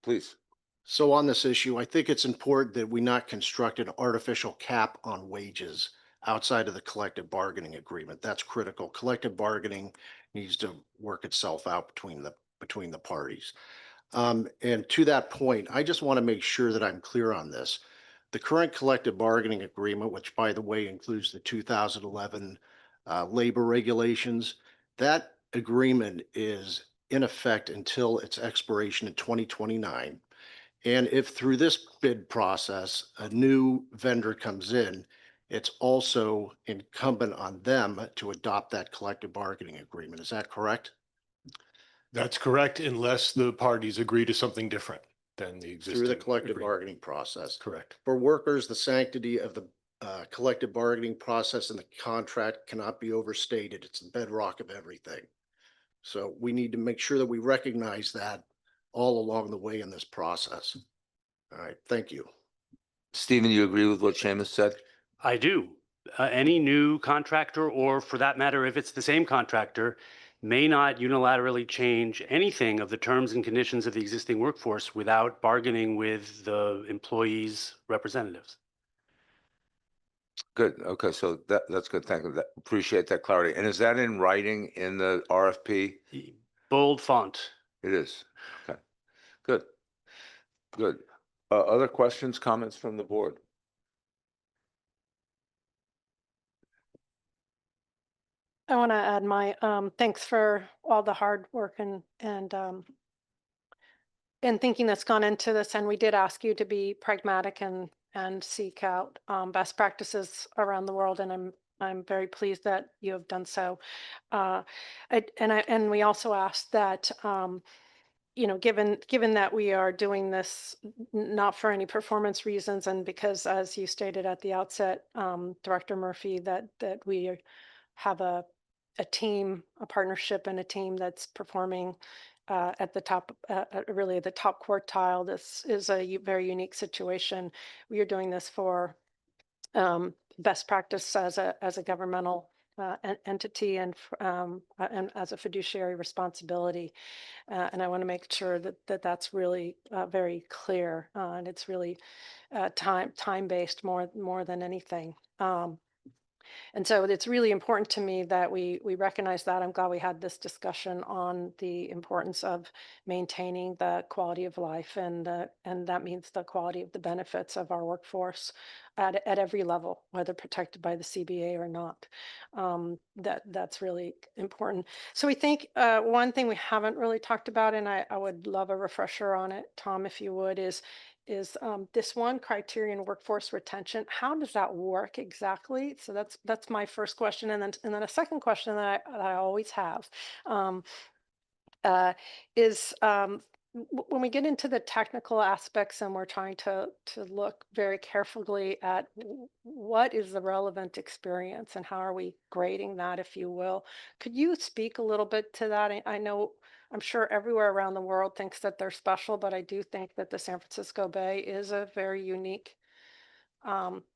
please. So on this issue, I think it's important that we not construct an artificial cap on wages outside of the collective bargaining agreement. That's critical. Collective bargaining needs to work itself out between the parties. And to that point, I just want to make sure that I'm clear on this. The current collective bargaining agreement, which by the way includes the 2011 labor regulations, that agreement is in effect until its expiration in 2029. And if through this bid process, a new vendor comes in, it's also incumbent on them to adopt that collective bargaining agreement. Is that correct? That's correct, unless the parties agree to something different than the existing. Through the collective agreement. bargaining process. Correct. For workers, the sanctity of the collective bargaining process and the contract cannot be overstated. It's the bedrock of everything. So we need to make sure that we recognize that all along the way in this process. All right, thank you. Stephen, you agree with what Seamus said? I do. Any new contractor, or for that matter, if it's the same contractor, may not unilaterally change anything of the terms and conditions of the existing workforce without bargaining with the employees' representatives. Good. Okay, so that's good. Thank you. Appreciate that clarity. And is that in writing in the RFP? Bold font. It is. Okay, good. Good. Other questions, comments from the board? I want to add my thanks for all the hard work and thinking that's gone into this. And we did ask you to be pragmatic and seek out best practices around the world. And I'm very pleased that you have done so. And we also asked that given that we are doing this not for any performance reasons, and because, as you stated at the outset, Director Murphy, that we have a team, a partnership, and a team that's performing at the top, really at the top quartile. This is a very unique situation. We are doing this for best practice as a governmental entity and as a fiduciary responsibility. And I want to make sure that that's really very clear, and it's really time based more than anything. And so it's really important to me that we recognize that. I'm glad we had this discussion on the importance of maintaining the quality of life, and that means the quality of the benefits of our workforce at every level, whether protected by the CBA or not. That's really important. So we think one thing we haven't really talked about, and I would love a refresher on it, Tom, if you would, is this one criterion, workforce retention. How does that work exactly? So that's my first question, and then a second question that I always have is when we get into the technical aspects and we're trying to look very carefully at what is the relevant experience and how are we grading that, if you will. Could you speak a little bit to that? I know I'm sure everywhere around the world thinks that they're special, but I do think that the San Francisco Bay is a very unique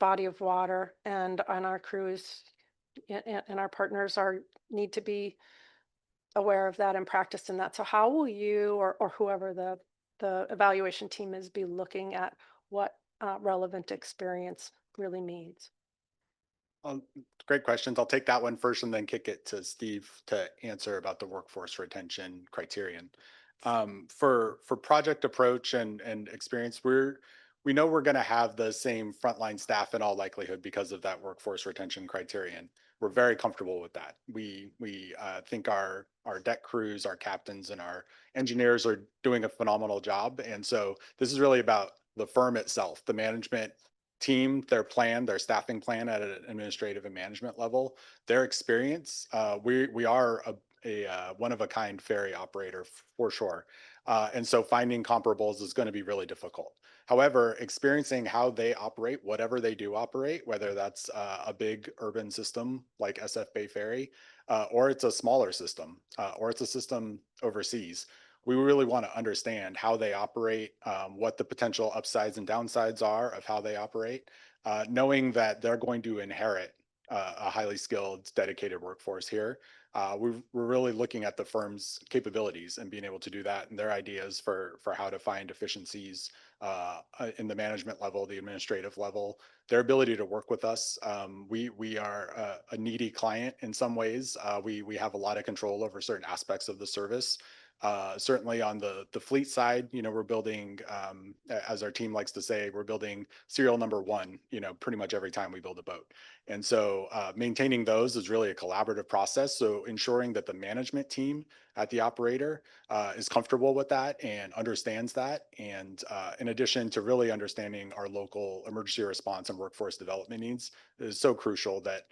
body of water, and our crews and our partners need to be aware of that and practice in that. So how will you or whoever the evaluation team is be looking at what relevant experience really means? Great questions. I'll take that one first and then kick it to Steve to answer about the workforce retention criterion. For project approach and experience, we know we're going to have the same frontline staff in all likelihood because of that workforce retention criterion. We're very comfortable with that. We think our deck crews, our captains, and our engineers are doing a phenomenal job. And so this is really about the firm itself, the management team, their plan, their staffing plan at an administrative and management level, their experience. We are a one of a kind ferry operator for sure. And so finding comparables is going to be really difficult. However, experiencing how they operate, whatever they do operate, whether that's a big urban system like SF Bay Ferry, or it's a smaller system, or it's a system overseas, we really want to understand how they operate, what the potential upsides and downsides are of how they operate, knowing that they're going to inherit a highly skilled, dedicated workforce here. We're really looking at the firm's capabilities and being able to do that and their ideas for how to find efficiencies in the management level, the administrative level, their ability to work with us. We are a needy client in some ways. We have a lot of control over certain aspects of the service. Certainly on the fleet side, we're building, as our team likes to say, we're building serial number one, pretty much every time we build a boat. And so maintaining those is really a collaborative process. So ensuring that the management team at the operator is comfortable with that and understands that. And in addition to really understanding our local emergency response and workforce development needs is so crucial that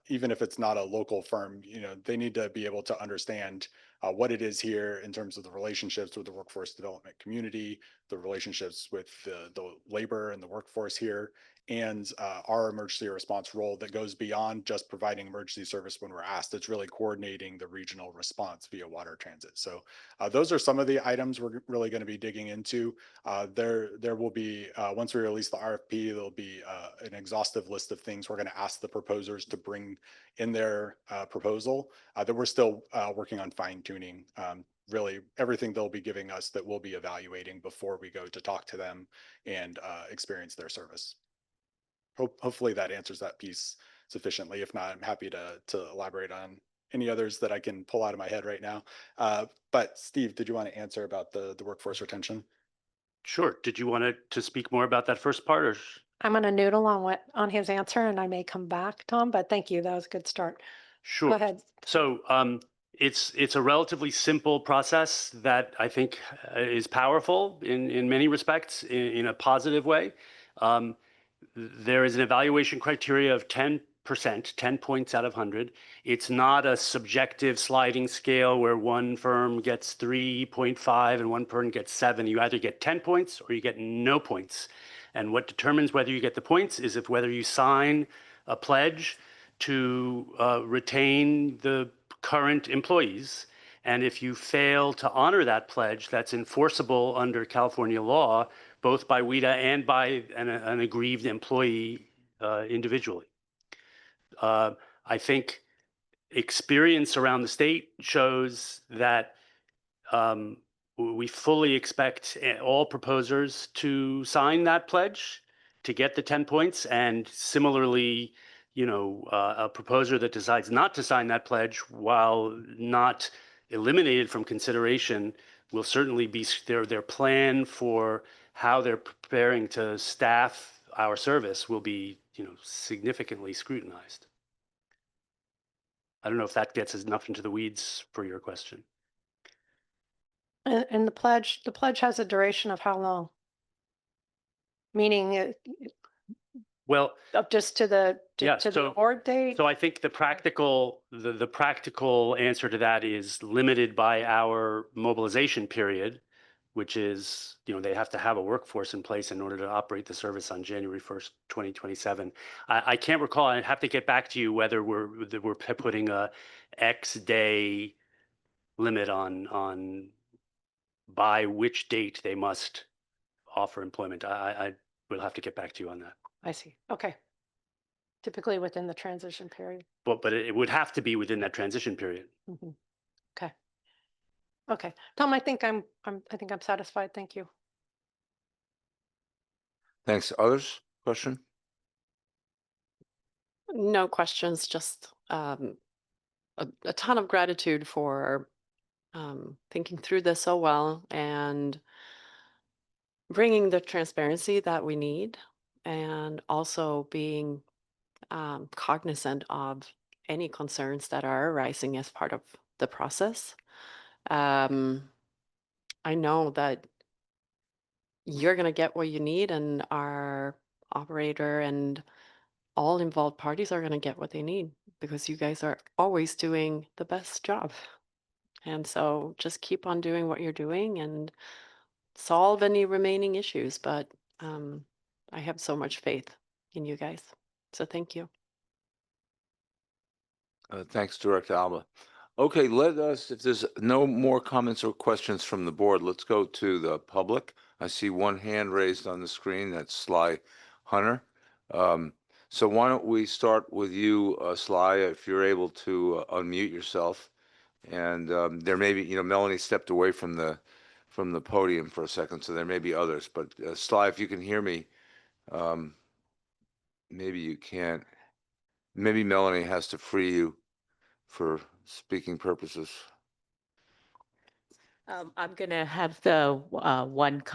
even if it's not a local firm, they need to be able to understand what it is here in terms of the relationships with the workforce development community, the relationships with the labor and the workforce here, and our emergency response role that goes beyond just providing emergency service when we're asked. It's really coordinating the regional response via water transit. So those are some of the items we're really going to be digging into. There will be, once we release the RFP, there'll be an exhaustive list of things we're going to ask the proposers to bring in their proposal that we're still working on fine tuning. Really everything they'll be giving us that we'll be evaluating before we go to talk to them and experience their service. Hopefully that answers that piece sufficiently. If not, I'm happy to elaborate on any others that I can pull out of my head right now. But Steve, did you want to answer about the workforce retention? Sure. Did you want to speak more about that first part, or? I'm going to noodle on his answer and I may come back, Tom, but thank you. That was a good start. Sure. Go ahead. So it's a relatively simple process that I think is powerful in many respects in a positive way. There is an evaluation criteria of 10%, 10 points out of 100. It's not a subjective sliding scale where one firm gets 3.5 and one firm gets 7. You either get 10 points or you get no points. And what determines whether you get the points is if whether you sign a pledge to retain the current employees. And if you fail to honor that pledge, that's enforceable under California law, both by WETA and by an aggrieved employee individually. I think experience around the state shows that we fully expect all proposers to sign that pledge to get the 10 points. And similarly, a proposer that decides not to sign that pledge, while not eliminated from consideration, will certainly be their plan for how they're preparing to staff our service will be, significantly scrutinized. I don't know if that gets enough into the weeds for your question. And the pledge has a duration of how long? Meaning Well, up just to the award date? So I think the practical answer to that is limited by our mobilization period, which is, they have to have a workforce in place in order to operate the service on January 1st, 2027. I can't recall. I'd have to get back to you whether we're putting a X day limit on by which date they must offer employment. I will have to get back to you on that. I see. Okay. Typically within the transition period. But it would have to be within that transition period. Mm-hmm. Okay. Okay. Tom, I think I'm satisfied. Thank you. Thanks. Others? Question? No questions, just a ton of gratitude for thinking through this so well and bringing the transparency that we need, and also being cognizant of any concerns that are arising as part of the process. I know that you're going to get what you need, and our operator and all involved parties are going to get what they need, because you guys are always doing the best job. And so just keep on doing what you're doing and solve any remaining issues. But I have so much faith in you guys. So thank you. Thanks, Director Alba. Okay, if there's no more comments or questions from the board, let's go to the public. I see one hand raised on the screen. That's Sly Hunter. So why don't we start with you, Sly, if you're able to unmute yourself. And there may be, Melanie stepped away from the podium for a second, so there may be others. But Sly, if you can hear me, maybe you can't. Maybe Melanie has to free you for speaking purposes. I'm going to have the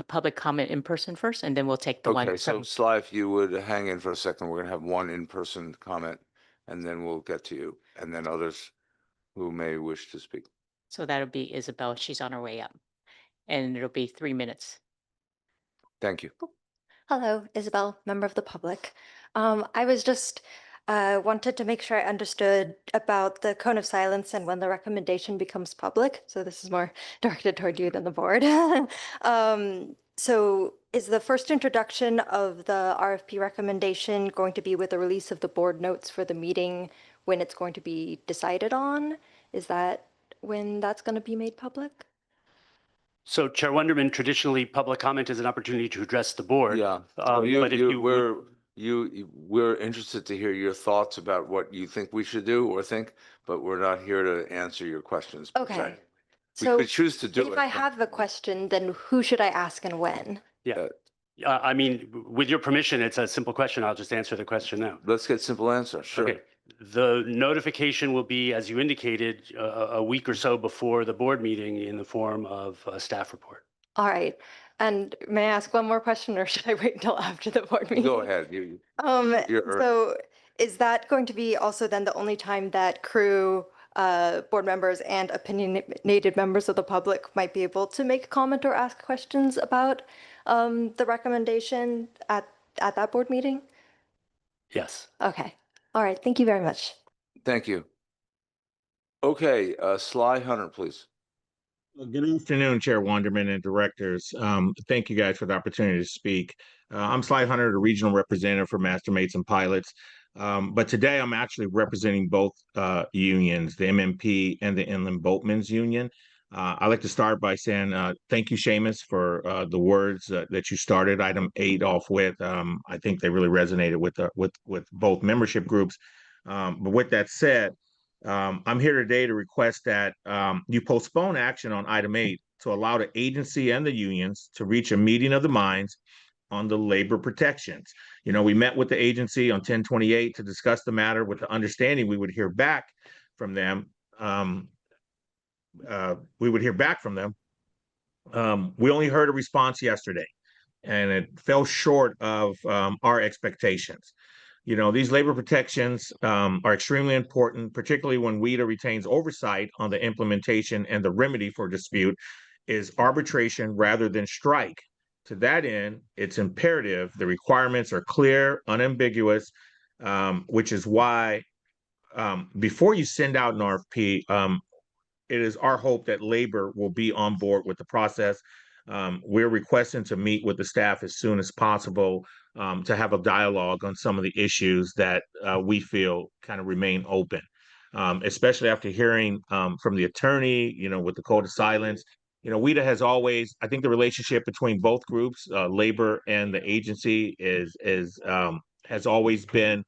public comment in person first, and then we'll take the one Okay, so from. Sly, if you would hang in for a second, we're gonna have one in-person comment, and then we'll get to you, and then others who may wish to speak. So that'll be Isabel. She's on her way up. And it'll be 3 minutes. Thank you. Hello, Isabel, member of the public. I was just wanted to make sure I understood about the cone of silence and when the recommendation becomes public. So this is more directed toward you than the board. So is the first introduction of the RFP recommendation going to be with the release of the board notes for the meeting when it's going to be decided on? Is that when that's going to be made public? So Chair Wonderman, traditionally, public comment is an opportunity to address the board. Yeah, But if you would- we're interested to hear your thoughts about what you think we should do or think, but we're not here to answer your questions. per se. Okay. We So could choose to do it. if I but- have a question, then who should I ask and when? Yeah, I mean, with your permission, it's a simple question. I'll just answer the question now. Let's get simple answer, sure. Okay. The notification will be, as you indicated, a week or so before the board meeting in the form of a staff report. All right. And may I ask one more question, or should I wait until after the board meeting? Go ahead. You're- So is that going to be also then the only time that crew, board members and opinionated members of the public might be able to make comment or ask questions about the recommendation at that board meeting? Yes. Okay. All right. Thank you very much. Thank you. Okay, Sly Hunter, please. Well, good afternoon, Chair Wonderman and directors. Thank you guys for the opportunity to speak. I'm Sly Hunter, the regional representative for Mastermates and Pilots. But today I'm actually representing both unions, the MMP and the Inland Boatmen's Union. I'd like to start by saying thank you, Seamus, for the words that you started item 8 off with. I think they really resonated with both membership groups. But with that said, I'm here today to request that you postpone action on item 8 to allow the agency and the unions to reach a meeting of the minds on the labor protections. We met with the agency on 10/28 to discuss the matter with the understanding we would hear back from them. We only heard a response yesterday, and it fell short of our expectations. These labor protections are extremely important, particularly when WETA retains oversight on the implementation, and the remedy for dispute is arbitration rather than strike. To that end, it's imperative the requirements are clear, unambiguous, which is why before you send out an RFP, it is our hope that labor will be on board with the process. We're requesting to meet with the staff as soon as possible to have a dialogue on some of the issues that we feel kind of remain open, especially after hearing from the attorney, with the code of silence. WETA has always, I think the relationship between both groups, labor and the agency has always been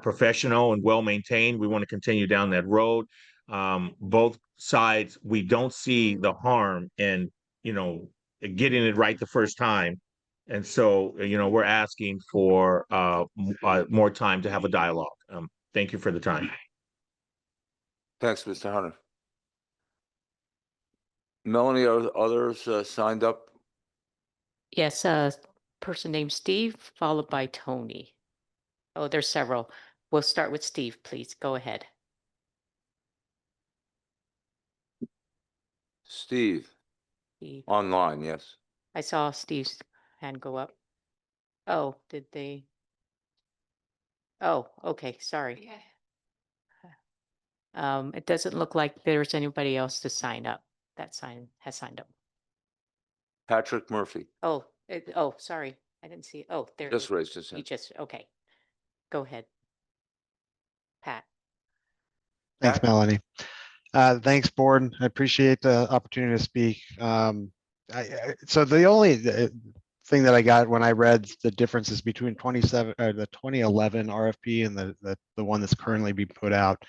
professional and well-maintained. We want to continue down that road. Both sides, we don't see the harm in, getting it right the first time. And so, we're asking for more time to have a dialogue. Thank you for the time. Thanks, Mr. Hunter. Melanie, are others signed up? Yes, person named Steve, followed by Tony. Oh, there's several. We'll start with Steve, please. Go ahead. Steve, Steve. online, yes. I saw Steve's hand go up. Oh, did they? Oh, okay, sorry. It doesn't look like there's anybody else to sign up. Has signed up. Patrick Murphy. Oh, sorry. I didn't see. Oh, there. Just raised his You hand. okay. Go ahead. Pat. Thanks, Melanie. Thanks, board. I appreciate the opportunity to speak. So the only thing that I got when I read the differences between the 2011 RFP and the one that's currently being put out.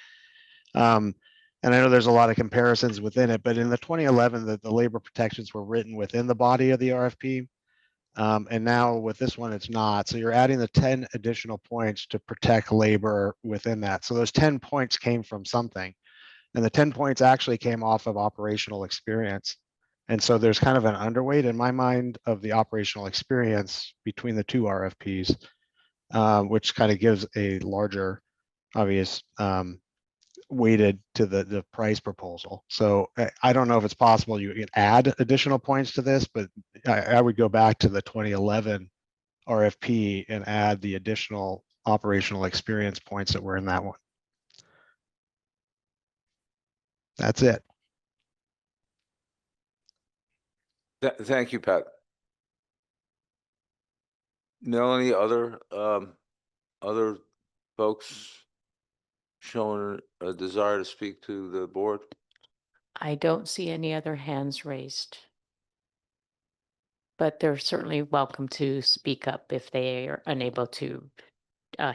And I know there's a lot of comparisons within it, but in the 2011, the labor protections were written within the body of the RFP. And now with this one, it's not. So you're adding the 10 additional points to protect labor within that. So those 10 points came from something. And the 10 points actually came off of operational experience. And so there's kind of an underweight in my mind of the operational experience between the two RFPs, which kind of gives a larger, obvious, weighted to the price proposal. So I don't know if it's possible you can add additional points to this, but I would go back to the 2011 RFP and add the additional operational experience points that were in that one. That's it. Thank you, Pat. Melanie, other folks showing a desire to speak to the board? I don't see any other hands raised. But they're certainly welcome to speak up if they are unable to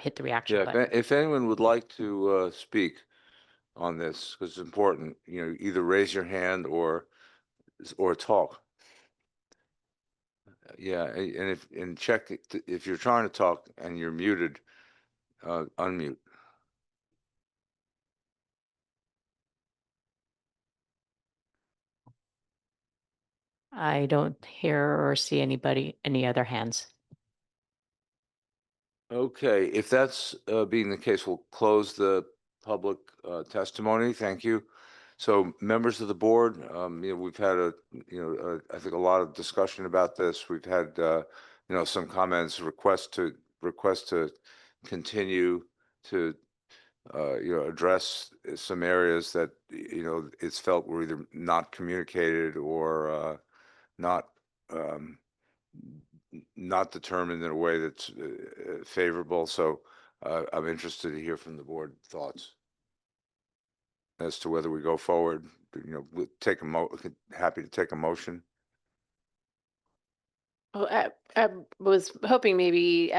hit the reaction Yeah, button. if anyone would like to speak on this, because it's important, either raise your hand or talk. Yeah, and check if you're trying to talk and you're muted, unmute. I don't hear or see any other hands. Okay, if that's being the case, we'll close the public testimony. Thank you. So members of the board, we've had I think a lot of discussion about this. We've had, some comments, requests to continue to, address some areas that, it's felt were either not communicated or not, not determined in a way that's favorable. So I'm interested to hear from the board thoughts as to whether we go forward. We'll take happy to take a motion. Well, I was hoping maybe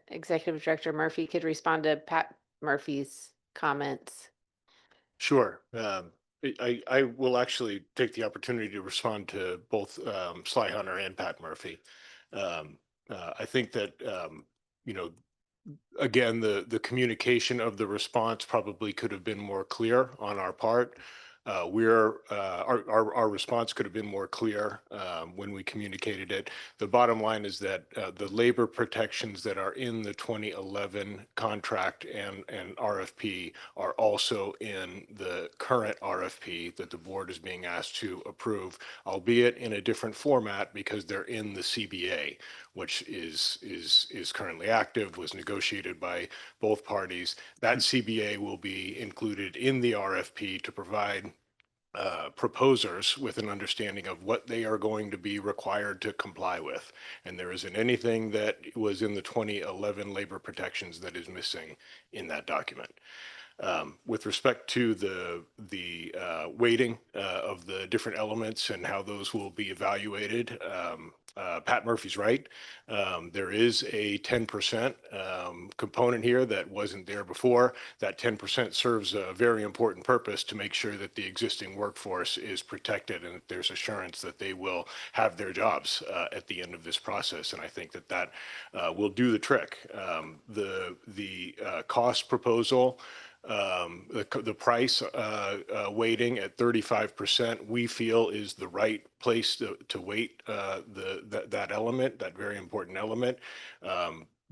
Executive Director Murphy could respond to Pat Murphy's comments. Sure. I will actually take the opportunity to respond to both Sly Hunter and Pat Murphy. I think that, again, the communication of the response probably could have been more clear on our part. Our response could have been more clear when we communicated it. The bottom line is that the labor protections that are in the 2011 contract and RFP are also in the current RFP that the board is being asked to approve, albeit in a different format because they're in the CBA, which is currently active, was negotiated by both parties. That CBA will be included in the RFP to provide proposers with an understanding of what they are going to be required to comply with. And there isn't anything that was in the 2011 labor protections that is missing in that document. With respect to the weighting of the different elements and how those will be evaluated, Pat Murphy's right. There is a 10% component here that wasn't there before. That 10% serves a very important purpose to make sure that the existing workforce is protected and that there's assurance that they will have their jobs at the end of this process. And I think that will do the trick. The cost proposal, the price weighting at 35%, we feel is the right place to weight that element, that very important element.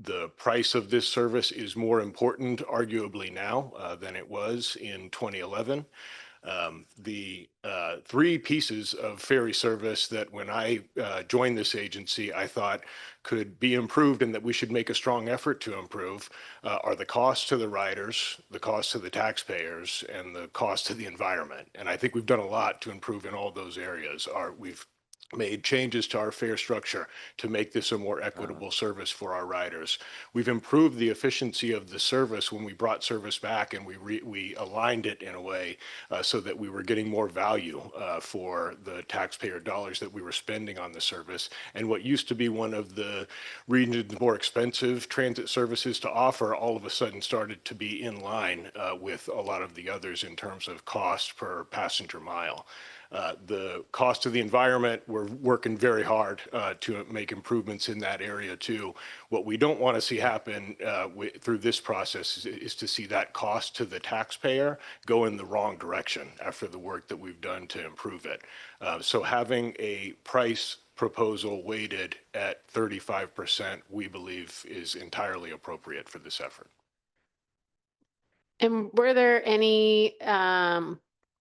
The price of this service is more important, arguably now, than it was in 2011. The three pieces of ferry service that when I joined this agency, I thought could be improved and that we should make a strong effort to improve are the cost to the riders, the cost to the taxpayers, and the cost to the environment. And I think we've done a lot to improve in all those areas. We've made changes to our fare structure to make this a more equitable service for our riders. We've improved the efficiency of the service when we brought service back, and we aligned it in a way so that we were getting more value for the taxpayer dollars that we were spending on the service. And what used to be one of the region's more expensive transit services to offer all of a sudden started to be in line with a lot of the others in terms of cost per passenger mile. The cost of the environment, we're working very hard to make improvements in that area too. What we don't want to see happen through this process is to see that cost to the taxpayer go in the wrong direction after the work that we've done to improve it. So having a price proposal weighted at 35%, we believe is entirely appropriate for this effort. And were there any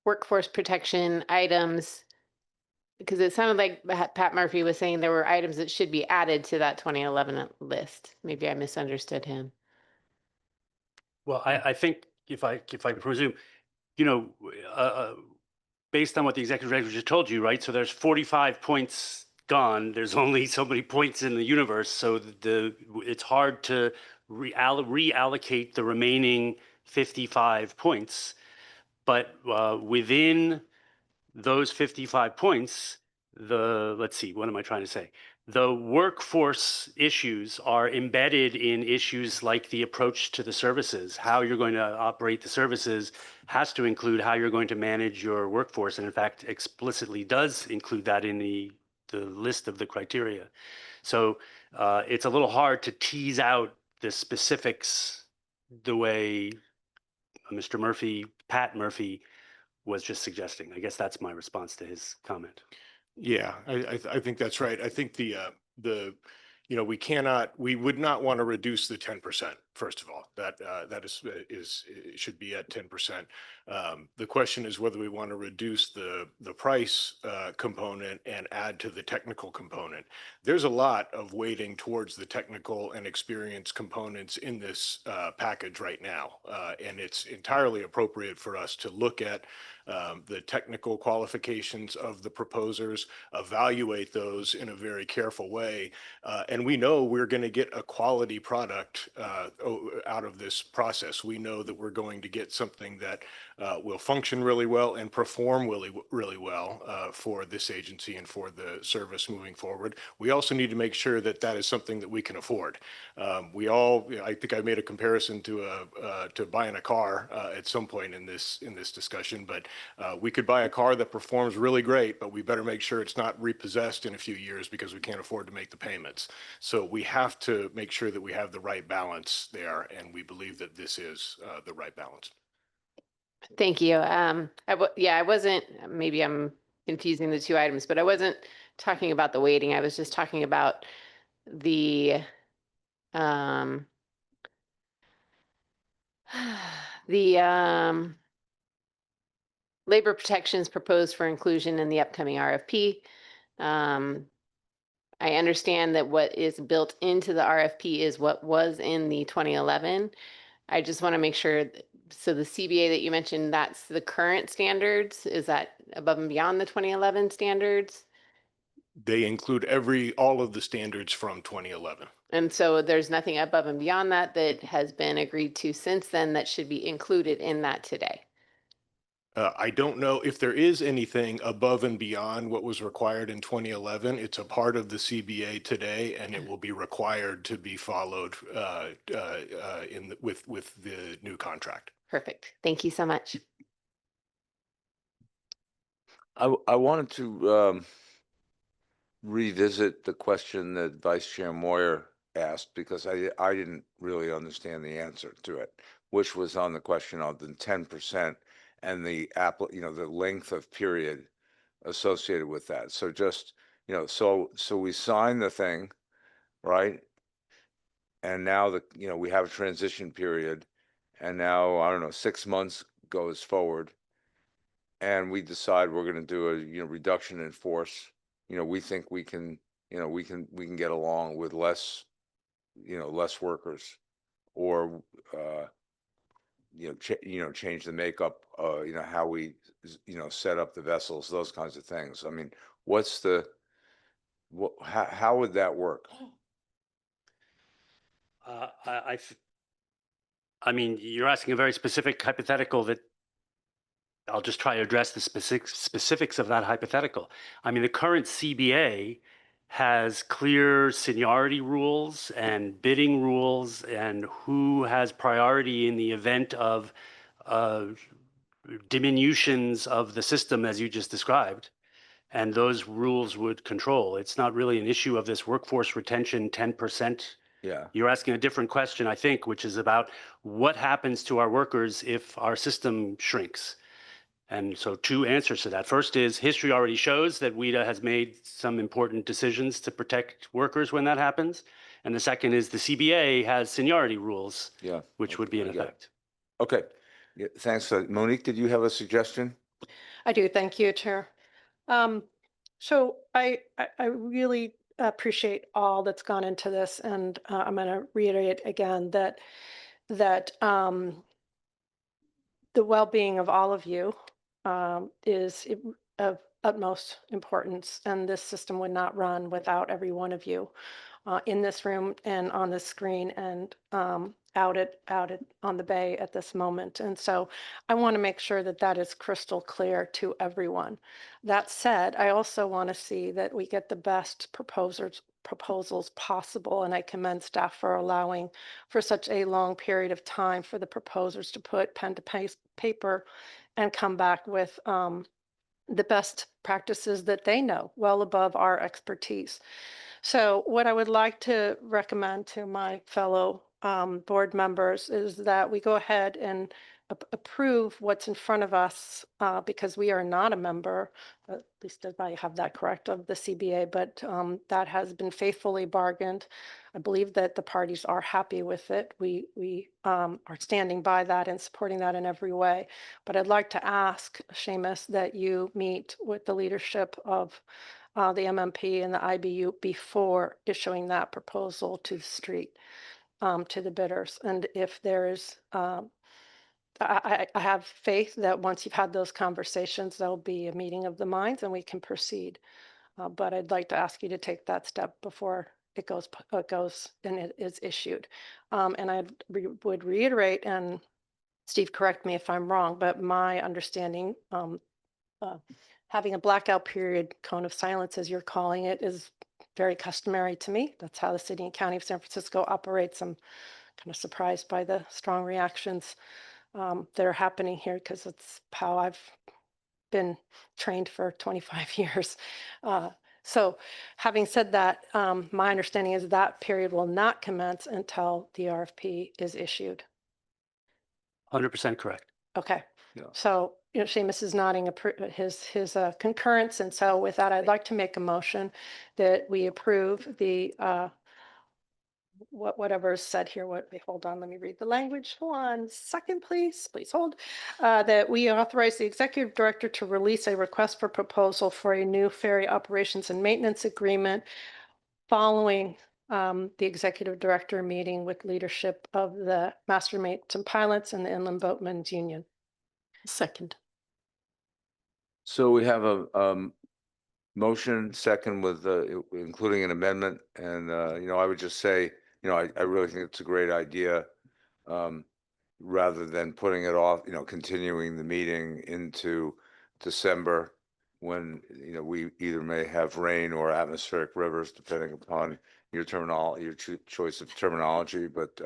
workforce protection items? Because it sounded like Pat Murphy was saying there were items that should be added to that 2011 list. Maybe I misunderstood him. Well, I think if I presume, you know, based on what the executive director just told you, right? So there's 45 points gone. There's only so many points in the universe, so it's hard to reallocate the remaining 55 points. But within those 55 points, let's see, what am I trying to say? The workforce issues are embedded in issues like the approach to the services. How you're going to operate the services has to include how you're going to manage your workforce, and in fact, explicitly does include that in the list of the criteria. So it's a little hard to tease out the specifics the way Mr. Murphy, Pat Murphy, was just suggesting. I guess that's my response to his comment. Yeah, I think that's right. I think you know, we would not want to reduce the 10%. First of all, that it should be at 10%. The question is whether we want to reduce the price component and add to the technical component. There's a lot of weighting towards the technical and experience components in this package right now, and it's entirely appropriate for us to look at the technical qualifications of the proposers, evaluate those in a very careful way, and we know we're going to get a quality product out of this process. We know that we're going to get something that will function really well and perform really well for this agency and for the service moving forward. We also need to make sure that that is something that we can afford. I think I made a comparison to buying a car at some point in this discussion, but we could buy a car that performs really great, but we better make sure it's not repossessed in a few years because we can't afford to make the payments. So we have to make sure that we have the right balance there, and we believe that this is the right balance. Thank you. I wasn't, maybe I'm confusing the two items, but I wasn't talking about the weighting. I was just talking about the labor protections proposed for inclusion in the upcoming RFP. I understand that what is built into the RFP is what was in the 2011. I just want to make sure, so the CBA that you mentioned, that's the current standards? Is that above and beyond the 2011 standards? They include all of the standards from 2011. And so there's nothing above and beyond that that has been agreed to since then that should be included in that today? I don't know if there is anything above and beyond what was required in 2011. It's a part of the CBA today, and it will be required to be followed with the new contract. Perfect. Thank you so much. I wanted to revisit the question that Vice Chair Moyer asked, because I didn't really understand the answer to it, which was on the question of the 10% and the the length of period associated with that. So just, so we sign the thing, right? And now we have a transition period, and now, I don't know, 6 months goes forward, and we decide we're going to do a reduction in force. We think we can get along with less workers, or change the makeup, how we set up the vessels, those kinds of things. I mean, what's the How would that work? I mean, you're asking a very specific hypothetical that I'll just try to address the specifics of that hypothetical. I mean, the current CBA has clear seniority rules and bidding rules and who has priority in the event of diminutions of the system as you just described. And those rules would control. It's not really an issue of this workforce retention 10%. Yeah. You're asking a different question, I think, which is about what happens to our workers if our system shrinks. And so two answers to that. First is history already shows that WETA has made some important decisions to protect workers when that happens. And the second is the CBA has seniority rules, Yeah. which would be in I get it. effect. Okay. Yeah, thanks. Monique, did you have a suggestion? I do. Thank you, Chair. So I really appreciate all that's gone into this, and I'm going to reiterate again that the well-being of all of you is of utmost importance, and this system would not run without every one of you in this room and on the screen and out on the bay at this moment. And so I want to make sure that that is crystal clear to everyone. That said, I also want to see that we get the best proposals possible, and I commend staff for allowing for such a long period of time for the proposers to put pen to paper and come back with the best practices that they know, well above our expertise. So what I would like to recommend to my fellow board members is that we go ahead and approve what's in front of us because we are not a member, at least if I have that correct, of the CBA, but that has been faithfully bargained. I believe that the parties are happy with it. We are standing by that and supporting that in every way. But I'd like to ask, Seamus, that you meet with the leadership of the MMP and the IBU before issuing that proposal to the street, to the bidders. And if there is, I have faith that once you've had those conversations, there'll be a meeting of the minds and we can proceed. But I'd like to ask you to take that step before it goes and it is issued. And I would reiterate, and Steve, correct me if I'm wrong, but my understanding, having a blackout period, cone of silence, as you're calling it, is very customary to me. That's how the city and county of San Francisco operates. I'm kind of surprised by the strong reactions that are happening here because it's how I've been trained for 25 years. So having said that, my understanding is that period will not commence until the RFP is issued. 100% correct. Okay. Yeah. So, Seamus is nodding his concurrence. And so with that, I'd like to make a motion that we approve the whatever is said here. Wait, hold on, let me read the language. 1 second, please. Please hold. That we authorize the executive director to release a request for proposal for a new ferry operations and maintenance agreement following the executive director meeting with leadership of the master mates and pilots and the Inland Boatmen's Union. Second. So we have a motion second with including an amendment. And, I would just say, I really think it's a great idea. Rather than putting it off, continuing the meeting into December when, we either may have rain or atmospheric rivers, depending upon your terminology, your choice of terminology. But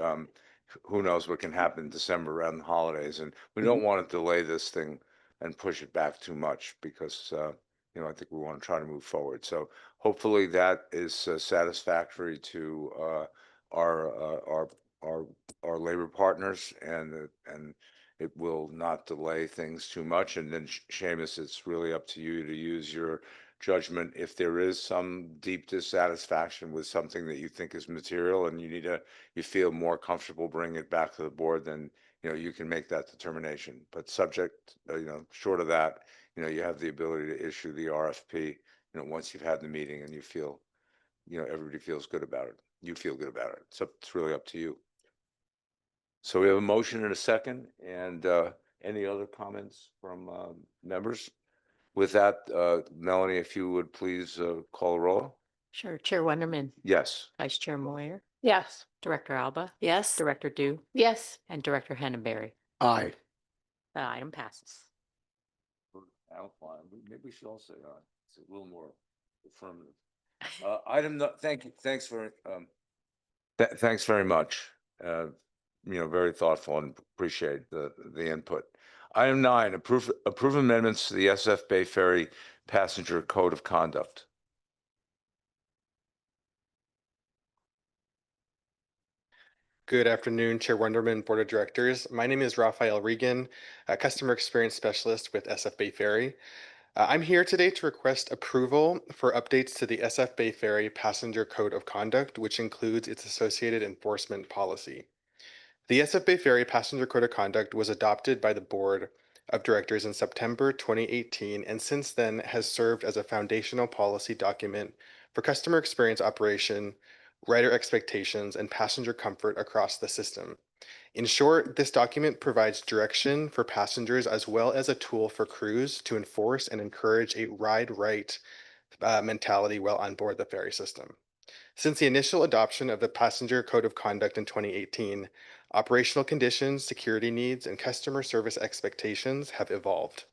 who knows what can happen in December around the holidays. And we don't want to delay this thing and push it back too much because, I think we want to try to move forward. So hopefully that is satisfactory to our labor partners, and it will not delay things too much. And then Seamus, it's really up to you to use your judgment. If there is some deep dissatisfaction with something that you think is material and you feel more comfortable bringing it back to the board, then you can make that determination. But subject, short of that, you have the ability to issue the RFP, once you've had the meeting and you feel, everybody feels good about it. You feel good about it. So it's really up to you. So we have a motion and a second, and any other comments from members? With that, Melanie, if you would please call the roll. Sure. Chair Wonderman, Yes. Vice Chair Moyer, Yes. Director Alba, Yes. Director Du, Yes. and Director Hannenberry. Aye. The item passes. Outline, maybe we should all say aye. It's a little more affirmative. Item, thank you, thanks thanks very much. Very thoughtful and appreciate the input. Item 9, approve amendments to the SF Bay Ferry Passenger Code of Conduct. Good afternoon, Chair Wonderman, Board of Directors. My name is Raphael Regan, a Customer Experience Specialist with SF Bay Ferry. I'm here today to request approval for updates to the SF Bay Ferry Passenger Code of Conduct, which includes its associated enforcement policy. The SF Bay Ferry Passenger Code of Conduct was adopted by the Board of Directors in September 2018, and since then has served as a foundational policy document for customer experience operation, rider expectations, and passenger comfort across the system. In short, this document provides direction for passengers as well as a tool for crews to enforce and encourage a ride right mentality while on board the ferry system. Since the initial adoption of the Passenger Code of Conduct in 2018, operational conditions, security needs, and customer service expectations have evolved.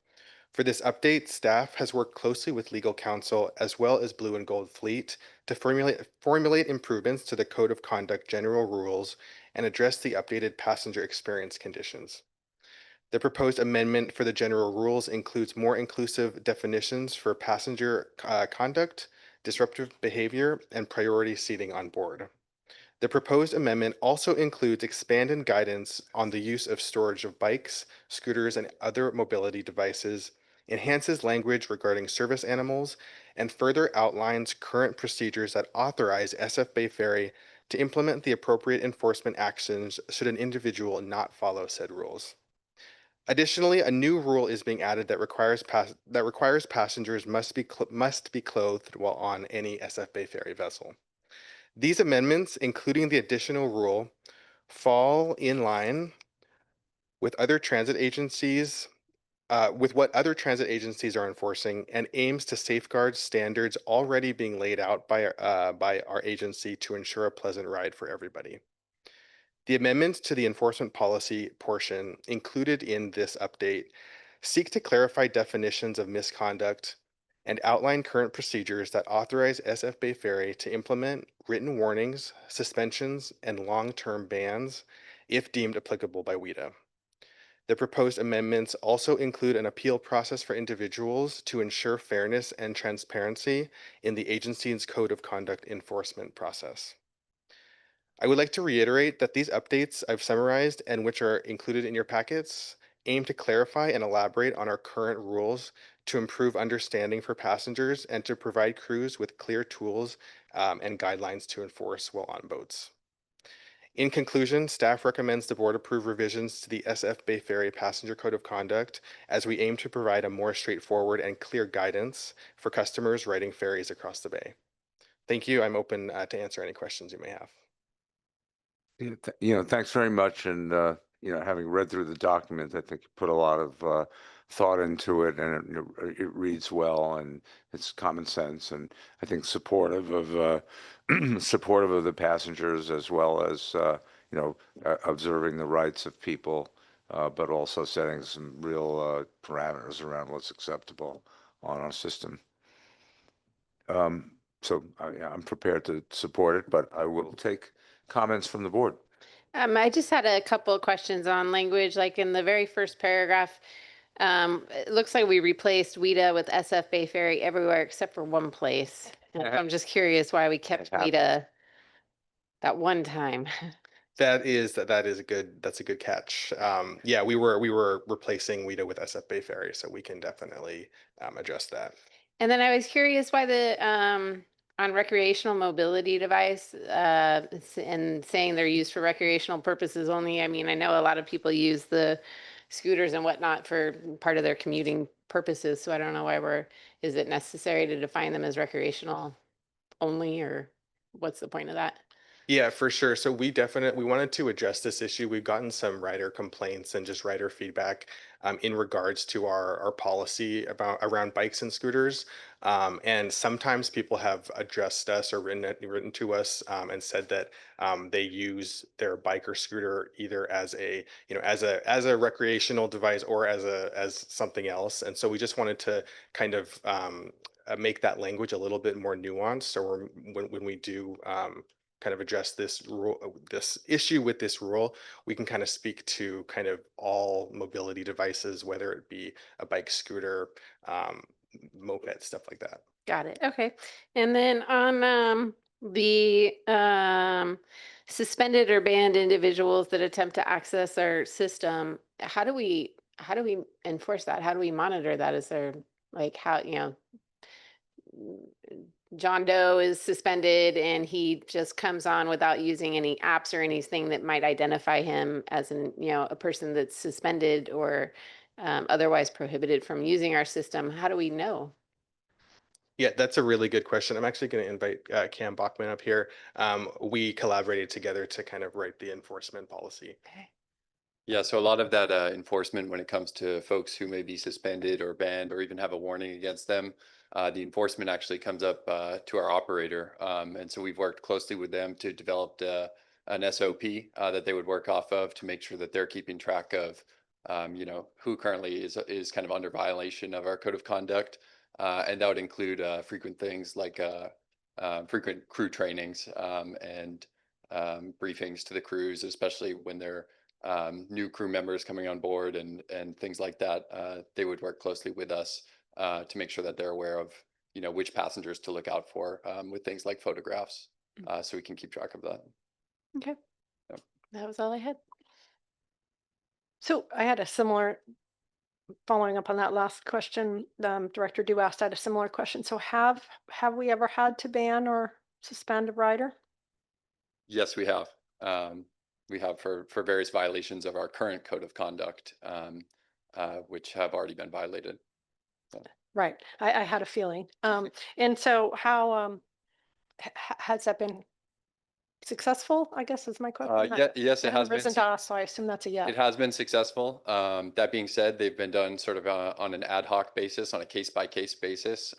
For this update, staff has worked closely with legal counsel as well as Blue and Gold Fleet to formulate improvements to the Code of Conduct general rules and address the updated passenger experience conditions. The proposed amendment for the general rules includes more inclusive definitions for passenger conduct, disruptive behavior, and priority seating on board. The proposed amendment also includes expanded guidance on the use of storage of bikes, scooters, and other mobility devices, enhances language regarding service animals, and further outlines current procedures that authorize SF Bay Ferry to implement the appropriate enforcement actions should an individual not follow said rules. Additionally, a new rule is being added that requires passengers must be clothed while on any SF Bay Ferry vessel. These amendments, including the additional rule, fall in line with other transit agencies, with what other transit agencies are enforcing, and aims to safeguard standards already being laid out by our agency to ensure a pleasant ride for everybody. The amendments to the enforcement policy portion included in this update seek to clarify definitions of misconduct and outline current procedures that authorize SF Bay Ferry to implement written warnings, suspensions, and long-term bans if deemed applicable by WETA. The proposed amendments also include an appeal process for individuals to ensure fairness and transparency in the agency's code of conduct enforcement process. I would like to reiterate that these updates I've summarized and which are included in your packets aim to clarify and elaborate on our current rules to improve understanding for passengers and to provide crews with clear tools and guidelines to enforce while on boats. In conclusion, staff recommends the board approve revisions to the SF Bay Ferry Passenger Code of Conduct as we aim to provide a more straightforward and clear guidance for customers riding ferries across the bay. Thank you. I'm open to answer any questions you may have. Thanks very much. And, having read through the document, I think you put a lot of thought into it, and it reads well, and it's common sense, and I think supportive of supportive of the passengers, as well as observing the rights of people, but also setting some real parameters around what's acceptable on our system. So I'm prepared to support it, but I will take comments from the board. I just had a couple of questions on language, like in the very first paragraph. It looks like we replaced WETA with SF Bay Ferry everywhere except for one place. And I'm just curious why we kept WETA that one time. That's a good catch. Yeah, we were replacing WETA with SF Bay Ferry, so we can definitely address that. And then I was curious why the on recreational mobility device and saying they're used for recreational purposes only. I mean, I know a lot of people use the scooters and whatnot for part of their commuting purposes. So I don't know is it necessary to define them as recreational only, or what's the point of that? Yeah, for sure. So we wanted to address this issue. We've gotten some rider complaints and just rider feedback in regards to our policy about around bikes and scooters. And sometimes people have addressed us or written to us and said that they use their bike or scooter either as a as a recreational device or as something else. And so we just wanted to kind of make that language a little bit more nuanced. So when we do kind of address this rule, this issue with this rule, we can kind of speak to kind of all mobility devices, whether it be a bike, scooter, moped, stuff like that. Got it. Okay. And then on the suspended or banned individuals that attempt to access our system, how do we enforce that? How do we monitor that? Is there like how, John Doe is suspended and he just comes on without using any apps or anything that might identify him as a person that's suspended or otherwise prohibited from using our system. How do we know? Yeah, that's a really good question. I'm actually going to invite Cam Bachman up here. We collaborated together to kind of write the enforcement policy. Yeah, so a lot of that enforcement when it comes to folks who may be suspended or banned or even have a warning against them, the enforcement actually comes up to our operator. And so we've worked closely with them to develop an SOP that they would work off of to make sure that they're keeping track of, who currently is kind of under violation of our code of conduct. And that would include frequent things like frequent crew trainings and briefings to the crews, especially when they're new crew members coming on board and things like that. They would work closely with us to make sure that they're aware of which passengers to look out for with things like photographs, so we can keep track of that. Okay. Yep. That was all I had. So I had a similar, following up on that last question, Director Du asked, I had a similar question. So have we ever had to ban or suspend a rider? Yes, we have. We have for various violations of our current code of conduct, which have already been violated. So. Right. I had a feeling. And so how has that been successful, I guess is my question. Yes, it has been. Risen to us, so I assume that's a yes. It has been successful. That being said, they've been done sort of on an ad hoc basis, on a case-by-case basis.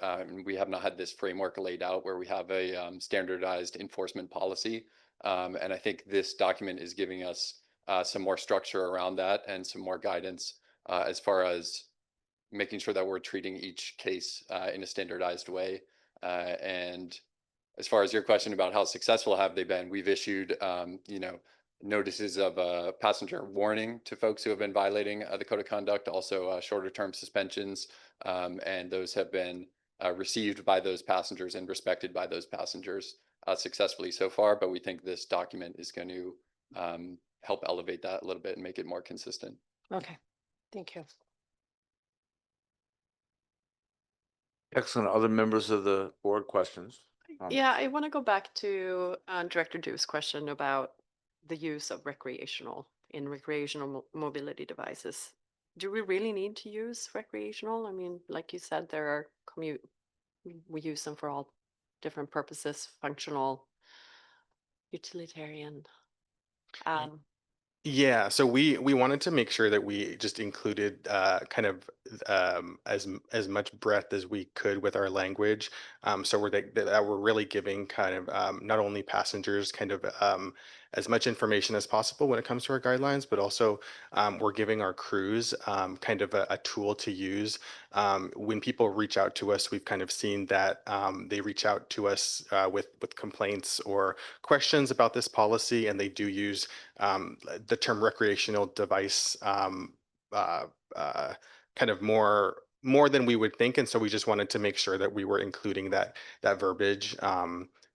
We have not had this framework laid out where we have a standardized enforcement policy. And I think this document is giving us some more structure around that and some more guidance as far as making sure that we're treating each case in a standardized way. And as far as your question about how successful have they been, we've issued, notices of passenger warning to folks who have been violating the code of conduct, also shorter term suspensions, and those have been received by those passengers and respected by those passengers successfully so far. But we think this document is going to help elevate that a little bit and make it more consistent. Okay, thank you. Excellent. Other members of the board questions? Yeah, I want to go back to Director Du's question about the use of recreational mobility devices. Do we really need to use recreational? I mean, like you said, there are we use them for all different purposes, functional, utilitarian. Yeah, so we wanted to make sure that we just included kind of as much breadth as we could with our language. So that we're really giving kind of not only passengers kind of as much information as possible when it comes to our guidelines, but also we're giving our crews kind of a tool to use. When people reach out to us, we've kind of seen that they reach out to us with complaints or questions about this policy, and they do use the term recreational device kind of more than we would think. And so we just wanted to make sure that we were including that verbiage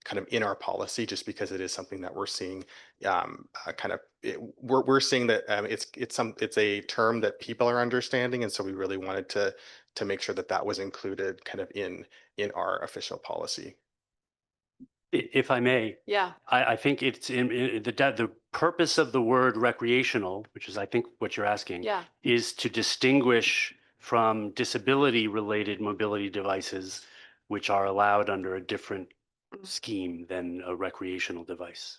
kind of in our policy, just because it is something that we're seeing we're seeing that it's a term that people are understanding. And so we really wanted to make sure that that was included kind of in our official policy. If I may. Yeah. I think it's in the purpose of the word recreational, which is I think what you're asking, Yeah. is to distinguish from disability-related mobility devices, which are allowed under a different scheme than a recreational device.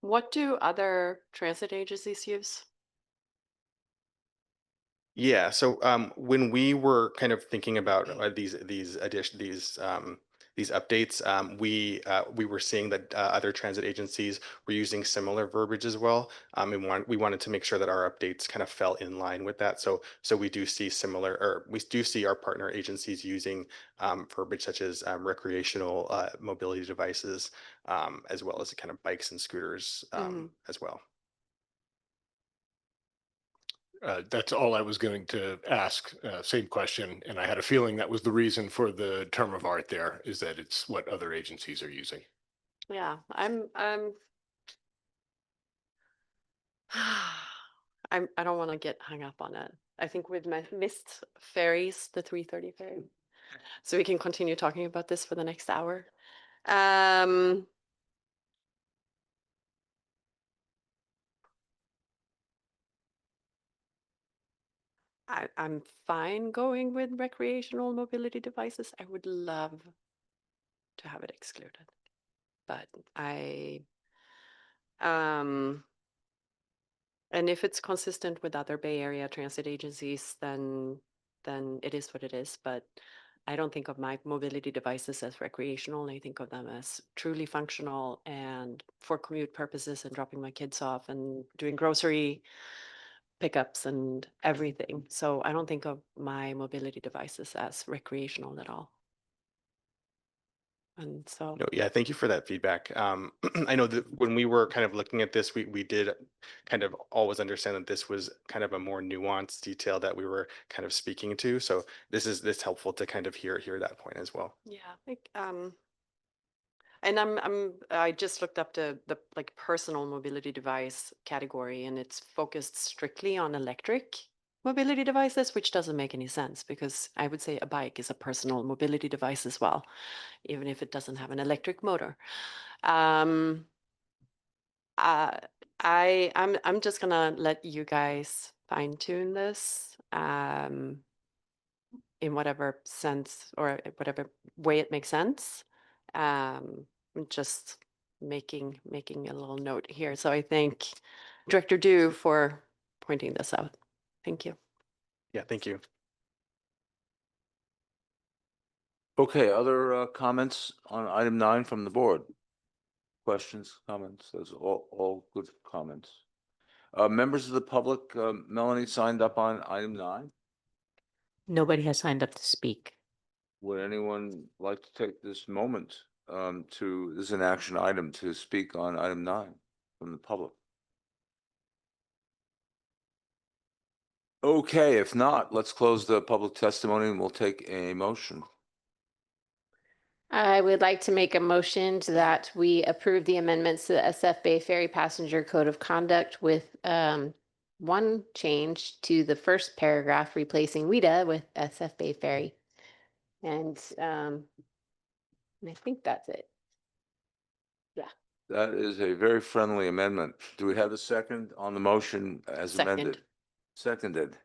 What do other transit agencies use? Yeah, so when we were kind of thinking about these updates, we were seeing that other transit agencies were using similar verbiage as well, and we wanted to make sure that our updates kind of fell in line with that. So we do see similar, or we do see our partner agencies using verbiage such as recreational mobility devices, as well as kind of bikes and scooters as well. That's all I was going to ask. Same question, and I had a feeling that was the reason for the term of art there, is that it's what other agencies are using. Yeah, I don't want to get hung up on it. I think we've missed ferries, the 3:30 ferry. So we can continue talking about this for the next hour. I'm fine going with recreational mobility devices. I would love to have it excluded, but and if it's consistent with other Bay Area transit agencies, then it is what it is. But I don't think of my mobility devices as recreational. I think of them as truly functional and for commute purposes and dropping my kids off and doing grocery pickups and everything. So I don't think of my mobility devices as recreational at all. And so, No, yeah, thank you for that feedback. I know that when we were kind of looking at this, we did kind of always understand that this was kind of a more nuanced detail that we were kind of speaking to. So this helpful to kind of hear that point as well. yeah, and I just looked up the like personal mobility device category, and it's focused strictly on electric mobility devices, which doesn't make any sense because I would say a bike is a personal mobility device as well, even if it doesn't have an electric motor. Um, I'm just gonna let you guys fine tune this in whatever sense or whatever way it makes sense. I'm just making a little note here. So I thank Director Du for pointing this out. Thank you. Yeah, thank you. Okay, other comments on item 9 from the board? Questions, comments? Those are all good comments. Members of the public, Melanie signed up on item 9. Nobody has signed up to speak. Would anyone like to take this moment this is an action item, to speak on item 9 from the public? Okay, if not, let's close the public testimony and we'll take a motion. I would like to make a motion that we approve the amendments to the SF Bay Ferry Passenger Code of Conduct with one change to the first paragraph, replacing WETA with SF Bay Ferry. And I think that's it. Yeah. That is a very friendly amendment. Do we have a second on the motion as amended? Seconded.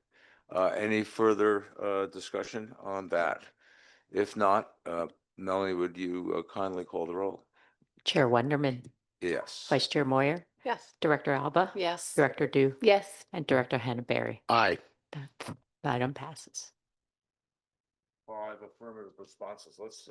Any further discussion on that? If not, Melanie, would you kindly call the roll? Chair Wonderman, Yes. Vice Chair Moyer, Yes. Director Alba, Yes. Director Du, Yes. and Director Hannah-Berry. Aye. That item passes. 5 affirmative responses. Let's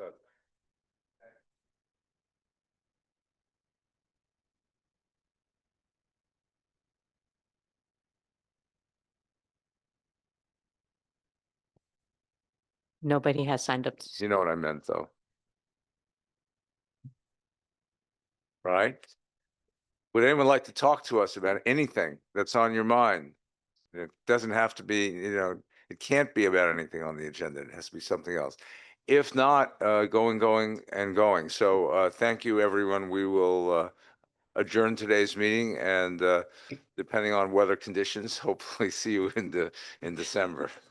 Nobody has signed up. you know what I meant, though. Right? Would anyone like to talk to us about anything that's on your mind? It doesn't have to be, it can't be about anything on the agenda. It has to be something else. If not, going and going. So thank you, everyone. We will adjourn today's meeting, and depending on weather conditions, hopefully see you in December.